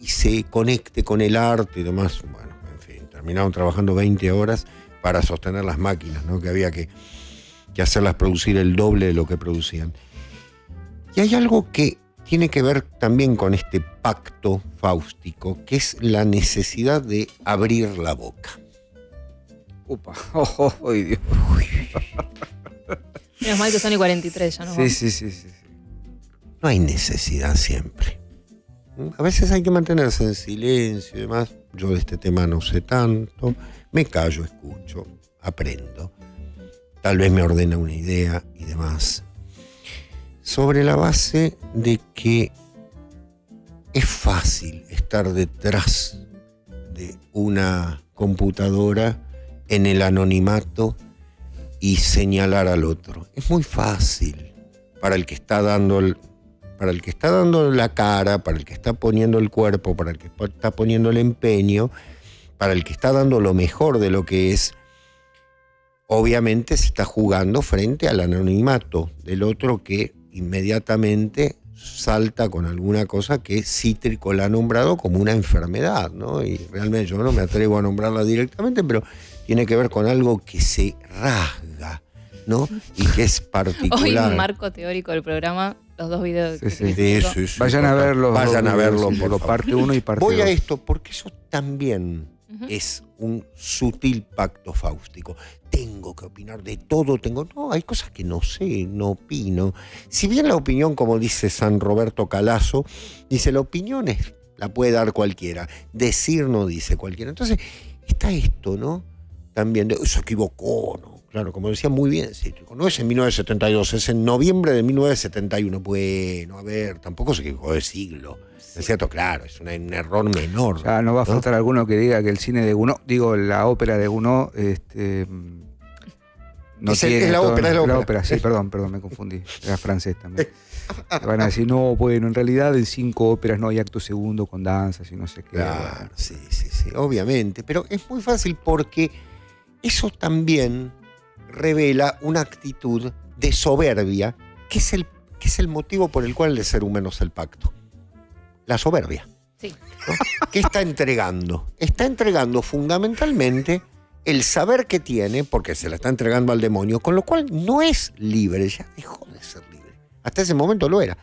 S1: se conecte con el arte y demás. Bueno, en fin, terminaron trabajando 20 horas para sostener las máquinas, ¿no? Que había que hacerlas producir el doble de lo que producían. Y hay algo que tiene que ver también con este pacto fáustico, que es la necesidad de abrir la boca.
S3: Upa, ay, Dios.
S2: Menos mal que son y 43, ya no.
S3: Sí.
S1: No hay necesidad siempre. A veces hay que mantenerse en silencio y demás. Yo de este tema no sé tanto. Me callo, escucho, aprendo. Tal vez me ordena una idea y demás. Sobre la base de que es fácil estar detrás de una computadora en el anonimato y señalar al otro. Es muy fácil para el que está dando la cara, para el que está poniendo el cuerpo, para el que está poniendo el empeño, para el que está dando lo mejor de lo que es. Obviamente se está jugando frente al anonimato del otro que inmediatamente salta con alguna cosa que Cítrico la ha nombrado como una enfermedad, ¿no? Y realmente yo no me atrevo a nombrarla directamente, pero tiene que ver con algo que se rasga, ¿no? Y que es particular.
S2: Hoy un marco teórico del programa, los dos videos.
S3: Sí. Vayan a verlo.
S1: Vayan a verlo, por favor.
S3: Parte 1 y parte 2.
S1: Voy a esto porque eso también es un sutil pacto fáustico. Tengo que opinar de todo, no, hay cosas que no sé, no opino. Si bien la opinión, como dice San Roberto Calazo, dice la opinión la puede dar cualquiera, decir no dice cualquiera. Entonces está esto, ¿no? También, se equivocó, ¿no? Claro, como decía muy bien Cítrico, no es en 1972, es en noviembre de 1971. Bueno, a ver, tampoco se equivocó de siglo. Es cierto, claro, es un error menor.
S3: Ya no va a faltar alguno que diga que el cine de Gounod, la ópera de Gounod, no tiene.
S1: Es la ópera.
S3: Sí, perdón, me confundí. Era francés también. Van a decir, no, bueno, en realidad en 5 óperas no hay acto segundo con danzas y no sé qué.
S1: Claro, sí, obviamente. Pero es muy fácil porque eso también revela una actitud de soberbia, que es el motivo por el cual el ser humano es el pacto. La soberbia.
S2: Sí.
S1: ¿No? ¿Qué está entregando? Está entregando fundamentalmente el saber que tiene, porque se la está entregando al demonio, con lo cual no es libre, ya dejó de ser libre. Hasta ese momento lo era.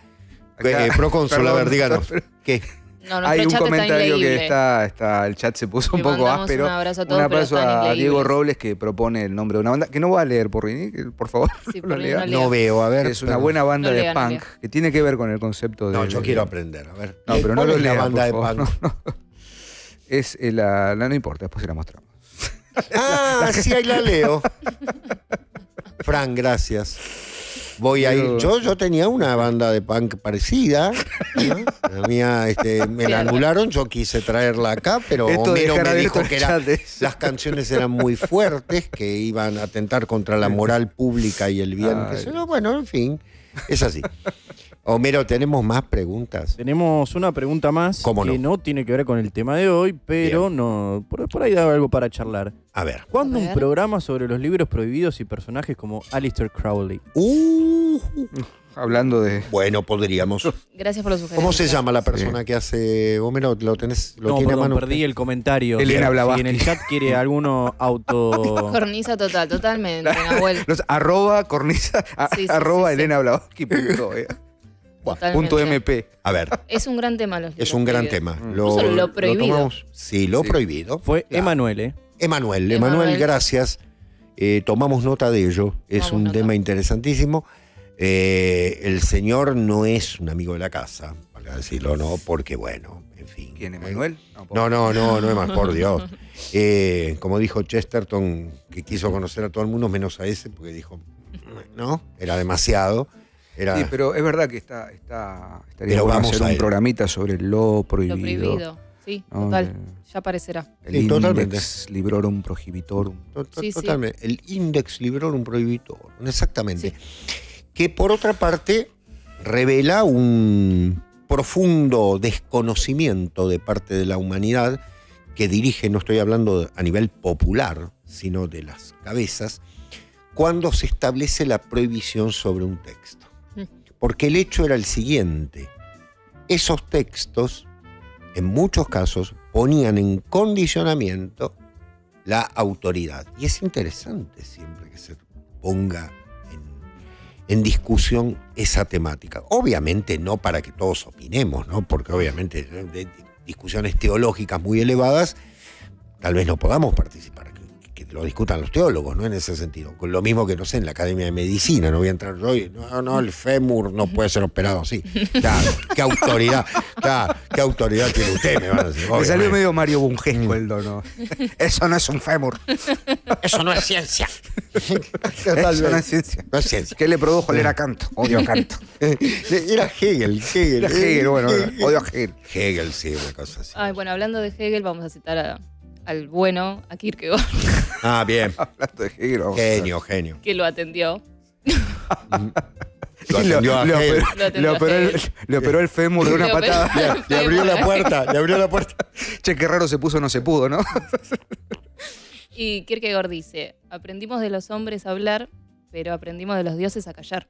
S1: Procónsul, a ver, díganos. ¿Qué?
S2: No,
S3: hay un comentario que
S2: está
S3: el chat se puso
S2: Le
S3: un poco
S2: mandamos
S3: áspero.
S2: Un abrazo a todos,
S3: un abrazo
S2: pero están
S3: a Diego
S2: increíbles.
S3: Robles, que propone el nombre de una banda, que no va a leer Porrini, que por favor
S2: Sí,
S3: no
S2: Porrini
S3: lea.
S2: no lea.
S1: No veo, a ver.
S3: Es una buena banda
S2: No
S3: de
S2: lea, no
S3: punk, que tiene que ver con el concepto de...
S1: No, yo quiero aprender, a ver.
S3: No, pero no
S1: ¿Cuál
S3: lo
S1: es la
S3: lea,
S1: banda de
S3: por favor.
S1: punk?
S3: No. Es no importa, después se la mostramos.
S1: Ah, sí, ahí la leo. Fran, gracias. Voy a ir. Yo tenía una banda de punk parecida, ¿no? La mía, me la anularon, yo quise traerla acá, pero
S3: Esto de
S1: Homero
S3: dejar
S1: me
S3: abierto
S1: dijo
S3: el
S1: que
S3: chat es-
S1: las canciones eran muy fuertes, que iban a atentar contra la moral pública y el bien.
S3: Ay.
S1: qué sé yo. Bueno, en fin, es así. Homero, ¿tenemos más preguntas?
S6: Tenemos una pregunta más
S1: ¿Cómo
S6: que no tiene que ver con el tema de hoy, pero no por ahí da algo para charlar.
S1: A ver.
S6: ¿Cuándo
S2: A
S6: un
S2: ver.
S6: programa sobre los libros prohibidos y personajes como Aleister Crowley?
S3: Hablando de...
S1: Bueno, podríamos.
S2: Gracias por los sugerencias.
S1: ¿Cómo se llama la persona que hace Homero? ¿Lo tiene
S6: No,
S1: a
S6: perdón,
S1: mano?
S6: perdí el comentario.
S3: Elena
S6: Si
S3: Blavatsky.
S6: en el chat quiere alguno
S2: Cornisa total, totalmente, Nahuel.
S3: Arroba cornisa,
S2: Sí, sí,
S3: arroba
S2: sí, sí.
S3: Elena Blavatsky punto,
S2: Totalmente.
S3: punto MP.
S1: A ver,
S2: Es un gran tema los libros
S1: es un gran
S2: prohibidos.
S1: tema.
S2: Incluso lo prohibido.
S1: tomamos? Sí, lo
S3: Sí.
S1: prohibido.
S6: Fue
S1: Claro.
S6: Emanuel, ¿eh?
S1: Emanuel,
S2: Emanuel.
S1: gracias. tomamos nota de ello. Es
S2: Tomamos
S1: un
S2: nota.
S1: tema interesantísimo. El señor no es un amigo de la casa, para decirlo, ¿no? Porque, bueno, en fin.
S3: ¿Quién, Emanuel?
S1: No es más, por Dios. Como dijo Chesterton, que quiso conocer a todo el mundo menos a ese, porque dijo, no, era demasiado.
S3: Sí, pero es verdad que estaría
S1: Pero
S3: bueno
S1: vamos
S3: hacer
S1: a
S3: un
S1: él.
S3: programita sobre lo prohibido.
S2: Lo prohibido. Sí,
S3: No,
S2: total. Ya aparecerá.
S3: El
S1: Sí, totalmente.
S3: Index Librorum Prohibitorum.
S2: Sí, sí.
S1: Totalmente. El Index Librorum Prohibitorum, exactamente.
S2: Sí.
S1: Que por otra parte revela un profundo desconocimiento de parte de la humanidad que dirige, no estoy hablando a nivel popular, sino de las cabezas, cuando se establece la prohibición sobre un texto. Porque el hecho era el siguiente: esos textos, en muchos casos, ponían en condicionamiento la autoridad. Y es interesante siempre que se ponga en discusión esa temática. Obviamente no para que todos opinemos, ¿no? Porque obviamente de discusiones teológicas muy elevadas tal vez no podamos participar, que lo discutan los teólogos, ¿no? En ese sentido. Con lo mismo que, no sé, en la Academia de Medicina, no voy a entrar yo y, no, el fémur no puede ser operado así. Claro, qué autoridad tiene usted, me van a decir.
S3: Me salió
S1: obviamente.
S3: medio Mario Bungesco el dono. Eso no es un fémur.
S1: Eso no es ciencia.
S3: Eso no es ciencia.
S1: No es ciencia.
S3: ¿Qué le produjo leer a Kant? Odio a Kant.
S1: Era Hegel.
S3: Era Hegel, bueno, odio a Hegel.
S1: Hegel, sí, una cosa así.
S2: Ay, bueno, hablando de Hegel, vamos a citar al bueno, a Kierkegaard,
S1: Ah, bien.
S3: Hablando de Hegel, vamos a ver.
S1: Genio.
S2: que lo atendió.
S1: Lo atendió a Hegel.
S2: Lo atendió a Hegel.
S3: Le operó el fémur de una
S2: Le operó-
S3: patada.
S1: Le abrió la puerta.
S3: Che, qué raro se puso, no se pudo, ¿no?
S2: Y Kierkegaard dice, aprendimos de los hombres a hablar, pero aprendimos de los dioses a callar.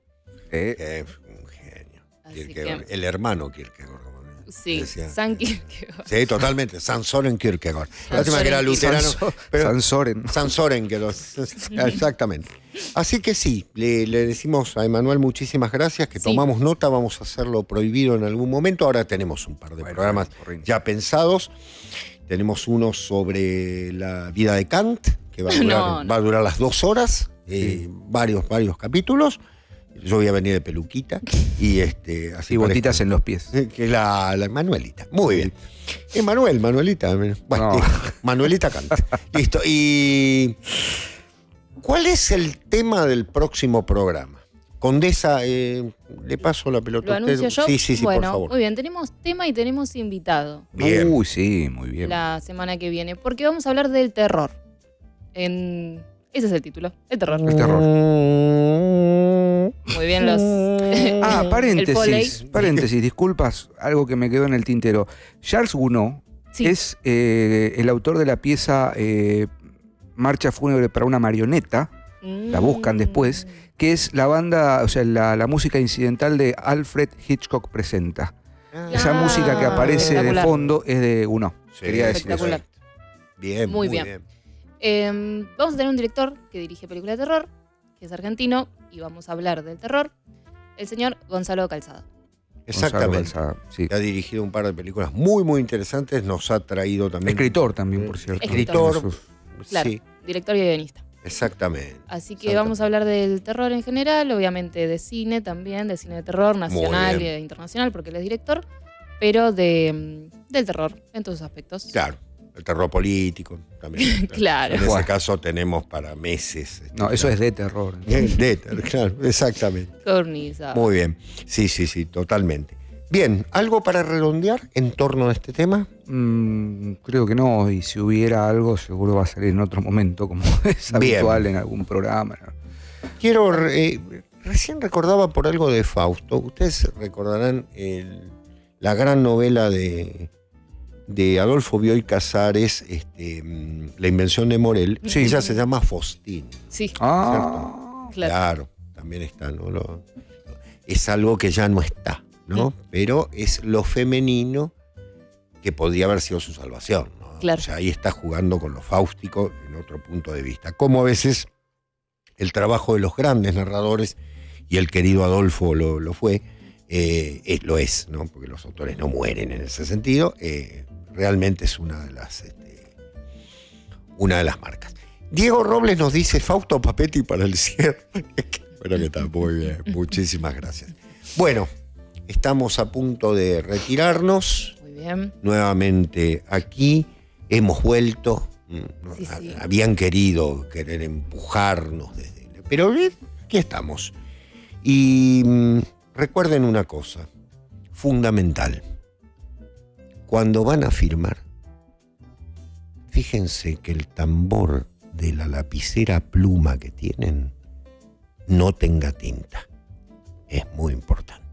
S1: Un genio.
S2: Así
S1: Kierkegaard.
S2: que-
S1: El hermano Kierkegaard. como
S2: Sí,
S1: decía.
S2: San Kierkegaard.
S1: Sí, totalmente. San Soren Kierkegaard. Lástima que era
S2: Soren.
S1: luterano. Pero
S3: San Soren.
S1: San Soren que los... Exactamente. Así que sí, le decimos a Emanuel muchísimas gracias, que
S2: Sí.
S1: tomamos nota, vamos a hacerlo prohibido en algún momento. Ahora tenemos un par de
S3: Bueno,
S1: programas
S3: corriente.
S1: ya pensados. Tenemos uno sobre la vida de Kant, que va a durar,
S2: No.
S1: va a durar las 2 horas, varios capítulos. Yo voy a venir de peluquita y así
S3: Y botitas
S1: parezco-
S3: en los pies.
S1: que la Manuelita. Muy bien. Manuelita. Bueno,
S3: No.
S1: Manuelita Kant. Listo. ¿Y cuál es el tema del próximo programa? Condesa, le paso la pelota
S2: ¿Lo
S1: a usted.
S2: anuncio yo?
S1: Sí,
S2: bueno,
S1: por favor.
S2: muy bien, tenemos tema y tenemos invitado
S1: Bien.
S3: Uy, sí, muy bien.
S2: la semana que viene, porque vamos a hablar del terror. Ese es el título, el terror.
S3: El terror.
S2: Muy bien, los...
S3: Ah,
S2: El foley.
S3: paréntesis, disculpas, algo que me quedó en el tintero. Charles Gounod
S2: Sí.
S3: es el autor de la pieza Marcha Fúnebre para una marioneta, la buscan después, que es la banda, o sea, la música incidental de Alfred Hitchcock Presenta. Esa música que aparece de
S2: espectacular.
S3: fondo es de Gounod.
S1: Sí,
S3: Quería decir eso.
S2: espectacular.
S1: Bien,
S2: Muy
S1: muy
S2: bien.
S1: bien.
S2: Vamos a tener un director que dirige películas de terror, que es argentino, y vamos a hablar del terror, el señor Gonzalo Calzada.
S1: Exactamente.
S3: Gonzalo Calzada, sí.
S1: Ha dirigido un par de películas muy, muy interesantes. Nos ha traído también.
S3: Escritor también, por cierto.
S1: Escritor.
S3: Sus-
S2: Claro,
S1: Sí,
S2: director y guionista.
S1: exactamente.
S2: Así que
S1: Exactamente.
S2: vamos a hablar del terror en general, obviamente de cine también, de cine de terror nacional
S1: bien.
S2: e internacional, porque él es director, pero del terror en todos sus aspectos.
S1: Claro. El terror político también.
S2: Claro.
S1: En ese
S3: Bueno.
S1: caso tenemos para meses.
S3: No, eso es de terror.
S1: Claro, exactamente.
S2: Cornisa.
S1: Muy bien. Sí, totalmente. Bien, ¿algo para redondear en torno a este tema?
S3: Creo que no, y si hubiera algo seguro va a salir en otro momento, como es
S1: Bien.
S3: habitual en algún programa.
S1: Quiero, recién recordaba por algo de Fausto. Ustedes recordarán la gran novela de Adolfo Bioy Casares, La invención de Morel.
S3: Sí.
S1: Ella se llama Faustín.
S2: Sí,
S3: Ah,
S2: claro.
S1: También está, ¿no? Es algo que ya no está, ¿no? Pero es lo femenino que podría haber sido su salvación, ¿no?
S2: Claro.
S1: O sea, ahí está jugando con lo fáustico en otro punto de vista. Como a veces el trabajo de los grandes narradores, y el querido Adolfo lo fue, lo es, ¿no? Porque los autores no mueren en ese sentido. Realmente es una de las marcas. Diego Robles nos dice Fausto Papetti para el cierre. Bueno, que está muy bien. Muchísimas gracias. Bueno, estamos a punto de retirarnos.
S2: Muy bien.
S1: Nuevamente aquí. Hemos vuelto.
S2: Sí.
S1: Habían querer empujarnos pero aquí estamos. Y recuerden una cosa fundamental. Cuando van a firmar, fíjense que el tambor de la lapicera pluma que tienen no tenga tinta. Es muy importante.